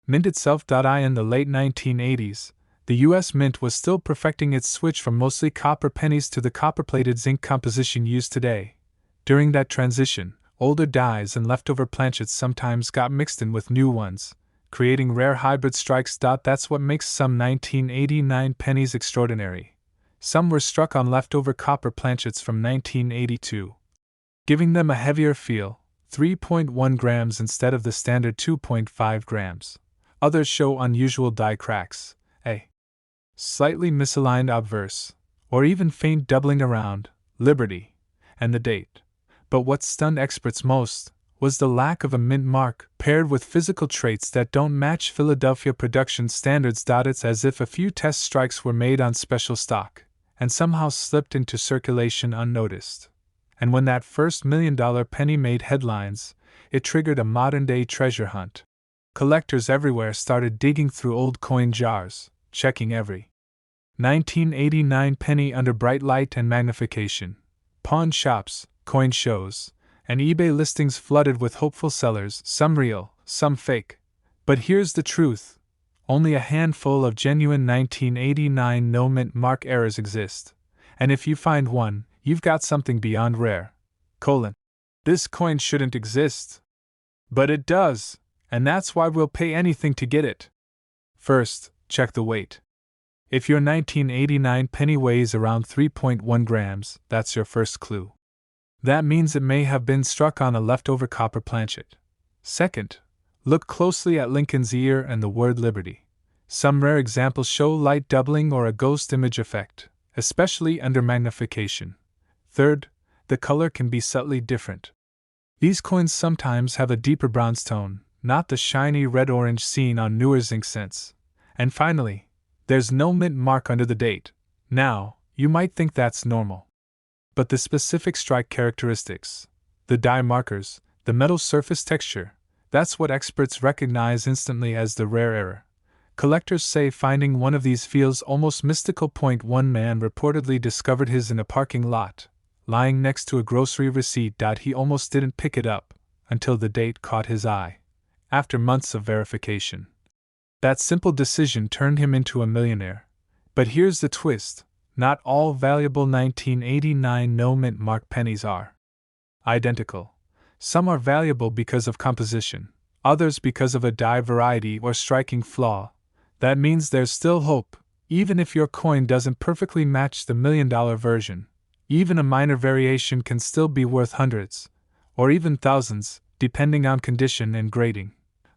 Mint itself. In the late 1980s, the U.S. Mint was still perfecting its switch from mostly copper pennies to the copper-plated zinc composition used today. During that transition, older dies and leftover planchets sometimes got mixed in with new ones, creating rare hybrid strikes. That's what makes some 1989 pennies extraordinary. Some were struck on leftover copper planchets from 1982, giving them a heavier feel, 3.1 grams instead of the standard 2.5 grams. Others show unusual die cracks, a slightly misaligned obverse, or even faint doubling around Liberty and the date. But what stunned experts most was the lack of a mint mark paired with physical traits that don't match Philadelphia production standards. It's as if a few test strikes were made on special stock and somehow slipped into circulation unnoticed. And when that first $1 million penny made headlines, it triggered a modern-day treasure hunt. Collectors everywhere started digging through old coin jars, checking every 1989 penny under bright light and magnification. Pawn shops, coin shows, and eBay listings flooded with hopeful sellers, some real, some fake. But here's the truth. Only a handful of genuine 1989 no mint mark errors exist. And if you find one, you've got something beyond rare. This coin shouldn't exist. But it does, and that's why we'll pay anything to get it. First, check the weight. If your 1989 penny weighs around 3.1 grams, that's your first clue. That means it may have been struck on a leftover copper planchet. Second, look closely at Lincoln's ear and the word Liberty. Some rare examples show light doubling or a ghost image effect, especially under magnification. Third, the color can be subtly different. These coins sometimes have a deeper bronze tone, not the shiny red-orange seen on newer zinc cents. And finally, there's no mint mark under the date. Now, you might think that's normal. But the specific strike characteristics, the die markers, the metal surface texture, that's what experts recognize instantly as the rare error. Collectors say finding one of these feels almost mystical. One man reportedly discovered his in a parking lot, lying next to a grocery receipt. He almost didn't pick it up until the date caught his eye. After months of verification, that simple decision turned him into a millionaire. But here's the twist. Not all valuable 1989 no mint mark pennies are identical. Some are valuable because of composition, others because of a die variety or striking flaw. That means there's still hope, even if your coin doesn't perfectly match the $1 million version. Even a minor variation can still be worth hundreds, or even thousands, depending on condition and grading.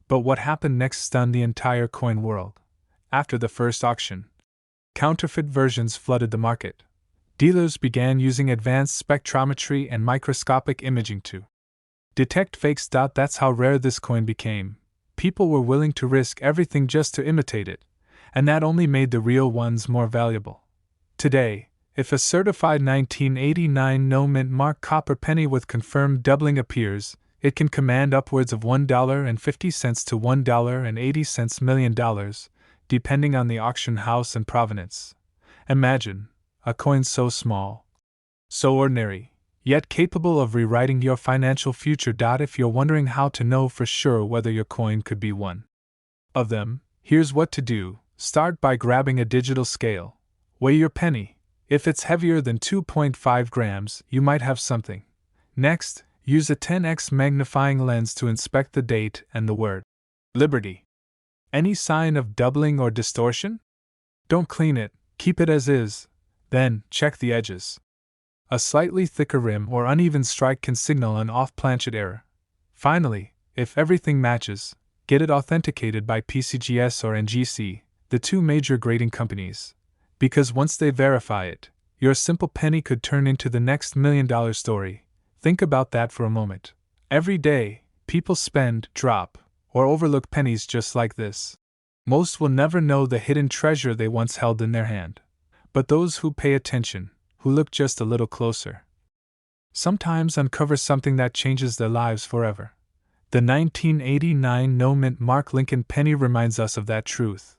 But what happened next stunned the entire coin world. After the first auction, counterfeit versions flooded the market. Dealers began using advanced spectrometry and microscopic imaging to detect fakes. That's how rare this coin became. People were willing to risk everything just to imitate it, and that only made the real ones more valuable. Today, if a certified 1989 no mint mark copper penny with confirmed doubling appears, it can command upwards of $1.50 to $1.80 million, depending on the auction house and provenance. Imagine a coin so small, so ordinary, yet capable of rewriting your financial future. If you're wondering how to know for sure whether your coin could be one of them, here's what to do. Start by grabbing a digital scale. Weigh your penny. If it's heavier than 2.5 grams, you might have something. Next, use a 10x magnifying lens to inspect the date and the word Liberty. Any sign of doubling or distortion? Don't clean it, keep it as is. Then, check the edges. A slightly thicker rim or uneven strike can signal an off-planchet error. Finally, if everything matches, get it authenticated by PCGS or NGC, the two major grading companies. Because once they verify it, your simple penny could turn into the next $1 million story. Think about that for a moment. Every day, people spend, drop, or overlook pennies just like this. Most will never know the hidden treasure they once held in their hand. But those who pay attention, who look just a little closer, sometimes uncover something that changes their lives forever. The 1989 no mint mark Lincoln penny reminds us of that truth,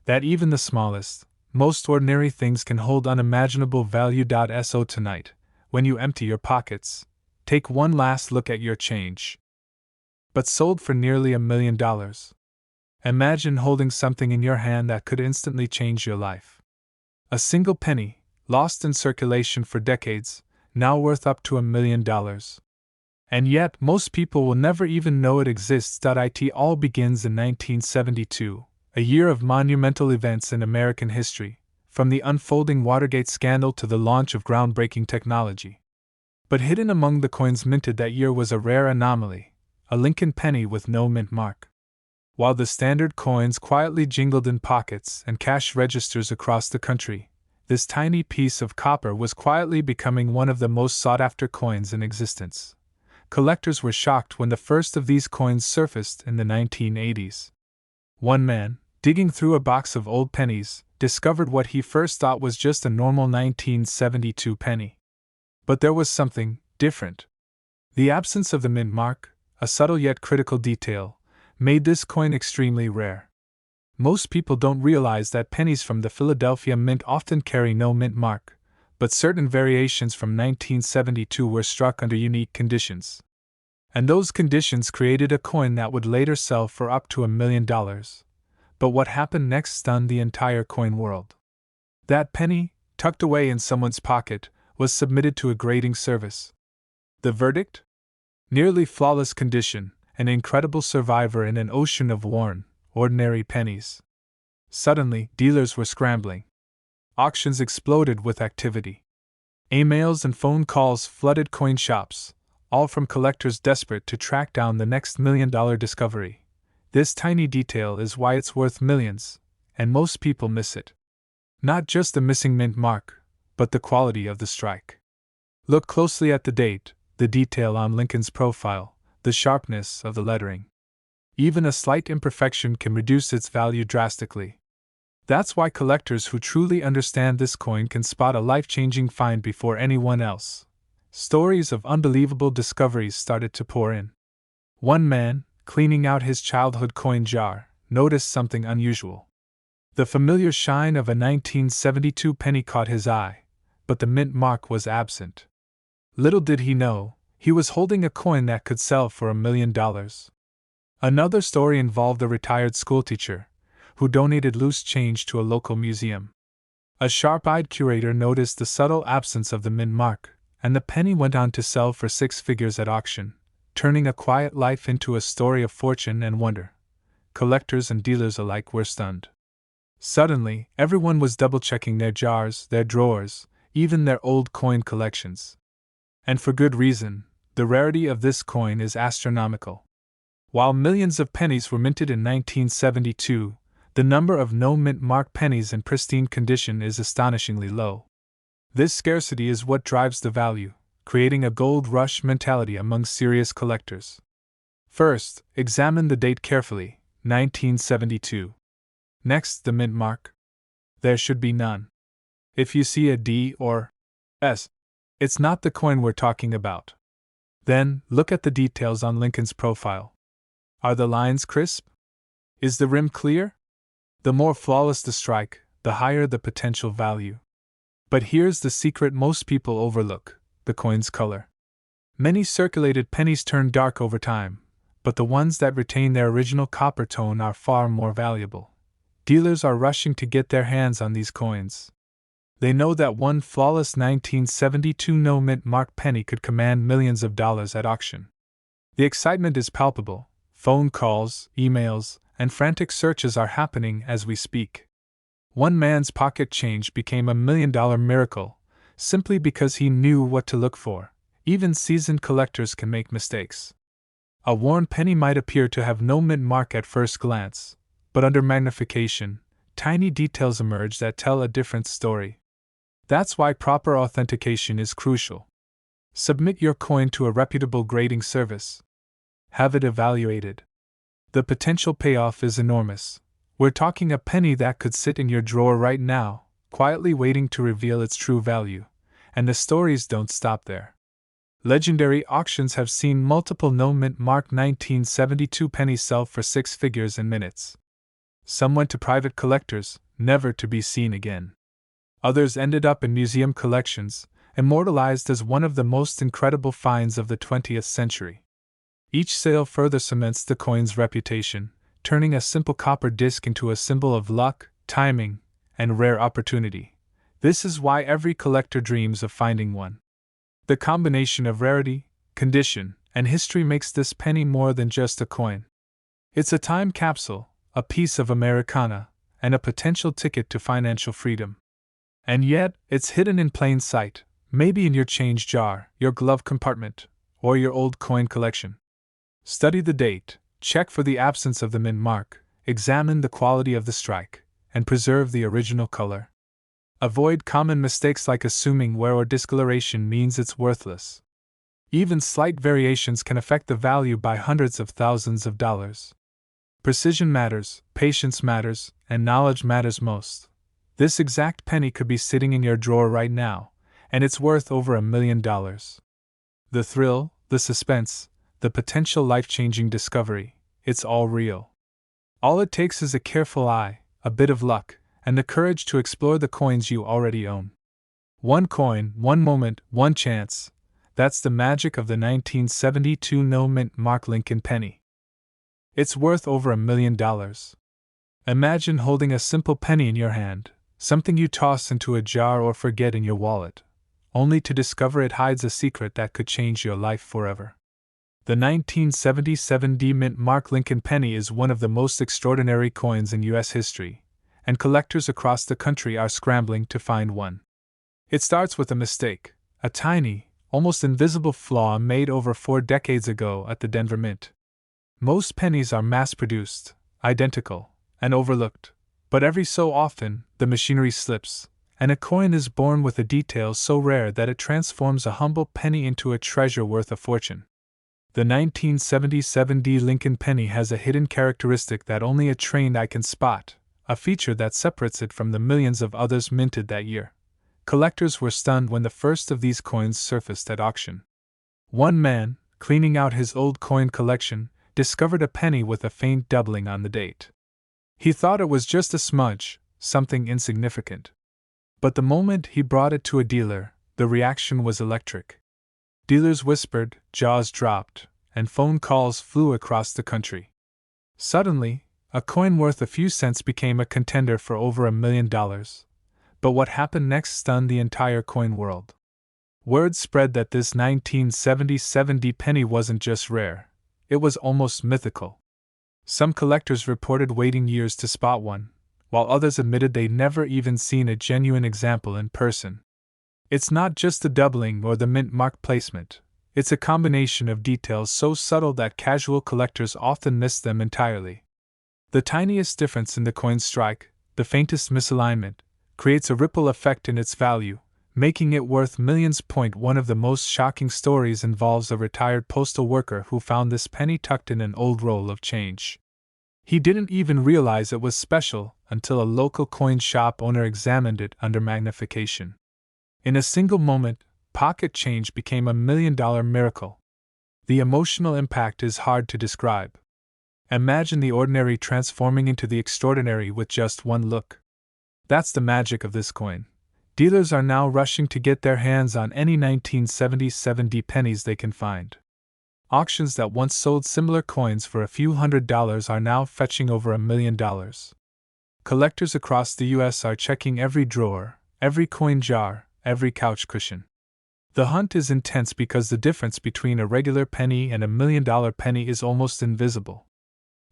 that even the smallest, most ordinary things can hold unimaginable value. So tonight, when you empty your pockets, take one last look at your change. But sold for nearly $1 million. Imagine holding something in your hand that could instantly change your life. A single penny, lost in circulation for decades, now worth up to $1 million. And yet, most people will never even know it exists. It all begins in 1972, a year of monumental events in American history, from the unfolding Watergate scandal to the launch of groundbreaking technology. But hidden among the coins minted that year was a rare anomaly, a Lincoln penny with no mint mark. While the standard coins quietly jingled in pockets and cash registers across the country, this tiny piece of copper was quietly becoming one of the most sought-after coins in existence. collectors were shocked when the first of these coins surfaced in the 1980s. One man, digging through a box of old pennies, discovered what he first thought was just a normal 1972 penny. But there was something different. The absence of the mint mark, a subtle yet critical detail, made this coin extremely rare. Most people don't realize that pennies from the Philadelphia Mint often carry no mint mark, but certain variations from 1972 were struck under unique conditions. And those conditions created a coin that would later sell for up to $1 million. But what happened next stunned the entire coin world. That penny, tucked away in someone's pocket, was submitted to a grading service. The verdict? Nearly flawless condition, an incredible survivor in an ocean of worn, ordinary pennies. Suddenly, dealers were scrambling. Auctions exploded with activity. Emails and phone calls flooded coin shops, all from collectors desperate to track down the next $1 million discovery. This tiny detail is why it's worth millions, and most people miss it. Not just the missing mint mark, but the quality of the strike. Look closely at the date, the detail on Lincoln's profile, the sharpness of the lettering. Even a slight imperfection can reduce its value drastically. That's why collectors who truly understand this coin can spot a life-changing find before anyone else. Stories of unbelievable discoveries started to pour in. One man, cleaning out his childhood coin jar, noticed something unusual. The familiar shine of a 1972 penny caught his eye, but the mint mark was absent. Little did he know, he was holding a coin that could sell for $1 million. Another story involved a retired schoolteacher who donated loose change to a local museum. A sharp-eyed curator noticed the subtle absence of the mint mark, and the penny went on to sell for 6 figures at auction, turning a quiet life into a story of fortune and wonder. Collectors and dealers alike were stunned. Suddenly, everyone was double-checking their jars, their drawers, even their old coin collections. And for good reason, the rarity of this coin is astronomical. While millions of pennies were minted in 1972, the number of no-mint mark pennies in pristine condition is astonishingly low. This scarcity is what drives the value, creating a gold rush mentality among serious collectors. First, examine the date carefully, 1972. Next, the mint mark. There should be none. If you see a D or S, it's not the coin we're talking about. Then, look at the details on Lincoln's profile. Are the lines crisp? Is the rim clear? The more flawless the strike, the higher the potential value. But here's the secret most people overlook: the coin's color. Many circulated pennies turn dark over time, but the ones that retain their original copper tone are far more valuable. Dealers are rushing to get their hands on these coins. They know that one flawless 1972 no-mint mark penny could command millions of dollars at auction. The excitement is palpable. Phone calls, emails, and frantic searches are happening as we speak. One man's pocket change became $1 million miracle, simply because he knew what to look for. Even seasoned collectors can make mistakes. A worn penny might appear to have no mint mark at first glance, but under magnification, tiny details emerge that tell a different story. That's why proper authentication is crucial. Submit your coin to a reputable grading service. Have it evaluated. The potential payoff is enormous. We're talking a penny that could sit in your drawer right now, quietly waiting to reveal its true value. And the stories don't stop there. Legendary auctions have seen multiple no-mint mark 1972 pennies sell for 6 figures in minutes. Some went to private collectors, never to be seen again. Others ended up in museum collections, immortalized as one of the most incredible finds of the 20th century. Each sale further cements the coin's reputation, turning a simple copper disc into a symbol of luck, timing, and rare opportunity. This is why every collector dreams of finding one. The combination of rarity, condition, and history makes this penny more than just a coin. It's a time capsule, a piece of Americana, and a potential ticket to financial freedom. And yet, it's hidden in plain sight, maybe in your change jar, your glove compartment, or your old coin collection. Study the date, check for the absence of the mint mark, examine the quality of the strike, and preserve the original color. Avoid common mistakes like assuming wear or discoloration means it's worthless. Even slight variations can affect the value by hundreds of thousands of dollars. Precision matters, patience matters, and knowledge matters most. This exact penny could be sitting in your drawer right now, and it's worth over $1 million. The thrill, the suspense, the potential life-changing discovery, it's all real. All it takes is a careful eye, a bit of luck, and the courage to explore the coins you already own. One coin, one moment, one chance. That's the magic of the 1972 no-mint mark Lincoln penny. It's worth over $1 million. Imagine holding a simple penny in your hand, something you toss into a jar or forget in your wallet, only to discover it hides a secret that could change your life forever. The 1977 Mint mark Lincoln penny is one of the most extraordinary coins in U.S. history, and collectors across the country are scrambling to find one. It starts with a mistake, a tiny, almost invisible flaw made over 4 decades ago at the Denver Mint. Most pennies are mass-produced, identical, and overlooked, but every so often, the machinery slips, and a coin is born with a detail so rare that it transforms a humble penny into a treasure worth a fortune. The 1977 Lincoln penny has a hidden characteristic that only a trained eye can spot, a feature that separates it from the millions of others minted that year. Collectors were stunned when the first of these coins surfaced at auction. One man, cleaning out his old coin collection, discovered a penny with a faint doubling on the date. He thought it was just a smudge, something insignificant. But the moment he brought it to a dealer, the reaction was electric. Dealers whispered, jaws dropped, and phone calls flew across the country. Suddenly, a coin worth a few cents became a contender for over $1 million. But what happened next stunned the entire coin world. Word spread that this 1977 penny wasn't just rare, it was almost mythical. Some collectors reported waiting years to spot one, while others admitted they'd never even seen a genuine example in person. It's not just the doubling or the mint mark placement, it's a combination of details so subtle that casual collectors often miss them entirely. The tiniest difference in the coin's strike, the faintest misalignment, creates a ripple effect in its value, making it worth millions. One of the most shocking stories involves a retired postal worker who found this penny tucked in an old roll of change. He didn't even realize it was special until a local coin shop owner examined it under magnification. In a single moment, pocket change became $1 million miracle. The emotional impact is hard to describe. Imagine the ordinary transforming into the extraordinary with just one look. That's the magic of this coin. Dealers are now rushing to get their hands on any 1977 pennies they can find. Auctions that once sold similar coins for a few $100s are now fetching over $1 million. Collectors across the U.S. are checking every drawer, every coin jar, every couch cushion. The hunt is intense because the difference between a regular penny and $1 million penny is almost invisible.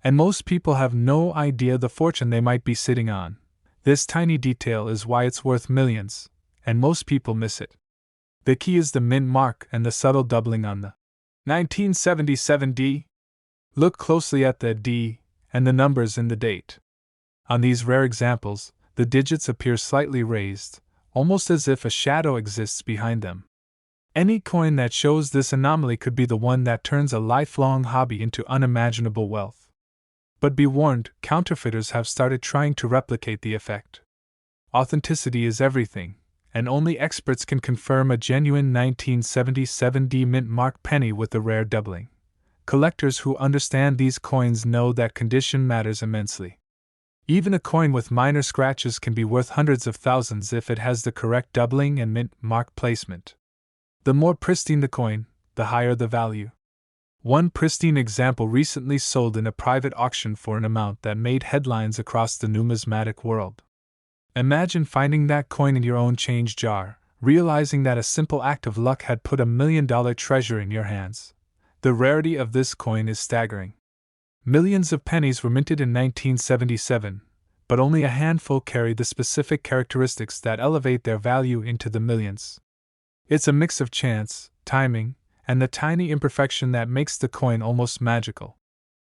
And most people have no idea the fortune they might be sitting on. This tiny detail is why it's worth millions, and most people miss it. The key is the mint mark and the subtle doubling on the 1977 D. Look closely at the D and the numbers in the date. On these rare examples, the digits appear slightly raised, almost as if a shadow exists behind them. Any coin that shows this anomaly could be the one that turns a lifelong hobby into unimaginable wealth. But be warned, counterfeiters have started trying to replicate the effect. Authenticity is everything, and only experts can confirm a genuine 1977 mint mark penny with the rare doubling. Collectors who understand these coins know that condition matters immensely. Even a coin with minor scratches can be worth hundreds of thousands if it has the correct doubling and mint mark placement. The more pristine the coin, the higher the value. One pristine example recently sold in a private auction for an amount that made headlines across the numismatic world. Imagine finding that coin in your own change jar, realizing that a simple act of luck had put $1 million treasure in your hands. The rarity of this coin is staggering. Millions of pennies were minted in 1977, but only a handful carry the specific characteristics that elevate their value into the millions. It's a mix of chance, timing, and the tiny imperfection that makes the coin almost magical.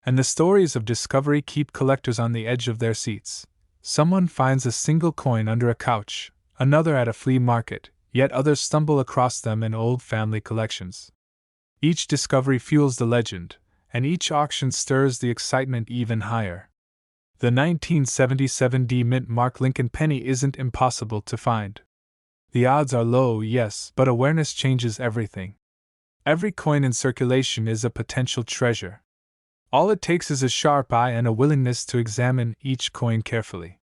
And the stories of discovery keep collectors on the edge of their seats. Someone finds a single coin under a couch, another at a flea market, yet others stumble across them in old family collections. Each discovery fuels the legend, and each auction stirs the excitement even higher. The 1977 D Mint Mark Lincoln penny isn't impossible to find. The odds are low, yes, but awareness changes everything. Every coin in circulation is a potential treasure. All it takes is a sharp eye and a willingness to examine each coin carefully.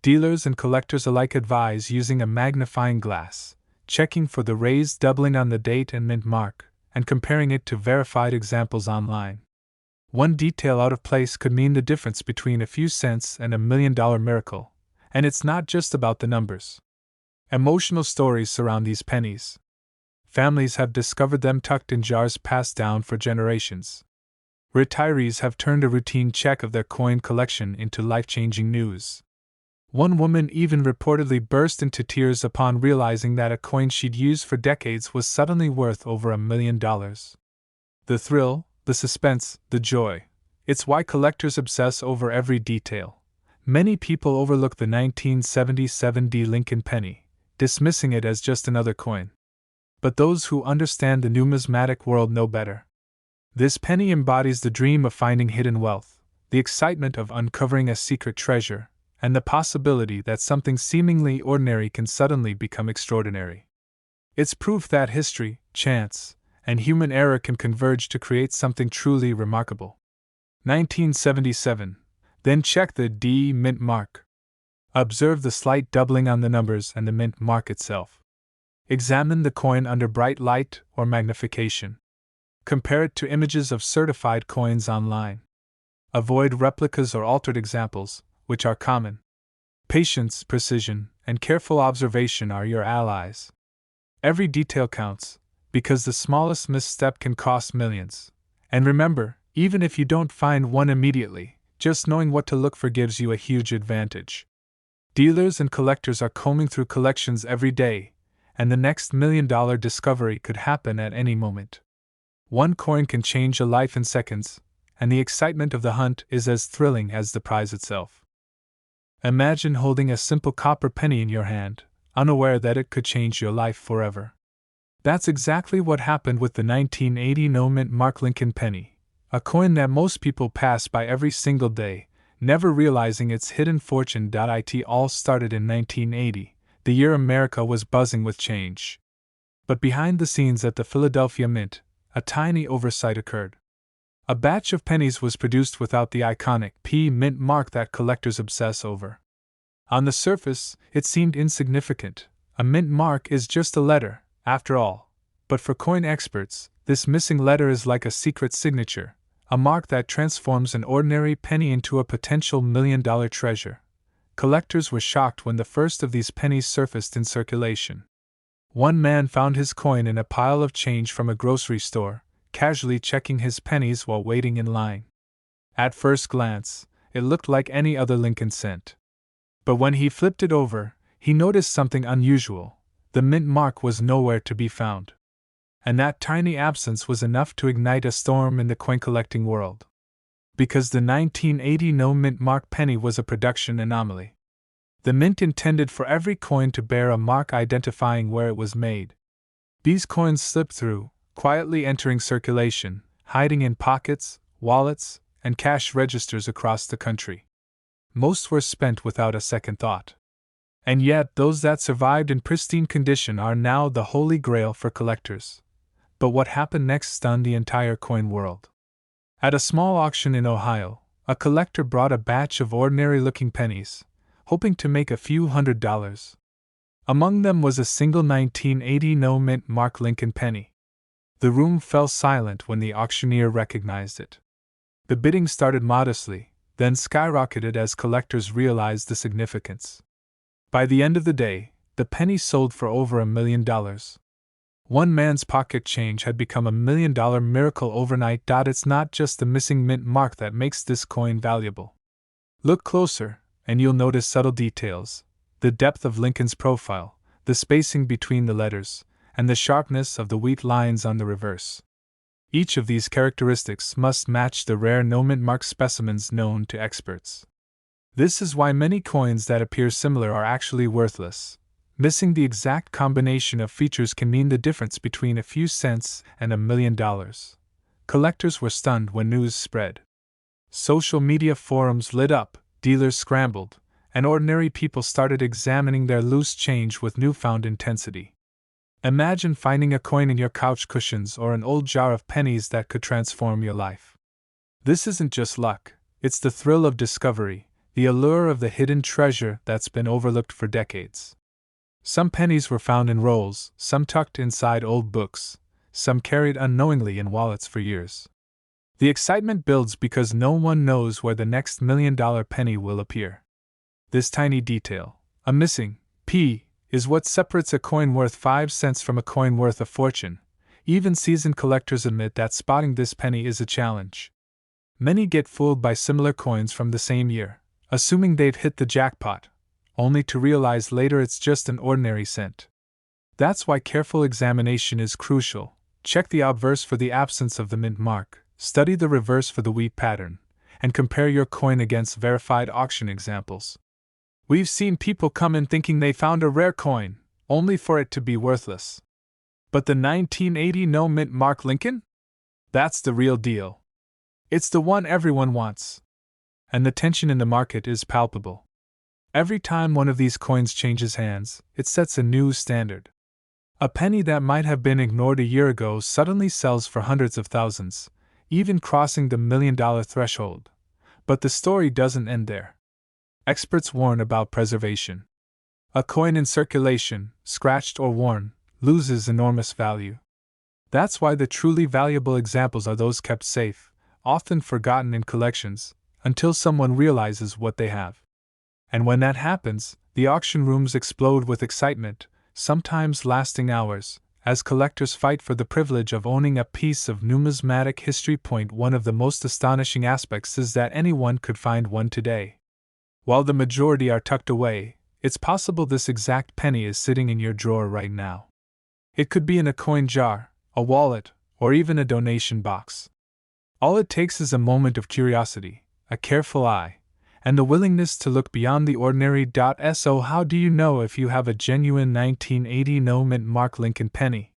Dealers and collectors alike advise using a magnifying glass, checking for the raised doubling on the date and mint mark, and comparing it to verified examples online. One detail out of place could mean the difference between a few cents and $1 million miracle, and it's not just about the numbers. Emotional stories surround these pennies. Families have discovered them tucked in jars passed down for generations. Retirees have turned a routine check of their coin collection into life-changing news. One woman even reportedly burst into tears upon realizing that a coin she'd used for decades was suddenly worth over $1 million. The thrill, the suspense, the joy. It's why collectors obsess over every detail. Many people overlook the 1977 D Lincoln penny, dismissing it as just another coin. But those who understand the numismatic world know better. This penny embodies the dream of finding hidden wealth, the excitement of uncovering a secret treasure, and the possibility that something seemingly ordinary can suddenly become extraordinary. It's proof that history, chance, and human error can converge to create something truly remarkable. 1977. Then check the D Mint mark. Observe the slight doubling on the numbers and the mint mark itself. Examine the coin under bright light or magnification. Compare it to images of certified coins online. Avoid replicas or altered examples, which are common. Patience, precision, and careful observation are your allies. Every detail counts, because the smallest misstep can cost millions. And remember, even if you don't find one immediately, just knowing what to look for gives you a huge advantage. Dealers and collectors are combing through collections every day, and the next $1 million discovery could happen at any moment. One coin can change a life in seconds, and the excitement of the hunt is as thrilling as the prize itself. Imagine holding a simple copper penny in your hand, unaware that it could change your life forever. That's exactly what happened with the 1980 No Mint Mark Lincoln penny, a coin that most people pass by every single day, never realizing its hidden fortune. It all started in 1980, the year America was buzzing with change. But behind the scenes at the Philadelphia Mint, a tiny oversight occurred. A batch of pennies was produced without the iconic P Mint mark that collectors obsess over. On the surface, it seemed insignificant. A mint mark is just a letter, after all. But for coin experts, this missing letter is like a secret signature, a mark that transforms an ordinary penny into a potential $1 million treasure. Collectors were shocked when the first of these pennies surfaced in circulation. One man found his coin in a pile of change from a grocery store, casually checking his pennies while waiting in line. At first glance, it looked like any other Lincoln cent. But when he flipped it over, he noticed something unusual. The mint mark was nowhere to be found. And that tiny absence was enough to ignite a storm in the coin collecting world. Because the 1980 No Mint Mark penny was a production anomaly. The mint intended for every coin to bear a mark identifying where it was made. These coins slipped through, quietly entering circulation, hiding in pockets, wallets, and cash registers across the country. Most were spent without a second thought. And yet those that survived in pristine condition are now the holy grail for collectors. But what happened next stunned the entire coin world. At a small auction in Ohio, a collector brought a batch of ordinary-looking pennies, hoping to make a few $100s. Among them was a single 1980 No Mint Mark Lincoln penny. The room fell silent when the auctioneer recognized it. The bidding started modestly, then skyrocketed as collectors realized the significance. By the end of the day, the penny sold for over $1 million. One man's pocket change had become $1 million miracle overnight. It's not just the missing mint mark that makes this coin valuable. Look closer, and you'll notice subtle details: the depth of Lincoln's profile, the spacing between the letters, and the sharpness of the wheat lines on the reverse. Each of these characteristics must match the rare no mint mark specimens known to experts. This is why many coins that appear similar are actually worthless. Missing the exact combination of features can mean the difference between a few cents and $1 million. Collectors were stunned when news spread. Social media forums lit up, dealers scrambled, and ordinary people started examining their loose change with newfound intensity. Imagine finding a coin in your couch cushions or an old jar of pennies that could transform your life. This isn't just luck, it's the thrill of discovery, the allure of the hidden treasure that's been overlooked for decades. Some pennies were found in rolls, some tucked inside old books, some carried unknowingly in wallets for years. The excitement builds because no one knows where the next $1 million penny will appear. This tiny detail, a missing P, is what separates a coin worth 5 cents from a coin worth a fortune. Even seasoned collectors admit that spotting this penny is a challenge. Many get fooled by similar coins from the same year, assuming they've hit the jackpot, only to realize later it's just an ordinary cent. That's why careful examination is crucial. Check the obverse for the absence of the mint mark, study the reverse for the wheat pattern, and compare your coin against verified auction examples. We've seen people come in thinking they found a rare coin, only for it to be worthless. But the 1980 no mint mark Lincoln? That's the real deal. It's the one everyone wants. And the tension in the market is palpable. Every time one of these coins changes hands, it sets a new standard. A penny that might have been ignored a year ago suddenly sells for hundreds of thousands, even crossing the $1 million threshold. But the story doesn't end there. Experts warn about preservation. A coin in circulation, scratched or worn, loses enormous value. That's why the truly valuable examples are those kept safe, often forgotten in collections, until someone realizes what they have. And when that happens, the auction rooms explode with excitement, sometimes lasting hours, as collectors fight for the privilege of owning a piece of numismatic history. One of the most astonishing aspects is that anyone could find one today. While the majority are tucked away, it's possible this exact penny is sitting in your drawer right now. It could be in a coin jar, a wallet, or even a donation box. All it takes is a moment of curiosity, a careful eye, and the willingness to look beyond the ordinary. So how do you know if you have a genuine 1980 no mint mark Lincoln penny?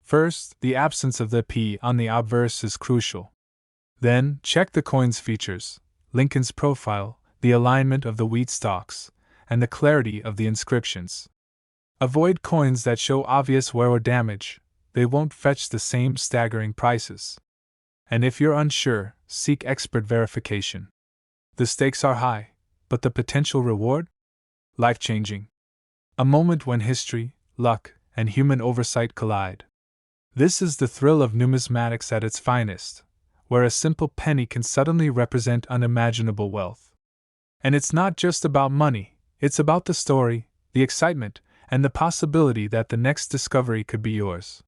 First, the absence of the P on the obverse is crucial. Then, check the coin's features, Lincoln's profile, the alignment of the wheat stalks, and the clarity of the inscriptions. Avoid coins that show obvious wear or damage, they won't fetch the same staggering prices. And if you're unsure, seek expert verification. The stakes are high, but the potential reward? Life-changing. A moment when history, luck, and human oversight collide. This is the thrill of numismatics at its finest, where a simple penny can suddenly represent unimaginable wealth. And it's not just about money, it's about the story, the excitement, and the possibility that the next discovery could be yours.